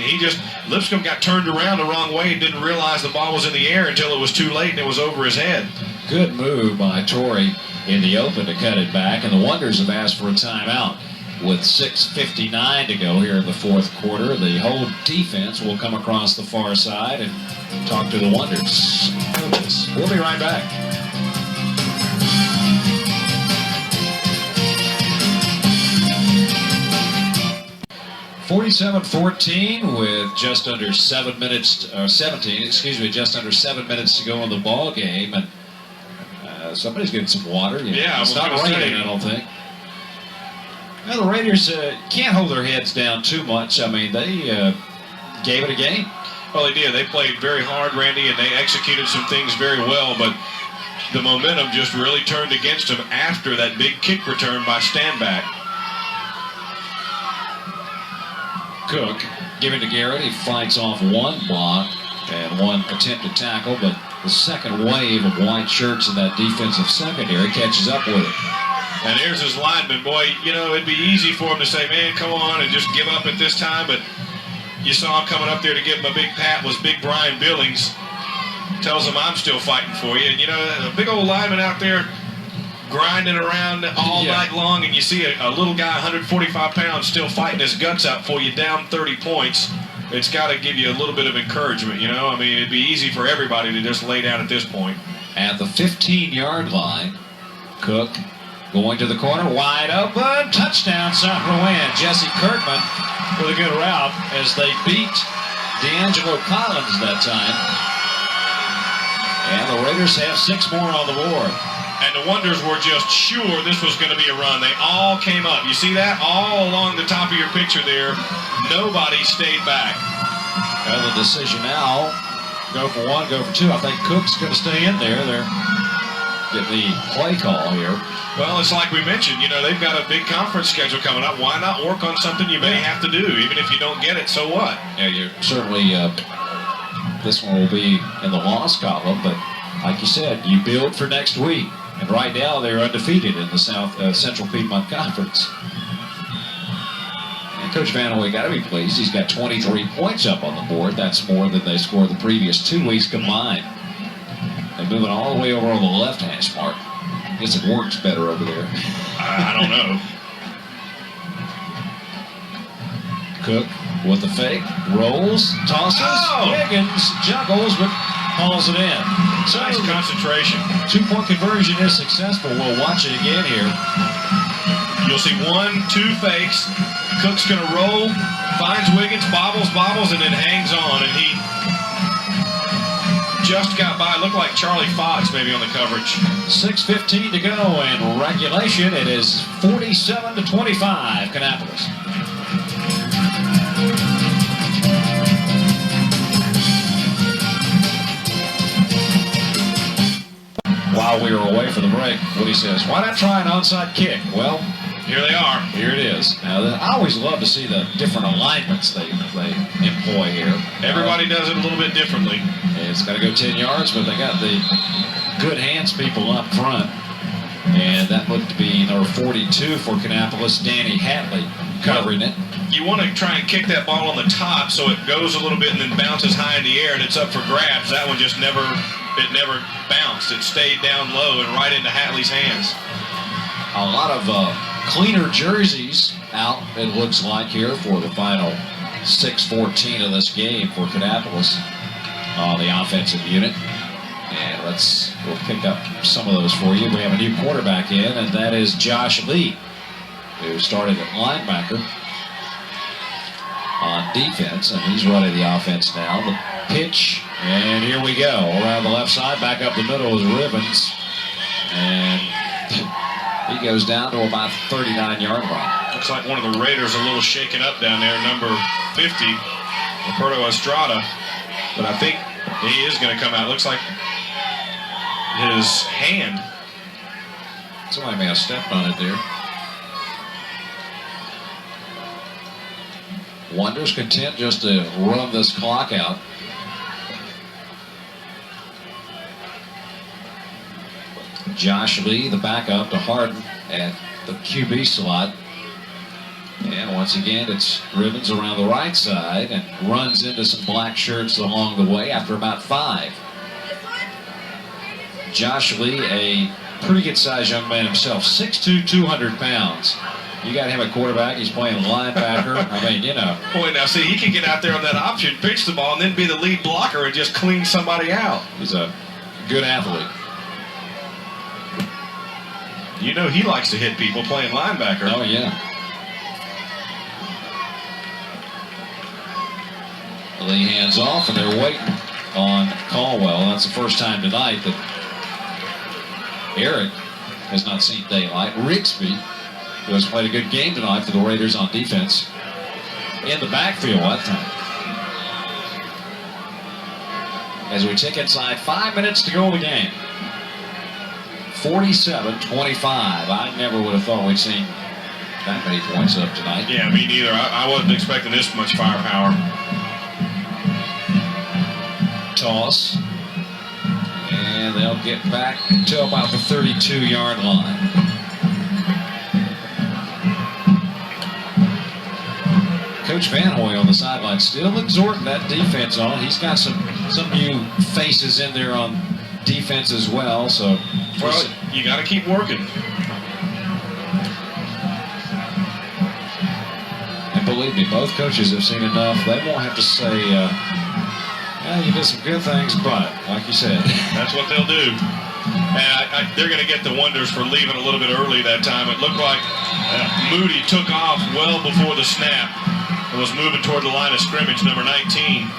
Lipscomb got turned around the wrong way and didn't realize the ball was in the air until it was too late and it was over his head. Good move by Torrey in the open to cut it back, and the Wonders have asked for a timeout with 6:59 to go here in the fourth quarter. The whole defense will come across the far side and talk to the Wonders coaches. We'll be right back. (47-14) with just under 7 minutes, 17, excuse me, just under 7 minutes to go in the ball game, and somebody's getting some water. Yeah, it's not raining, I don't think. Well, the Raiders can't hold their heads down too much. I mean, they gave it a game. Well, they did. They played very hard, Randy, and they executed some things very well, but the momentum just really turned against them after that big kick return by Stanback. Cook giving to Garrett. He fights off one block and one attempted tackle, but the second wave of white shirts in that defensive secondary catches up with it. And here's his lineman. Boy, you know, it'd be easy for him to say, man, come on, and just give up at this time, but you saw him coming up there to give him a big pat was Big Brian Billings. Tells him, I'm still fighting for you. And, you know, a big old lineman out there grinding around all night long, and you see a little guy, 145 pounds, still fighting his guts out for you, down 30 points. It's got to give you a little bit of encouragement, you know? I mean, it'd be easy for everybody to just lay down at this point. At the 15-yard line, Cook going to the corner, wide open, touchdown, South Rowan. Jesse Kirkman with a good route as they beat D'Angelo Collins that time. And the Raiders have 6 more on the board. And the Wonders were just sure this was going to be a run. They all came up. You see that? All along the top of your picture there. Nobody stayed back. Well, the decision now, go for 1, go for 2. I think Cook's going to stay in there. They're getting the play call here. Well, it's like we mentioned, you know, they've got a big conference schedule coming up. Why not work on something you may have to do? Even if you don't get it, so what? Yeah, you certainly, this one will be in the loss column, but like you said, you build for next week. And right now, they're undefeated in the Central Piedmont Conference. And Coach Vanaway got to be pleased. He's got 23 points up on the board. That's more than they scored the previous 2 weeks combined. They're moving all the way over on the left hash mark. I guess it works better over there. I don't know. Cook with the fake, rolls, tosses, Higgins juggles, but hauls it in. So nice concentration. 2-point conversion is successful. We'll watch it again here. You'll see 1, 2 fakes. Cook's going to roll, finds Wiggins, bobbles, and then hangs on. And he just got by. Looked like Charlie Fox maybe on the coverage. 6:15 to go in regulation. It is 47-25, Kannapolis. While we were away for the break, Woody says, why not try an onside kick? Well, here they are. Here it is. Now, I always love to see the different alignments they employ here. Everybody does it a little bit differently. It's got to go 10 yards, but they got the good hands people up front. And that looked to be number 42 for Kannapolis, Danny Hatley, covering it. You want to try and kick that ball on the top so it goes a little bit and then bounces high in the air and it's up for grabs. That one just never bounced. It stayed down low and right into Hatley's hands. A lot of cleaner jerseys out, it looks like, here for the final 6:14 of this game for Kannapolis on the offensive unit. And we'll pick up some of those for you. We have a new quarterback in, and that is Josh Lee, who started at linebacker on defense, and he's running the offense now. The pitch, and here we go. Around the left side, back up the middle is Ribbons. And he goes down to about 39-yard line. Looks like one of the Raiders a little shaken up down there, number 50, Roberto Estrada. But I think he is going to come out. Looks like his hand. Somebody may have stepped on it there. Wonders content just to run this clock out. Josh Lee, the backup to Harden at the QB slot. And once again, it's Rivens around the right side and runs into some black shirts along the way after about 5. Josh Lee, a pretty good-sized young man himself, 6'2", 200 pounds. You got him at quarterback. He's playing linebacker. I mean, you know. Boy, now see, he can get out there on that option, pitch the ball, and then be the lead blocker and just clean somebody out. He's a good athlete. You know he likes to hit people playing linebacker. Oh, yeah. Lee hands off, and they're waiting on Caldwell. That's the first time tonight that Eric has not seen daylight. Rigsby, who has played a good game tonight for the Raiders on defense, in the backfield that time. As we tick inside 5 minutes to go in the game. 47-25. I never would have thought we'd seen that many points up tonight. Yeah, me neither. I wasn't expecting this much firepower. Toss. And they'll get back to about the 32-yard line. Coach Van Hoy on the sideline still exhorting that defense on. He's got some new faces in there on defense as well. So, well, you got to keep working. And believe me, both coaches have seen enough. They won't have to say, you did some good things, but like you said, that's what they'll do. And they're going to get the Wonders for leaving a little bit early that time. It looked like Moody took off well before the snap and was moving toward the line of scrimmage, number 19.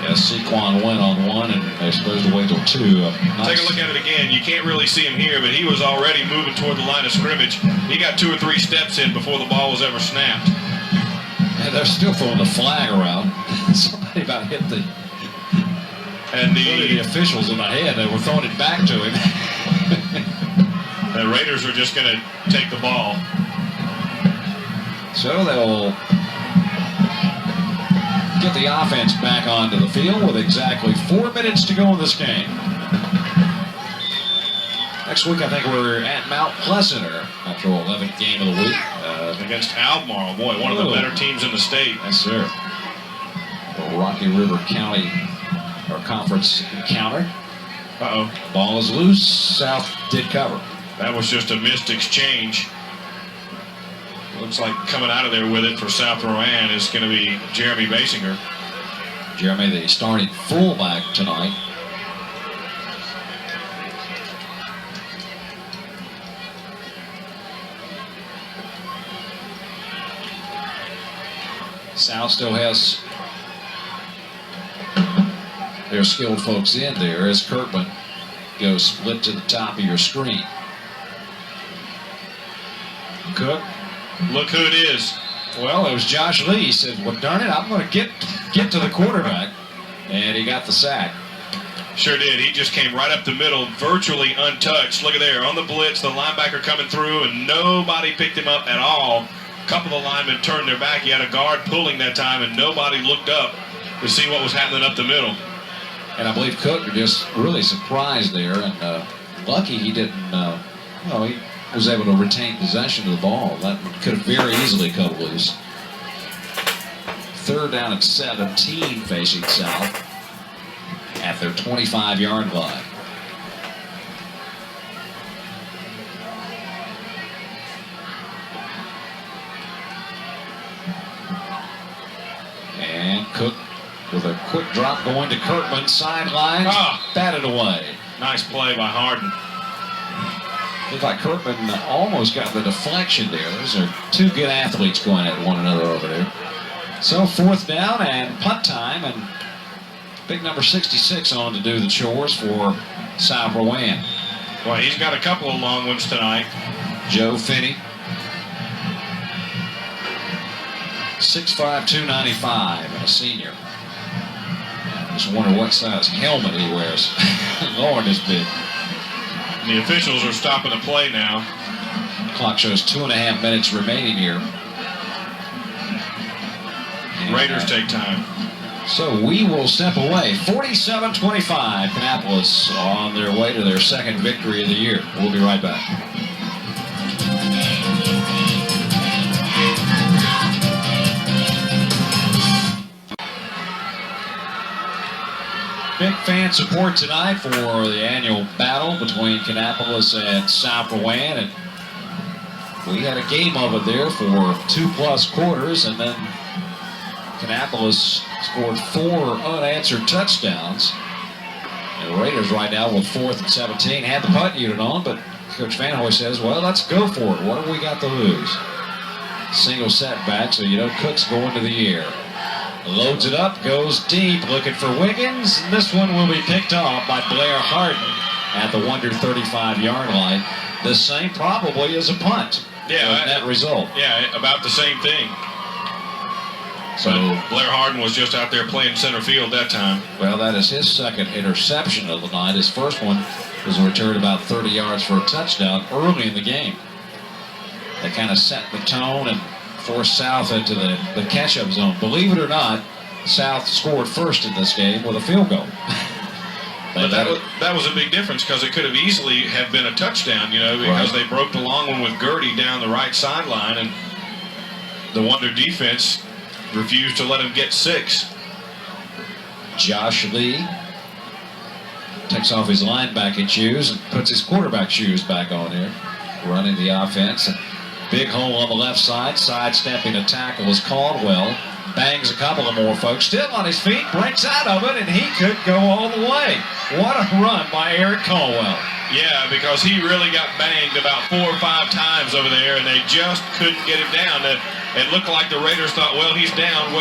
Yes, Sequan went on one, and they're supposed to wait till 2. Nice. Take a look at it again. You can't really see him here, but he was already moving toward the line of scrimmage. He got 2 or 3 steps in before the ball was ever snapped. And they're still throwing the flag around. Somebody about hit the officials in the head. They were throwing it back to him. The Raiders are just going to take the ball. So they'll get the offense back onto the field with exactly 4 minutes to go in this game. Next week, I think we're at Mount Pleasanter after 11th game of the week. Against Albemarle. Boy, one of the better teams in the state. Yes, sir. The Rocky River County or Conference encounter. Uh-oh. Ball is loose. South did cover. That was just a missed exchange. Looks like coming out of there with it for South Rowan is going to be Jeremy Basinger. Jeremy, the starting fullback tonight. South still has their skilled folks in there as Kirkman goes split to the top of your screen. Cook. Look who it is. Well, it was Josh Lee. He said, well, darn it, I'm going to get to the quarterback. And he got the sack. Sure did. He just came right up the middle, virtually untouched. Look at there. On the blitz, the linebacker coming through, and nobody picked him up at all. A couple of linemen turned their back. He had a guard pulling that time, and nobody looked up to see what was happening up the middle. And I believe Cook just really surprised there, and lucky he didn't, he was able to retain possession of the ball. That could have very easily cut loose. 3rd down and 17 facing South at their 25-yard line. And Cook with a quick drop going to Kirkman, sideline, batted away. Nice play by Harden. Looked like Kirkman almost got the deflection there. Those are 2 good athletes going at one another over there. So 4th down and punt time, and big number 66 on to do the chores for South Rowan. Well, he's got a couple of long ones tonight. Joe Finney. 6'5", 295, and a senior. Just wonder what size helmet he wears. Lord, this big. The officials are stopping the play now. Clock shows 2.5 minutes remaining here. Raiders take time. So we will step away. 47-25, Kannapolis on their way to their second victory of the year. We'll be right back. Big fan support tonight for the annual battle between Kannapolis and South Rowan. And we had a game of it there for 2+ quarters, and then Kannapolis scored 4 unanswered touchdowns. And the Raiders right now with 4th and 17 had the punt unit on, but Coach Van Hoy says, well, let's go for it. What have we got to lose? Single setback, so you know Cook's going to the air. Loads it up, goes deep, looking for Wiggins. This one will be picked off by Blair Harden at the Wonder 35-yard line. The same probably as a punt. Yeah, that result. Yeah, about the same thing. So but Blair Harden was just out there playing center field that time. Well, that is his second interception of the night. His first one was a return about 30 yards for a touchdown early in the game. They kind of set the tone and forced South into the catch-up zone. Believe it or not, South scored first in this game with a field goal. But that was a big difference because it could have easily have been a touchdown, you know, because they broke the long one with Gertie down the right sideline, and the Wonder defense refused to let him get 6. Josh Lee takes off his linebacking shoes and puts his quarterback shoes back on here, running the offense. Big hole on the left side, sidestepping a tackle is Caldwell. Bangs a couple of more folks, still on his feet, breaks out of it, and he could go all the way. What a run by Eric Caldwell. Yeah, because he really got banged about 4 or 5 times over there, and they just couldn't get him down. It looked like the Raiders thought, well, he's down,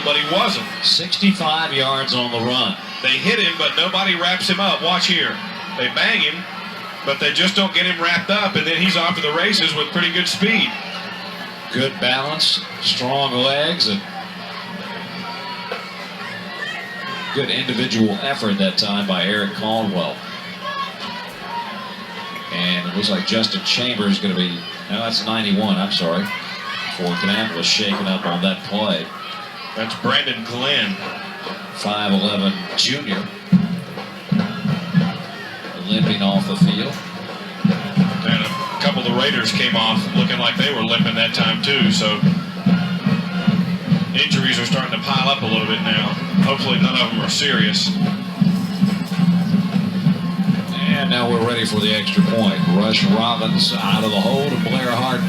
but he wasn't. 65 yards on the run. They hit him, but nobody wraps him up. Watch here. They bang him, but they just don't get him wrapped up, and then he's off to the races with pretty good speed. Good balance, strong legs, and good individual effort that time by Eric Caldwell. And it looks like Justin Chambers is going to be, no, that's 91, I'm sorry, for Kannapolis shaken up on that play. That's Brandon Glenn. 5'11" junior. Limping off the field. And a couple of the Raiders came off looking like they were limping that time too, so injuries are starting to pile up a little bit now. Hopefully none of them are serious. And now we're ready for the extra point. Rush Robbins out of the hole to Blair Harden.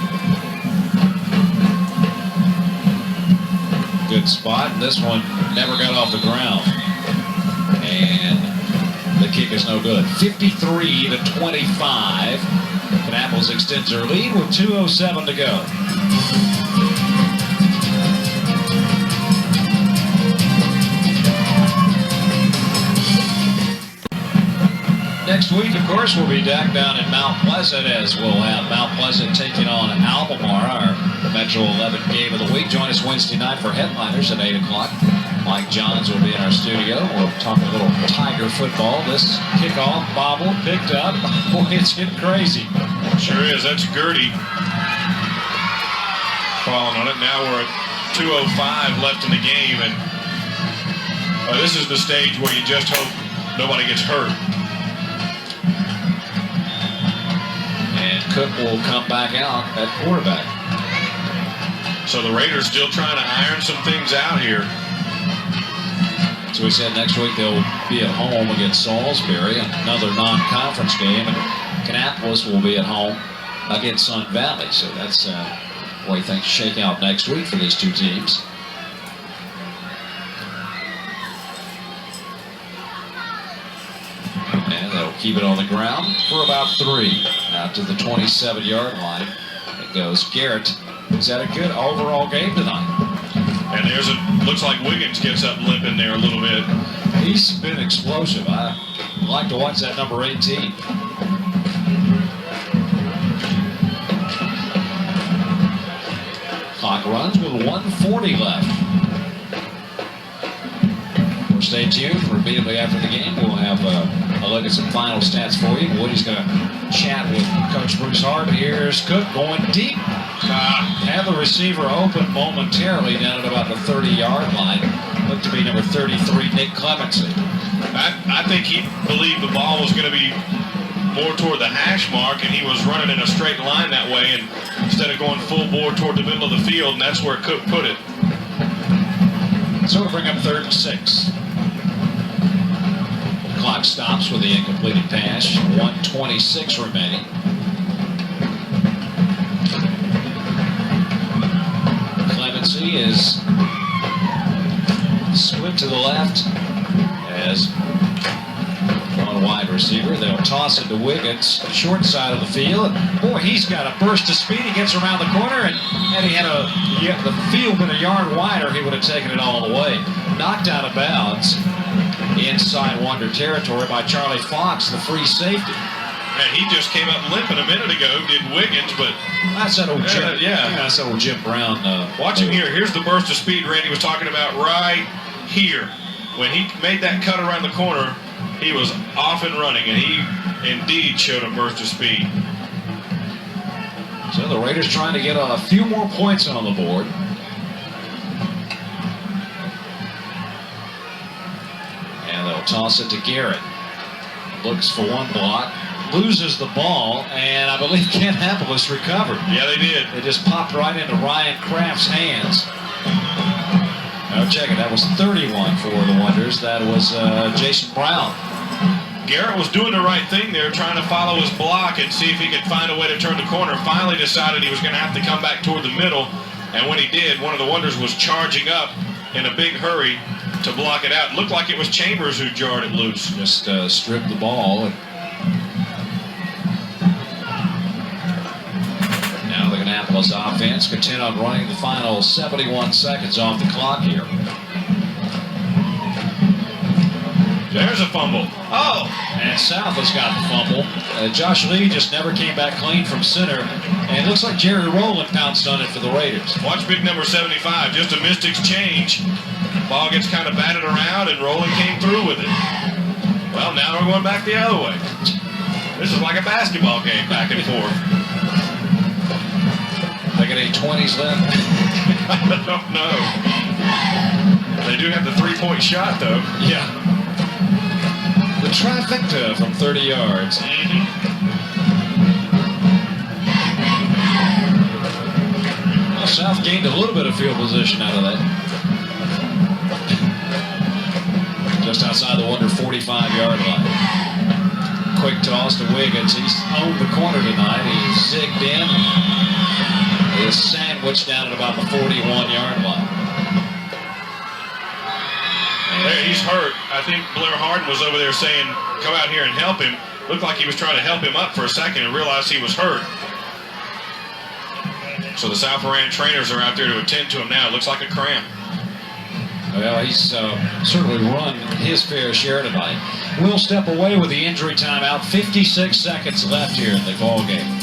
Good spot. This one never got off the ground. And the kick is no good. 53-25. Kannapolis extends their lead with 2:07 to go. Next week, of course, we'll be back down in Mount Pleasant as we'll have Mount Pleasant taking on Albemarle, our Metro 11 game of the week. Join us Wednesday night for headliners at 8 o'clock. Mike Johns will be in our studio. We'll talk a little Tiger football. This kickoff bobble picked up. Boy, it's getting crazy. Sure is. That's Gertie falling on it. Now we're at 2:05 left in the game, and this is the stage where you just hope nobody gets hurt. And Cook will come back out at quarterback. So the Raiders still trying to iron some things out here. So we said next week they'll be at home against Salisbury, another non-conference game, and Kannapolis will be at home against Sun Valley. So that's the way things shake out next week for these two teams. And they'll keep it on the ground for about 3. Out to the 27-yard line. It goes Garrett. He's had a good overall game tonight. And looks like Wiggins gets up limping there a little bit. He's been explosive. I like to watch that number 18. Clock runs with 1:40 left. Well, stay tuned. Immediately after the game, we'll have a look at some final stats for you. Woody's going to chat with Coach Bruce Hart. Here's Cook going deep. Had the receiver open momentarily down at about the 30-yard line. Looked to be number 33, Nick Clemency. I think he believed the ball was going to be more toward the hash mark, and he was running in a straight line that way, and instead of going full bore toward the middle of the field, and that's where Cook put it. So we'll bring up 3rd and 6. Clock stops with the incompleted pass. 1:26 remaining. Clemency is split to the left as one wide receiver. They'll toss it to Wiggins, short side of the field. Boy, he's got a burst of speed. He gets around the corner, and had he had the field been a yard wider, he would have taken it all the way. Knocked out of bounds inside Wonder territory by Charlie Fox, the free safety. Man, he just came up limping a minute ago, did Wiggins, but That's that old Jim. That's that old Jim Brown. watch him here. Here's the burst of speed Randy was talking about right here. When he made that cut around the corner, he was off and running, and he indeed showed a burst of speed. So the Raiders trying to get a few more points on the board. And they'll toss it to Garrett. Looks for one block. Loses the ball, and I believe Kannapolis recovered. Yeah, they did. It just popped right into Ryan Kraft's hands. Now check it. That was 31 for the Wonders. That was Jason Brown. Garrett was doing the right thing there, trying to follow his block and see if he could find a way to turn the corner. Finally decided he was going to have to come back toward the middle, and when he did, one of the Wonders was charging up in a big hurry to block it out. It looked like it was Chambers who jarred it loose. Just stripped the ball. Now the Kannapolis offense content on running the final 71 seconds off the clock here. There's a fumble. Oh! And South has got the fumble. Josh Lee just never came back clean from center. And it looks like Jerry Rowan pounced on it for the Raiders. Watch big number 75. Just a Mystics change. Ball gets kind of batted around, and Rowan came through with it. Well, now we're going back the other way. This is like a basketball game, back and forth. They got any 20s left? I don't know. They do have the three-point shot, though. Yeah. The trifecta from 30 yards. Well, South gained a little bit of field position out of that. Just outside the Wonder 45-yard line. Quick toss to Wiggins. He's owned the corner tonight. He zigged in. He is sandwiched down at about the 41-yard line. Hey, he's hurt. I think Blair Harden was over there saying, come out here and help him. Looked like he was trying to help him up for a second and realized he was hurt. So the South Moran trainers are out there to attend to him now. It looks like a cramp. Well, he's certainly run his fair share tonight. We'll step away with the injury timeout. 56 seconds left here in the ball game.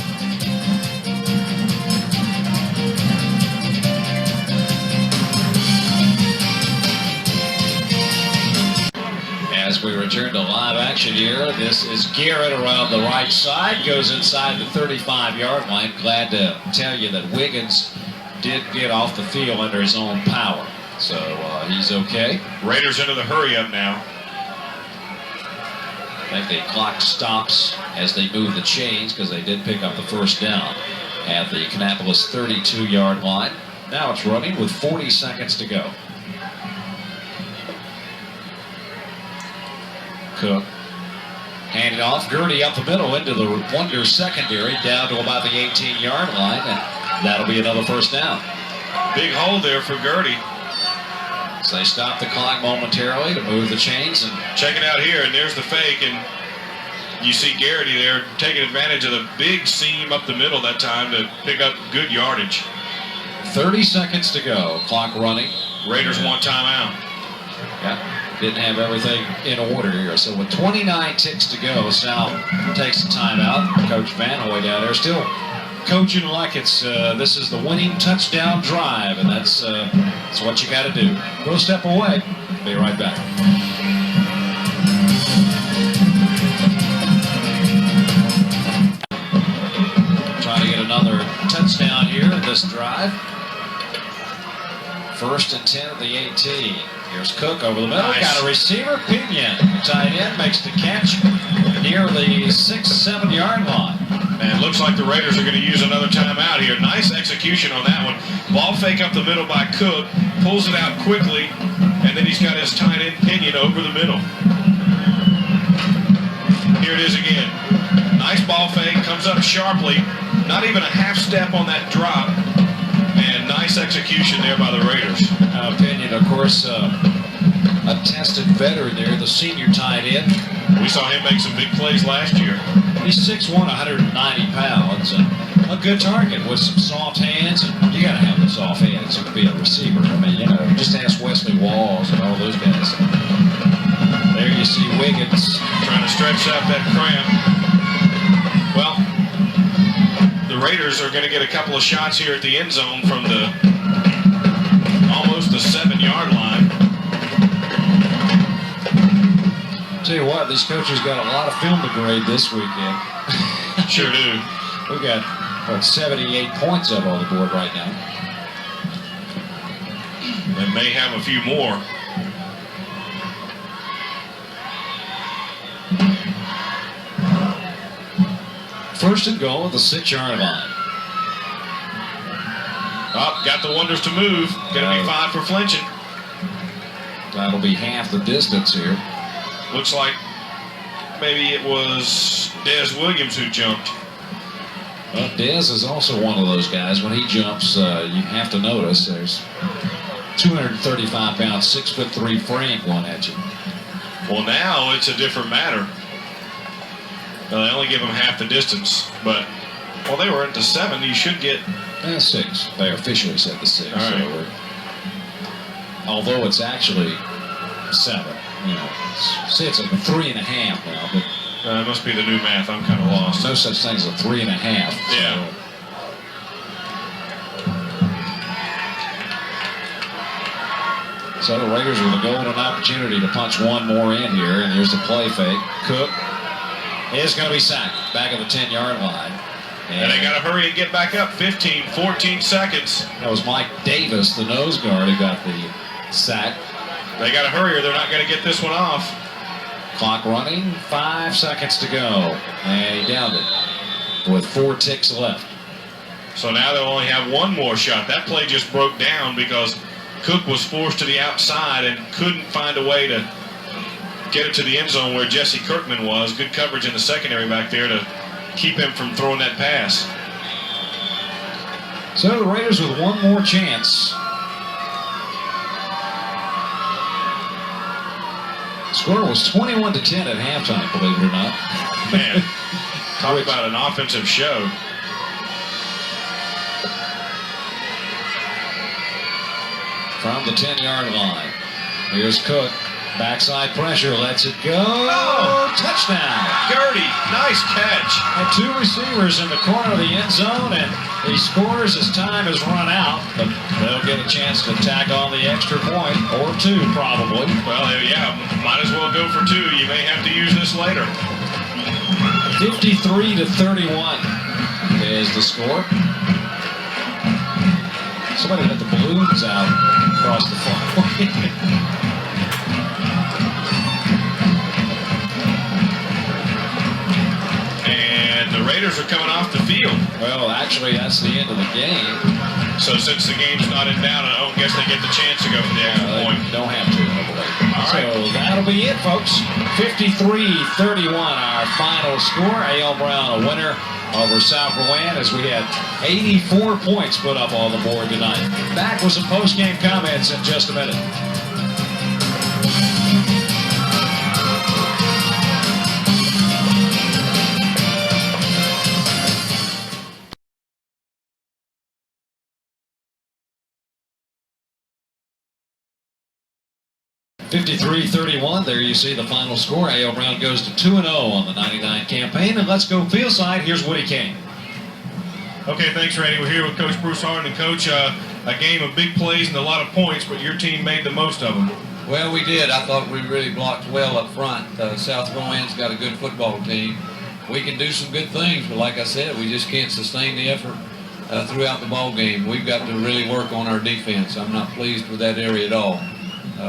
As we return to live action here, this is Garrett around the right side, goes inside the 35-yard line. Glad to tell you that Wiggins did get off the field under his own power, so he's okay. Raiders into the hurry-up now. I think the clock stops as they move the chains because they did pick up the first down at the Kannapolis 32-yard line. Now it's running with 40 seconds to go. Cook. Hand it off. Gurdy up the middle into the Wonder secondary down to about the 18-yard line, and that'll be another first down. Big hole there for Gurdy. So they stop the clock momentarily to move the chains. And check it out here, and there's the fake, and you see Garrity there taking advantage of the big seam up the middle that time to pick up good yardage. 30 seconds to go. Clock running. Raiders want timeout. Yeah. Didn't have everything in order here. So with 29 ticks to go, South takes the timeout. Coach Van Hoy down there still coaching like it's this is the winning touchdown drive, and that's what you got to do. We'll step away. Be right back. Trying to get another touchdown here in this this drive. 1st and 10 at the 18. Here's Cook over the middle. Nice. Got a receiver. Pinion, tight end, makes the catch near the 6-7 yard line. And it looks like the Raiders are going to use another timeout here. Nice execution on that one. Ball fake up the middle by Cook. Pulls it out quickly. And then he's got his tight end Pinion over the middle. Here it is again. Nice ball fake. Comes up sharply. Not even a half step on that drop. And nice execution there by the Raiders. Pinion, of course, a tested veteran there, the senior tight end. We saw him make some big plays last year. He's 6'1", 190 pounds. A good target with some soft hands. And you got to have the soft hands to be a receiver. I mean, you know, just ask Wesley Walls and all those guys. There you see Wiggins Trying to stretch out that cramp. Well, the Raiders are going to get a couple of shots here at the end zone from the almost the 7-yard line. Tell you what, these coaches got a lot of film to grade this weekend. Sure do. We've got, 78 points up on the board right now. They may have a few more. First and goal at the 6-yard line. Oh, got the Wonders to move. Going to be fined for flinching. That'll be half the distance here. Looks like maybe it was Dez Williams who jumped. Well, Dez is also one of those guys. When he jumps, you have to notice there's 235 pound, 6'3" frame going at you. Well, now it's a different matter. Well, they only give him half the distance, but well, they were at the 7. You should get 6. They officially said the 6. All right. So although it's actually 7, you know, say it's a 3.5 now, but it must be the new math. I'm kind of lost. no such thing as a 3.5. Yeah. So the Raiders with a golden opportunity to punch one more in here, and here's the play fake. Cook is going to be sacked back of the 10-yard line. And they got to hurry and get back up. 15, 14 seconds. That was Mike Davis, the nose guard, who got the sack. They got to hurry or they're not going to get this one off. Clock running, 5 seconds to go. And he downed it with 4 ticks left. So now they'll only have one more shot. That play just broke down because Cook was forced to the outside and couldn't find a way to get it to the end zone where Jesse Kirkman was. Good coverage in the secondary back there to keep him from throwing that pass. So the Raiders with one more chance. Score was 21-10 at halftime, believe it or not. Man, talk about an offensive show. From the 10-yard line. Here's Cook. Backside pressure, lets it go. Oh! Touchdown. Gertie, nice catch. And 2 receivers in the corner of the end zone, and he scores as time has run out, but they'll get a chance to tack on the extra point, or 2 probably. Well, yeah, might as well go for 2. You may have to use this later. 53-31 is the score. Somebody let the balloons out across the floor. The Raiders are coming off the field. Well, actually, that's the end of the game. So since the game's not in doubt, I don't guess they get the chance to go for the extra point. They don't have to, I believe. All right. So that'll be it, folks. 53-31, our final score. A.L. Brown, a winner over South Rowan, as we had 84 points put up on the board tonight. Back with some post-game comments in just a minute. (53-31). There you see the final score. A.L. Brown goes to 2-0 on the 99 campaign. And let's go field side. Here's Woody Kane. Okay, thanks, Randy. We're here with Coach Bruce Harden. And, Coach, a game of big plays and a lot of points, but your team made the most of them. Well, we did. I thought we really blocked well up front. South Rowan's got a good football team. We can do some good things, but like I said, we just can't sustain the effort throughout the ball game. We've got to really work on our defense. I'm not pleased with that area at all.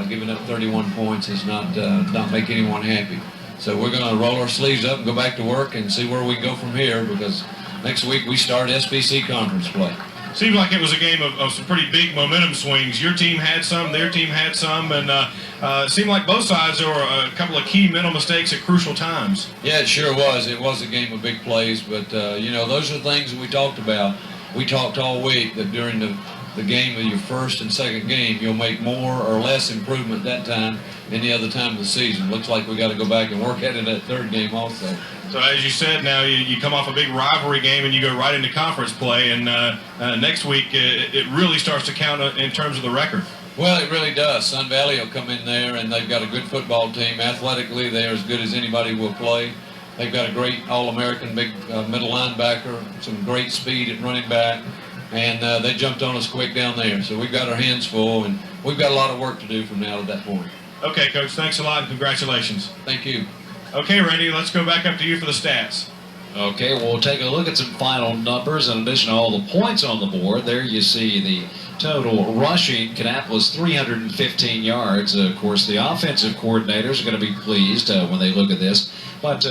Giving up 31 points is not make anyone happy. So we're going to roll our sleeves up and go back to work and see where we can go from here, because next week we start SBC conference play. Seems like it was a game of some pretty big momentum swings. Your team had some, their team had some, and it seemed like both sides there were a couple of key mental mistakes at crucial times. Yeah, it sure was. It was a game of big plays, but those are the things that we talked about. We talked all week that during the game of your first and second game, you'll make more or less improvement that time any other time of the season. Looks like we got to go back and work at it that third game also. So as you said, now you come off a big rivalry game and you go right into conference play, and next week it really starts to count in terms of the record. Well, it really does. Sun Valley will come in there, and they've got a good football team. Athletically, they're as good as anybody will play. They've got a great All-American big middle linebacker, some great speed at running back, and they jumped on us quick down there. So we've got our hands full, and we've got a lot of work to do from now to that point. Okay, Coach, thanks a lot and congratulations. Thank you. Okay, Randy, let's go back up to you for the stats. Okay, we'll take a look at some final numbers. In addition to all the points on the board, there you see the total rushing. Kannapolis 315 yards. Of course, the offensive coordinators are going to be pleased when they look at this. But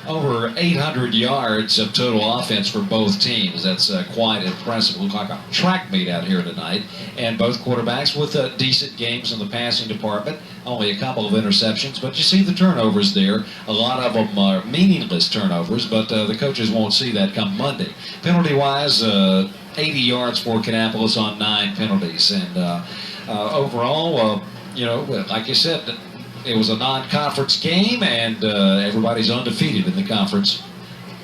over 800 yards of total offense for both teams. That's quite impressive. Looked like a track meet out here tonight. And both quarterbacks with decent games in the passing department. Only a couple of interceptions, but you see the turnovers there. A lot of them are meaningless turnovers, but the coaches won't see that come Monday. Penalty-wise, 80 yards for Kannapolis on 9 penalties. And overall, like you said, it was a non-conference game, and everybody's undefeated in the conference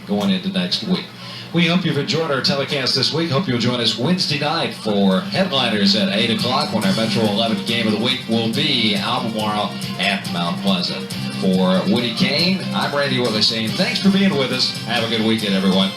going into next week. We hope you've enjoyed our telecast this week. Hope you'll join us Wednesday night for headliners at 8 o'clock when our Metro 11 game of the week will be Albemarle at Mount Pleasant. For Woody Kane, I'm Randy Whitley saying thanks for being with us. Have a good weekend, everyone.